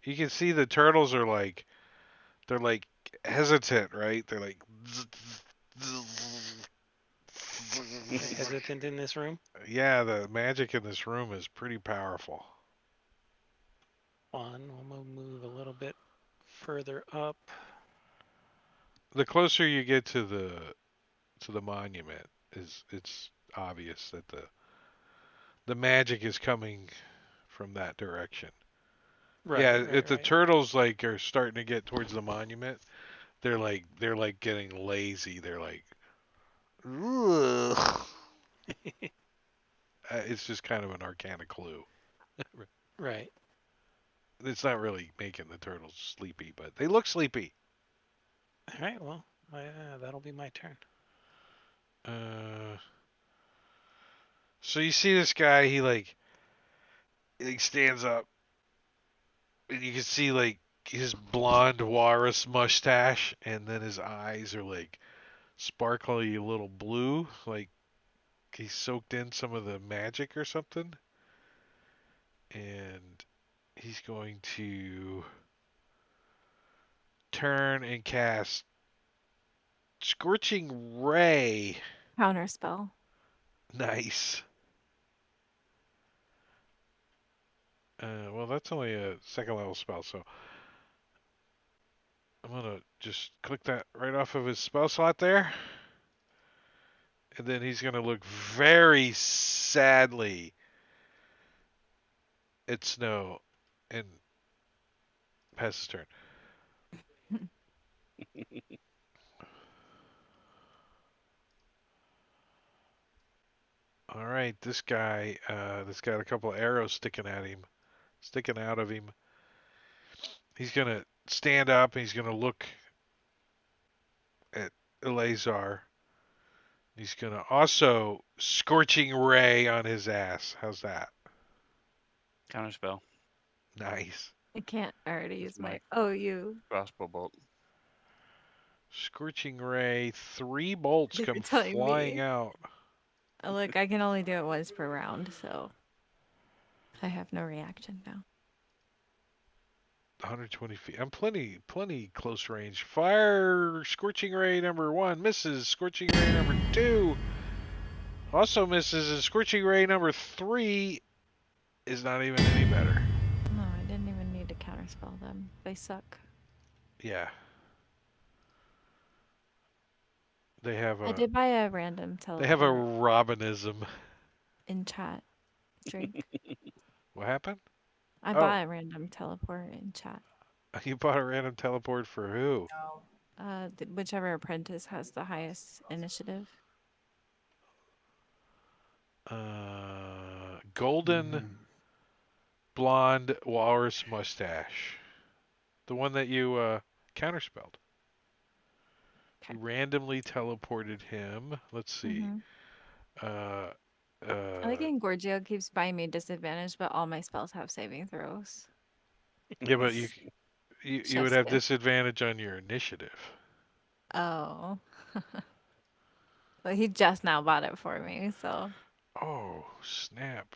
you can see the turtles are like they're like hesitant, right? They're like Hesitant in this room. yeah, the magic in this room is pretty powerful. We'll move a little bit further up. The closer you get to the monument, it's obvious that the magic is coming from that direction. Right, Yeah, right, if the right. turtles like are starting to get towards the monument, they're like getting lazy. They're like, ugh. It's just kind of an arcana clue. Right. It's not really making the turtles sleepy, but they look sleepy. All right. Well, that'll be my turn. Uh, so you see this guy, he stands up, and you can see like his blonde walrus mustache, and then his eyes are like sparkly little blue, like he soaked in some of the magic or something. And he's going to turn and cast Scorching Ray. Counter spell. Nice. Well, that's only a second level spell, so I'm gonna just click that right off of his spell slot there. And then he's gonna look very sadly at Snow and pass his turn. All right, this guy that's got a couple of arrows sticking out of him. He's gonna stand up. He's gonna look at Eleazar. He's gonna also scorching ray on his ass. How's that? Counterspell. Nice. I can't already With use my my. Oh, you. crossbow bolt. Scorching ray. 3 bolts You're come telling flying me. out. Look, I can only do it once per round, so I have no reaction now. 120 feet. I'm plenty close range. Fire scorching ray number 1 misses. Scorching ray number 2 also misses. And scorching ray number 3 is not even any better. No, I didn't even need to counterspell them. They suck. Yeah. They have I a did buy a random they have a teleport Robinism. in chat. Drink. What happened? I Oh, bought a random teleport in chat. you bought a random teleport for who? Whichever apprentice has the highest initiative. Golden blonde walrus mustache. The one that you counterspelled. Okay. You randomly teleported him. Let's see. Mm-hmm. Uh, I think Engorgio keeps buying me disadvantage, but all my spells have saving throws. yeah, but you It's you would chef's have kiss. disadvantage on your initiative. Oh. Well, he just now bought it for me, so. Oh, snap.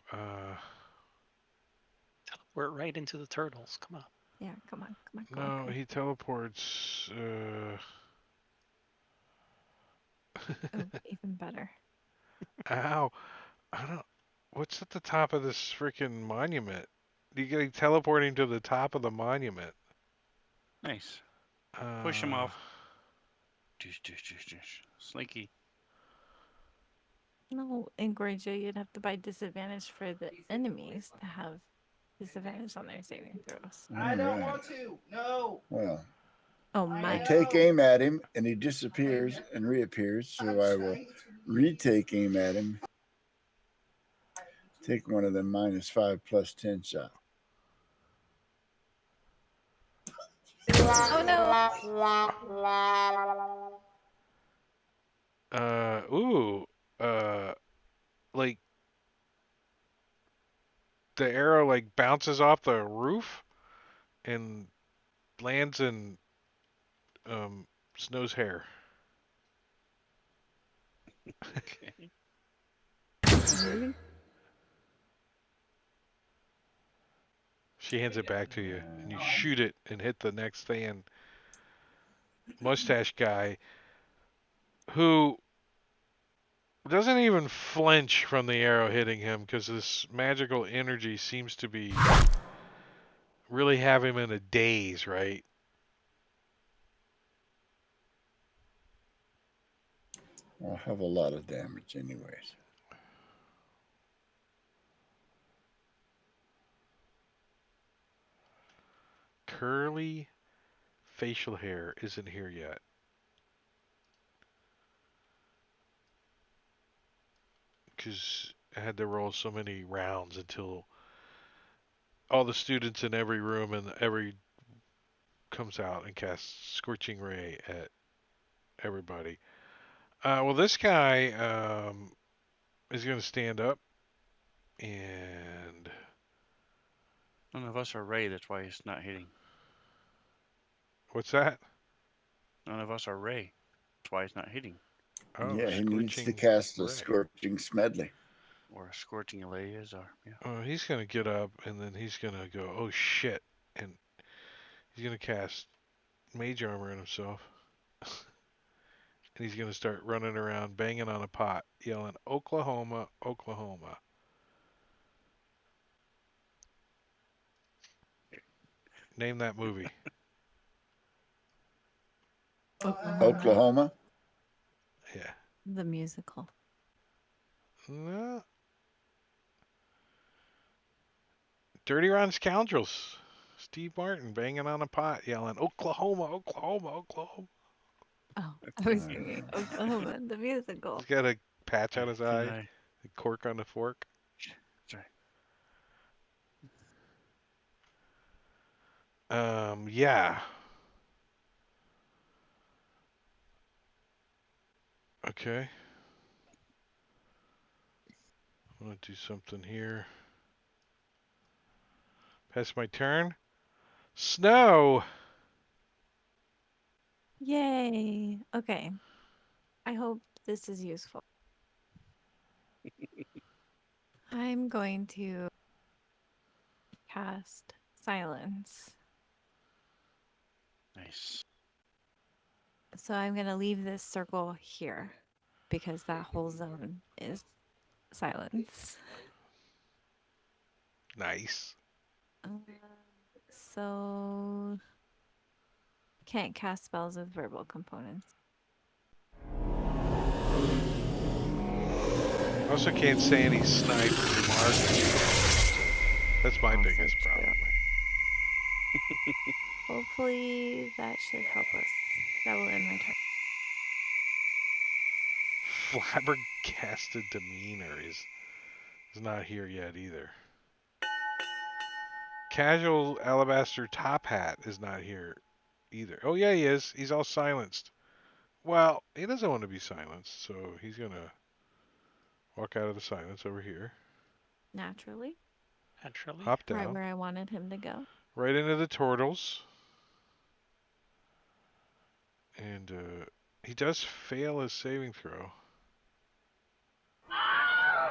Teleport right into the turtles. Come on. Yeah, come on, go No, on. he teleports. Oh, even better. Ow. I don't. What's at the top of this freaking monument? You get teleporting to the top of the monument. Nice. Push him Uh, off. Slinky. No, in Gorgia, you'd have to buy disadvantage for the enemies to have disadvantage on their saving throws. I don't want to. No. Well, Oh, I my. I take aim at him and he disappears and reappears. So I will retake aim at him. Take one of them -5 +10 shots. Oh no. Ooh. Like the arrow like bounces off the roof and lands in Snow's hair. Okay. Really? She hands it back to you, and you shoot it and hit the next fan mustache guy, who doesn't even flinch from the arrow hitting him because this magical energy seems to be really have him in a daze, right? I'll have a lot of damage, anyways. Curly facial hair isn't here yet. Because I had to roll so many rounds until all the students in every room and every comes out and casts Scorching Ray at everybody. Well, this guy is going to stand up and None of us are Ray, that's why it's not hitting. what's that? None of us are Ray. That's why it's not hitting. Oh, Yeah, he needs to Scorching cast a Ray. Scorching Smedley. Or a scorching Elias, or yeah. He's going to get up and then he's going to go, oh shit. And he's going to cast Mage Armor on himself. And he's going to start running around banging on a pot, yelling, Oklahoma, Oklahoma. Name that movie. Oklahoma? Yeah. The musical. No. Dirty Rotten Scoundrels. Steve Martin banging on a pot, yelling, Oklahoma, Oklahoma, Oklahoma. Oh, I was thinking Oklahoma, the musical. He's got a patch on Hey, his can eye, I? a cork on the fork. Sorry. Yeah. Okay. I'm gonna do something here. Pass my turn. Snow. Yay. Okay. I hope this is useful. I'm going to cast silence. Nice. So I'm going to leave this circle here because that whole zone is silence. Nice. So can't cast spells with verbal components. Also can't say any snipe or mark. That's my Also biggest true. problem. Hopefully that should help us. That will end my turn. Flabbergasted demeanor is not here yet either. Casual alabaster top hat is not here either. Oh yeah, he is. He's all silenced. Well, he doesn't want to be silenced, so he's gonna walk out of the silence over here. Naturally. Naturally. Hop Right down. where I wanted him to go. Right into the turtles. And he does fail his saving throw.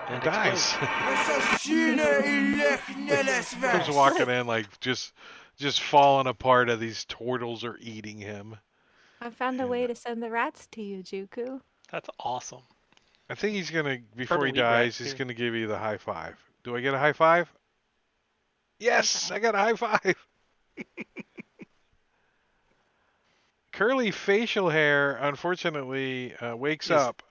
And dies. Comes walking in like just falling apart as these turtles are eating him. I found a And way to send the rats to you, Juku. That's awesome. I think he's gonna before he Turtle eat rat, dies, he's too. gonna give you the high five. Do I get a high five? Yes, five. I got a high five. Curly facial hair, unfortunately, wakes Is up.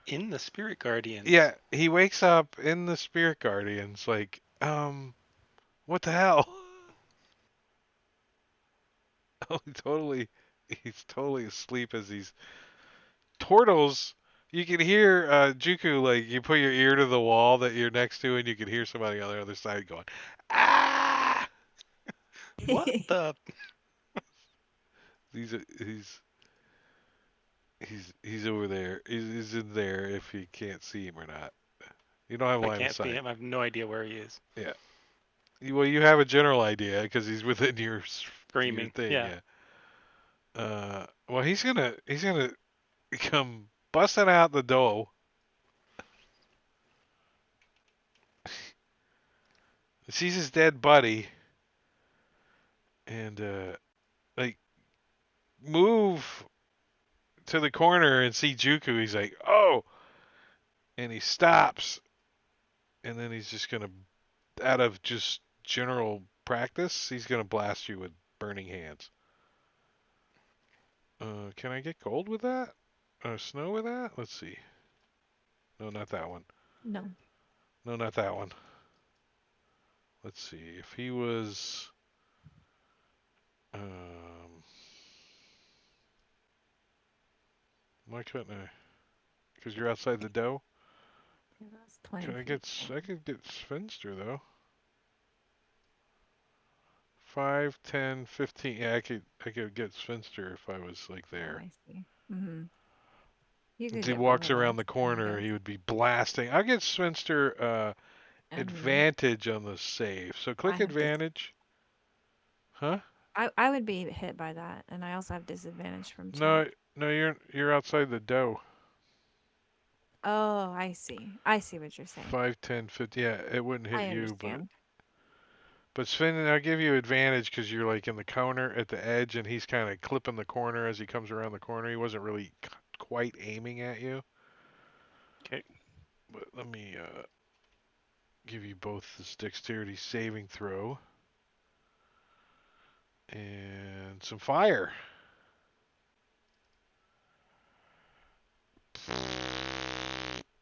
in the Spirit Guardians. Yeah, he wakes up in the Spirit Guardians, like, what the hell? Oh, he's totally asleep as these turtles. You can hear Juku, like, you put your ear to the wall that you're next to, and you can hear somebody on the other side going, ah! What the? he's over there. He's in there if you can't see him or not. You don't have I line of can't see sight. him. I have no idea where he is. Yeah. Well, you have a general idea because he's within your Screaming. thing. Yeah. Yeah. Well, he's gonna come busting out the door. Sees his dead buddy, and like move to the corner and see Juku. He's like, oh, and he stops, and then he's just gonna, out of just general practice, he's gonna blast you with burning hands. Can I get gold with that? Snow with that? Let's see. No, not that one. No. No, not that one. Let's see. If he was, why couldn't I? Because you're outside the dough. Yeah, that's 20 Can I feet. get? I could get Sphinster though. 5, 10, 15. Yeah, I could get Sphinster if I was like Oh, there. I see. Mm-hmm. You As could he get both walks of around them, the I corner, guess. he would be blasting. I'll get Sphinster And advantage on the save. So I click have this. advantage. Huh? I would be hit by that, and I also have disadvantage from No, Chult. no, you're outside the dough. Oh, I see. I see what you're saying. 5, 10, 50. Yeah, it wouldn't hit I you, understand. but Sven, I'll give you advantage because you're like in the counter at the edge, and he's kind of clipping the corner as he comes around the corner. He wasn't really quite aiming at you. Okay. But let me give you both this dexterity saving throw and some fire.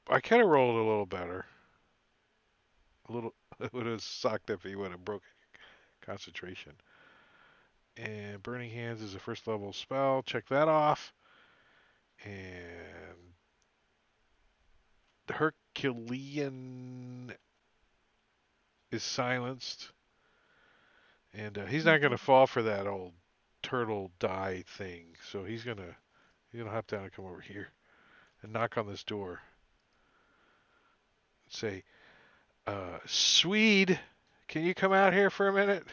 I could have rolled a little better. A little. It would have sucked if he would have broken concentration. And Burning Hands is a first level spell. Check that off. And Herculean is silenced. And he's not going to Okay. fall for that old turtle die thing. So he's going to hop down and come over here and knock on this door. And say, Swede, can you come out here for a minute?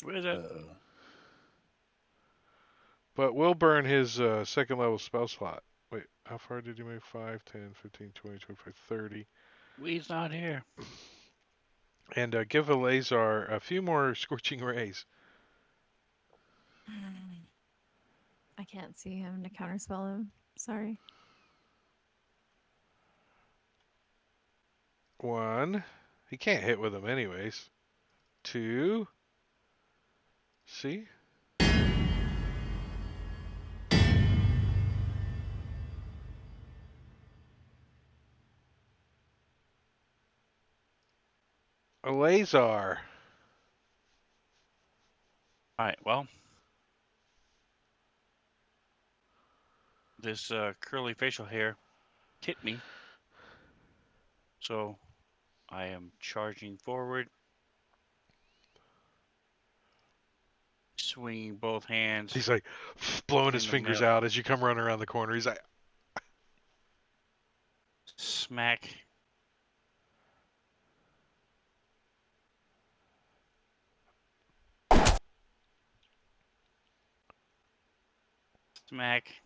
Where is it? But we'll burn his second level spell slot. Wait, how far did you move? 5, 10, 15, 20, 25, 30. Weed's not here. And give Eleazar a few more scorching rays. I can't see him to counterspell him. Sorry. 1. He can't hit with them anyways. 2. See? Eleazar. All right. Well, this curly facial hair hit me, so I am charging forward, swinging both hands He's like blowing his in the fingers middle. out as you come running around the corner. He's like, Smack. Smack.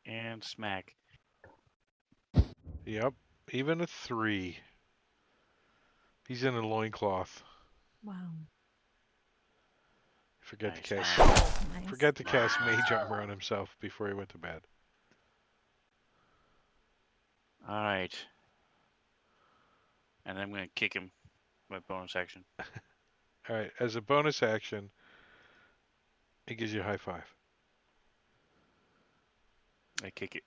And smack. yep, even a 3. He's in a loincloth. Wow. Forgot to Nice. cast Nice. Forgot to cast Mage Armor on himself before he went to bed. All right. And I'm going to kick him. My bonus action. All right, as a bonus action, it gives you a high five. I kick it.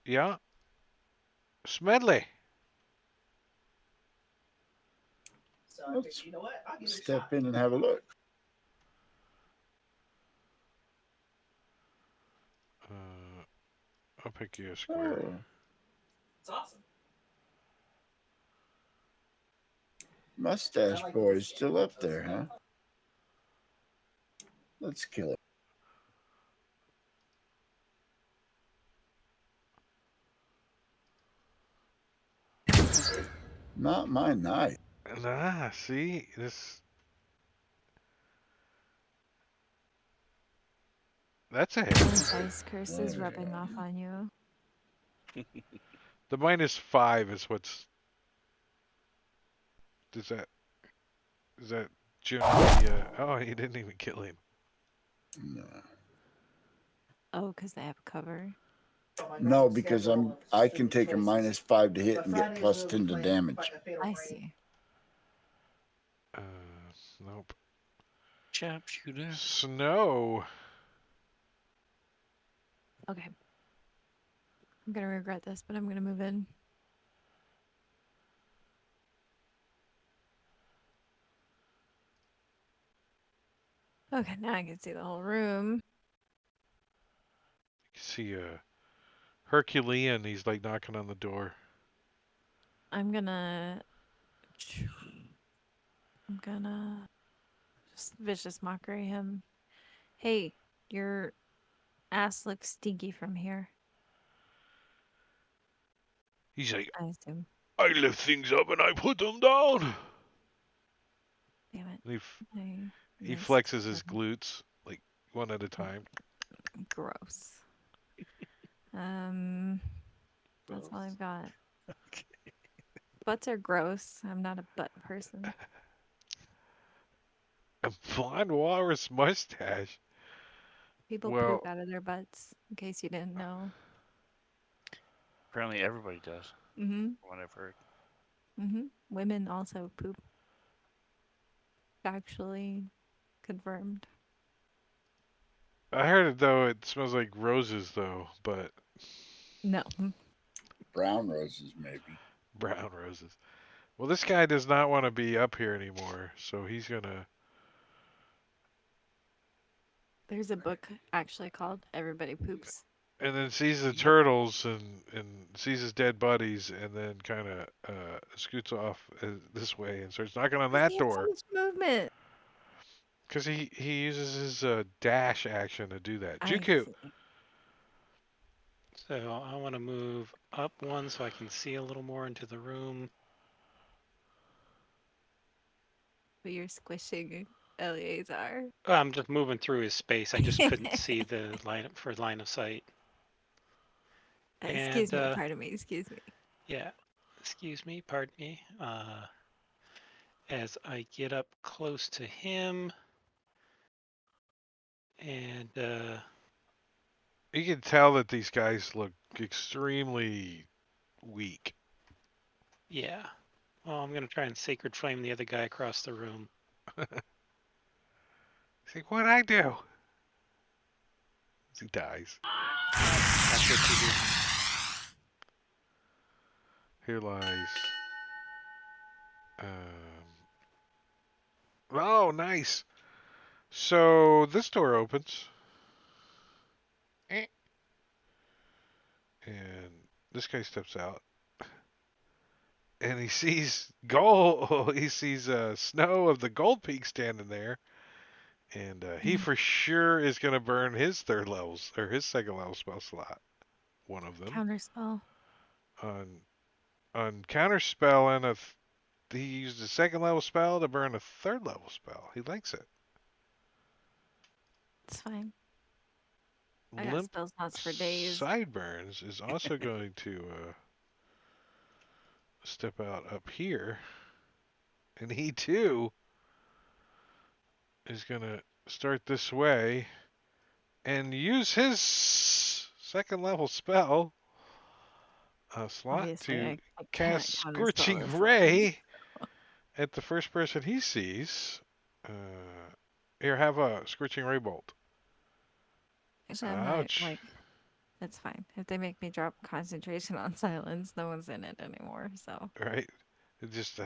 Yeah. Smedley. Let's step in and have a look. I'll pick you a square. Oh, Mustache Boy's still up there, huh? Let's kill it. Not my night. See this. That's a hit. The dice curse is There we rubbing go. off on you. The -5 is what's. Is that generally? Oh, he didn't even kill him. No. Oh, because they have cover. No, because I can take a -5 to hit and get +10 to damage. I see. Uh, nope. Sharpshooter. Snow. Okay. I'm gonna regret this, but I'm gonna move in. Okay, now I can see the whole room. You can see Herculean. He's like knocking on the door. I'm gonna just vicious mockery him. Hey, your ass looks stinky from here. He's like, I assume. I lift things up and I put them down. Damn it. And I he missed. flexes his glutes like one at a time. Gross. That's all I've got. Butts are gross. I'm not a butt person. A blonde walrus mustache. People Well, poop out of their butts, in case you didn't know. Apparently everybody does, Mm-hmm. from what I've heard. Mm-hmm. Women also poop. Actually confirmed. I heard it though. It smells like roses though, but No. Brown roses, maybe. brown roses. Well, this guy does not want to be up here anymore, so he's gonna. There's a book actually called Everybody Poops. And then sees the turtles and sees his dead buddies, and then kind of scoots off this way and starts knocking on Why does that he have so door. much movement? Because he uses his dash action to do that. I Juku. see. So I want to move up one so I can see a little more into the room. But you're squishing Eleazar. I'm just moving through his space. I just couldn't see the line of sight. Excuse And me, pardon me, excuse me. yeah, excuse me, pardon me. As I get up close to him, and You can tell that these guys look extremely weak. yeah, well, I'm gonna try and sacred flame the other guy across the room. He's like, what'd I do? He dies. That's what you do. Here lies. Oh, nice. So this door opens. Eh. And this guy steps out. And he sees gold. He sees Snow of the Gold Peak standing there. And he for sure is going to burn his third levels, or his second level spell slot. One of them. Counterspell. On counterspell, and he used a second level spell to burn a third level spell. He likes it. It's fine. I got Limp spell slots for days. Sideburns is also going to step out up here. And he too is going to start this way and use his second level spell slot Obviously, to I can't cast counterspell Scorching this one. Ray at the first person he sees. Here, have a Scorching Ray bolt. Actually, I'm not Ouch. like. It's fine. If they make me drop concentration on silence, no one's in it anymore. So. Right? It just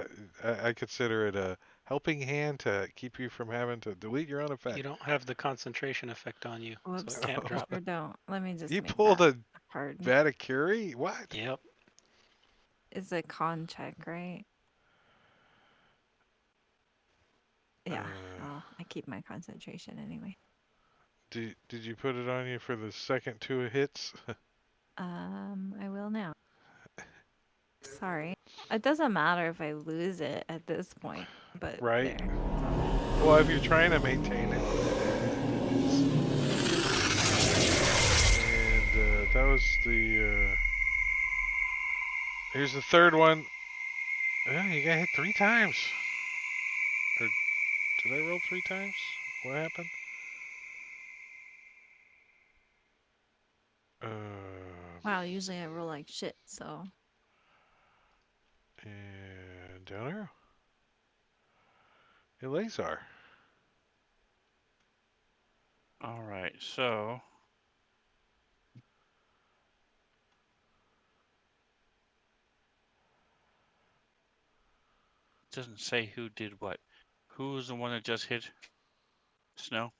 I consider it a helping hand to keep you from having to delete your own effect. You don't have the concentration effect on you, so it Whoops. can't I drop. sure don't. Let me just You make pulled that a hard. Vaticuri? What? Yep. It's a con check, right? Yeah. Well, I keep my concentration anyway. Did you put it on you for the second two hits? I will now. Sorry. It doesn't matter if I lose it at this point, but Right. there. It's all good. Well, if you're trying to maintain it, it is. And that was the. Here's the third one. You got hit 3 times. Or did I roll 3 times? What happened? Uh, Wow, usually I roll like shit, so. and down arrow. Eleazar. All right, so it doesn't say who did what. Who was the one that just hit Snow?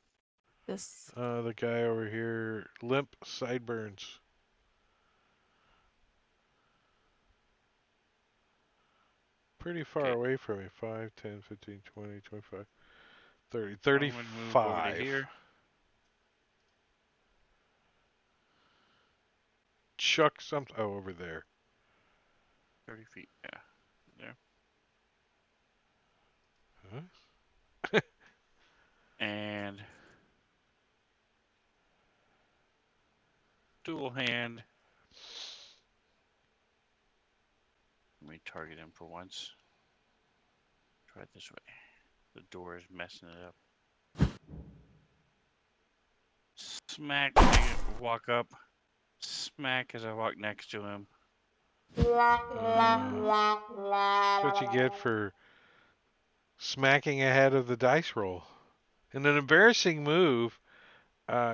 This. The guy over here, limp sideburns. Pretty far Okay. away from me. 5, 10, 15, 20, 25, 30. I'm gonna move over to 35. here. Chuck something. Oh, over there. 30 feet. Yeah, there. Huh? And dual hand. Let me target him for once. Try it this way. The door is messing it up. Smack. Walk up. Smack as I walk next to him. That's what you get for smacking ahead of the dice roll. In an embarrassing move,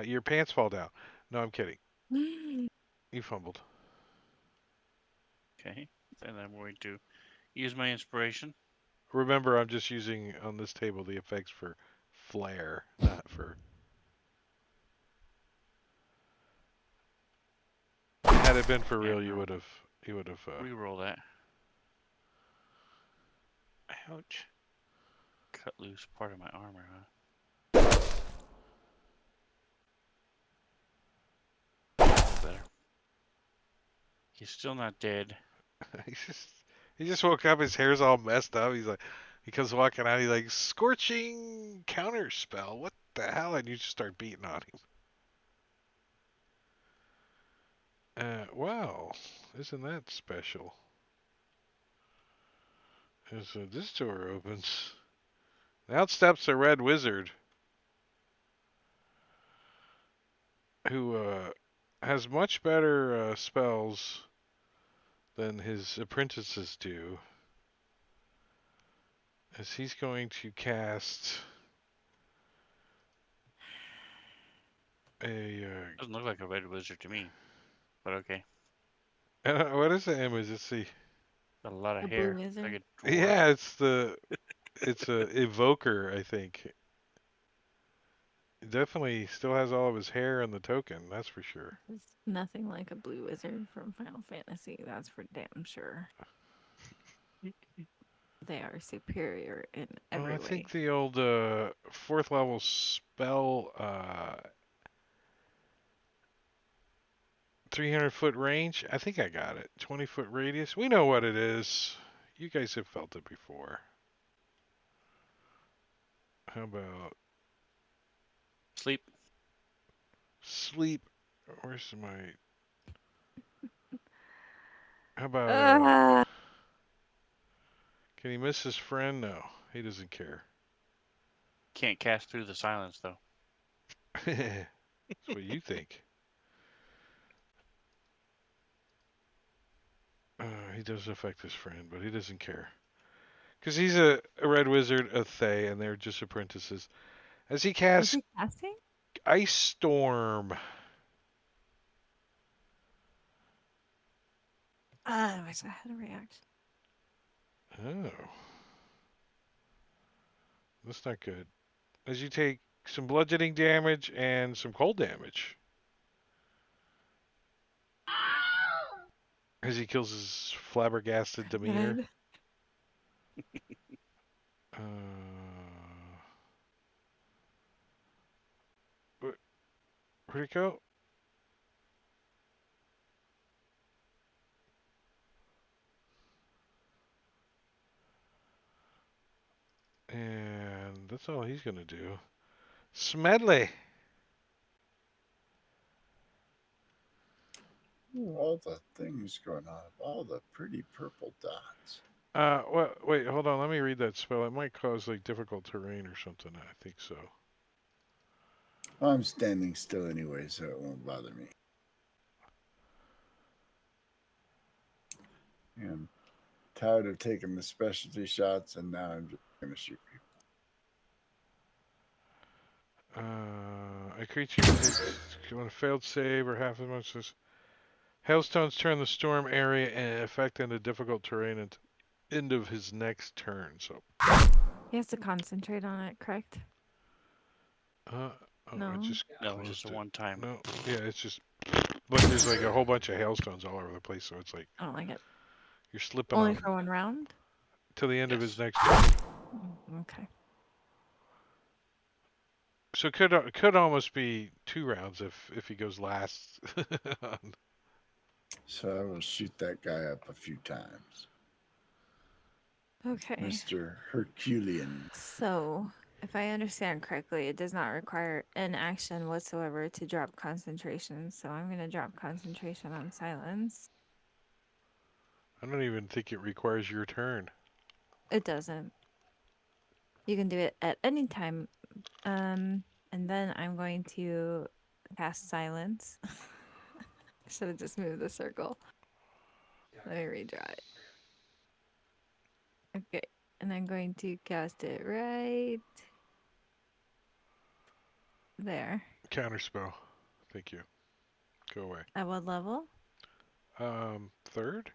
your pants fall down. No, I'm kidding. You fumbled. Okay. Then I'm going to use my inspiration. Remember, I'm just using on this table the effects for flair, not for. Had it been for real, you would have. You would have. Reroll that. Ouch. Cut loose part of my armor, huh? Better. He's still not dead. He just woke up. His hair's all messed up. He comes walking out. He's like, scorching counter spell. What the hell? And you just start beating on him. Wow, isn't that special? So this door opens. Out steps a red wizard who has much better spells than his apprentices do. As he's going to cast a. Doesn't look like a red wizard to me, but okay. What is the image? Let's see. Got a lot of A blue hair. wizard? Like a dwarf. Yeah, it's a evoker, I think. He definitely still has all of his hair in the token, that's for sure. It's nothing like a blue wizard from Final Fantasy, that's for damn sure. They are superior in every I way. think the old 4th level spell 300-foot range. I think I got it. 20-foot radius. We know what it is. You guys have felt it before. How about Sleep. sleep? Where's my? How about? Can he miss his friend? No, he doesn't care. Can't cast through the silence though. That's what you think. He does affect his friend, but he doesn't care. Because he's a red wizard, a Thay, and they're just apprentices. As he What's casts he casting? Ice Storm. I wish I had a reaction. Oh, that's not good. As you take some bludgeoning damage and some cold damage as he kills his flabbergasted demeanor. Good. Uh, where'd it go? And that's all he's gonna do. Smedley. Ooh, all the things going on. All the pretty purple dots. Well, wait, hold on. Let me read that spell. It might cause like difficult terrain or something. I think so. I'm standing still anyway, so it won't bother me. I'm tired of taking the specialty shots, and now I'm just going to shoot people. A creature takes on a failed save or half as much as hailstones turn the storm area and effect into difficult terrain at the end of his next turn. So, He has to concentrate on it, correct? oh, I No. just No, closed just a it. one time. No, yeah, it's just like there's like a whole bunch of hailstones all over the place. So it's like I don't like it. you're slipping Only on for one round? till the end of his Yes. next turn. Okay. So it could almost be 2 rounds if he goes last. So I will shoot that guy up a few times. Okay. Mr. Herculean. So, if I understand correctly, it does not require an action whatsoever to drop concentration. So I'm going to drop concentration on silence. I don't even think it requires your turn. It doesn't. You can do it at any time. And then I'm going to cast silence. I should have just moved the circle. Let me redraw it. Okay. And I'm going to cast it right there. Counterspell. Thank you. Go away. At what level? Third?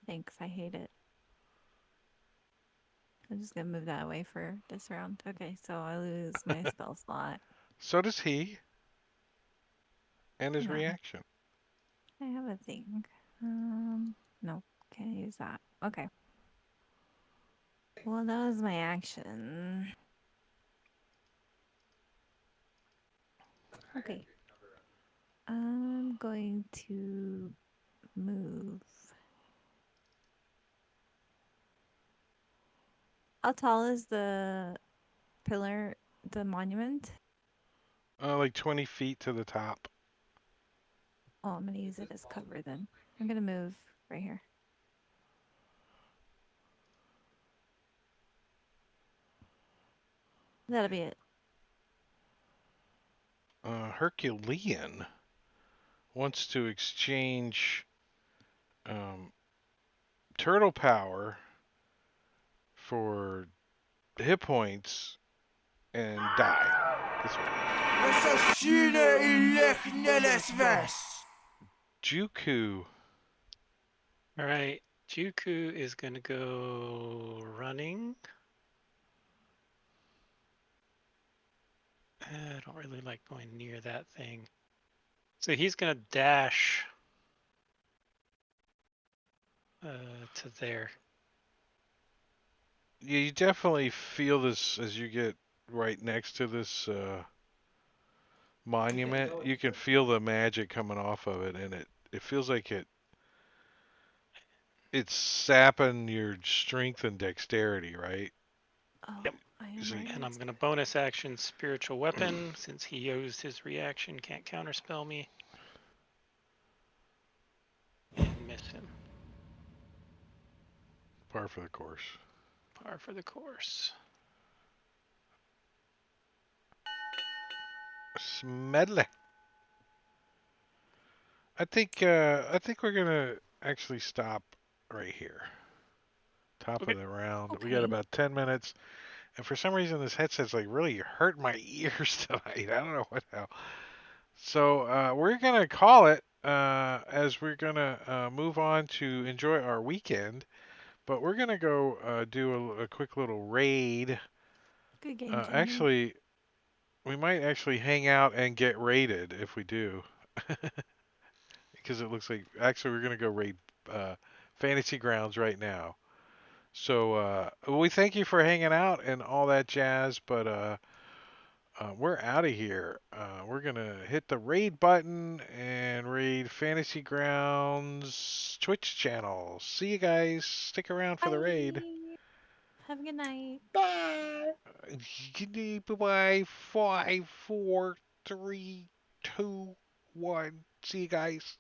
Thanks. I hate it. I'm just gonna move that away for this round. Okay, so I lose my spell slot. So does he. And his Hang on. reaction. I have a thing. No, can't use that. Okay. Well, that was my action. Okay. I'm going to move. How tall is the pillar, the monument? Like 20 feet to the top. Oh, I'm gonna use it as cover then. I'm gonna move right here. That'll be it. Herculean wants to exchange turtle power for hit points and die. This way. Juku. All right. Juku is going to go running. I don't really like going near that thing. So he's going to dash to there. Yeah, you definitely feel this as you get right next to this monument. You can feel the magic coming off of it, and it feels like it's sapping your strength and dexterity, right? Oh, Yep. I am So- right. And I'm going to bonus action spiritual weapon since he used his reaction, can't counterspell me. And miss him. Par for the course. Par for the course. Smedley. I think we're gonna actually stop right here. Top Okay. of the round. We Okay. got about 10 minutes. And for some reason this headset's like really hurt my ears tonight. I don't know what the hell. So we're gonna call it. as we're gonna move on to enjoy our weekend, but we're gonna go do a quick little raid. Good game, Kennedy. Actually, we might actually hang out and get raided if we do, because it looks like actually we're gonna go raid uh, Fantasy Grounds right now. So we thank you for hanging out and all that jazz, but we're out of here. We're gonna hit the raid button and raid Fantasy Grounds Twitch channel. See you guys. Stick around for the raid. Bye. Have a good night. Bye. Bye bye. 5, 4, 3, 2, 1. See you guys.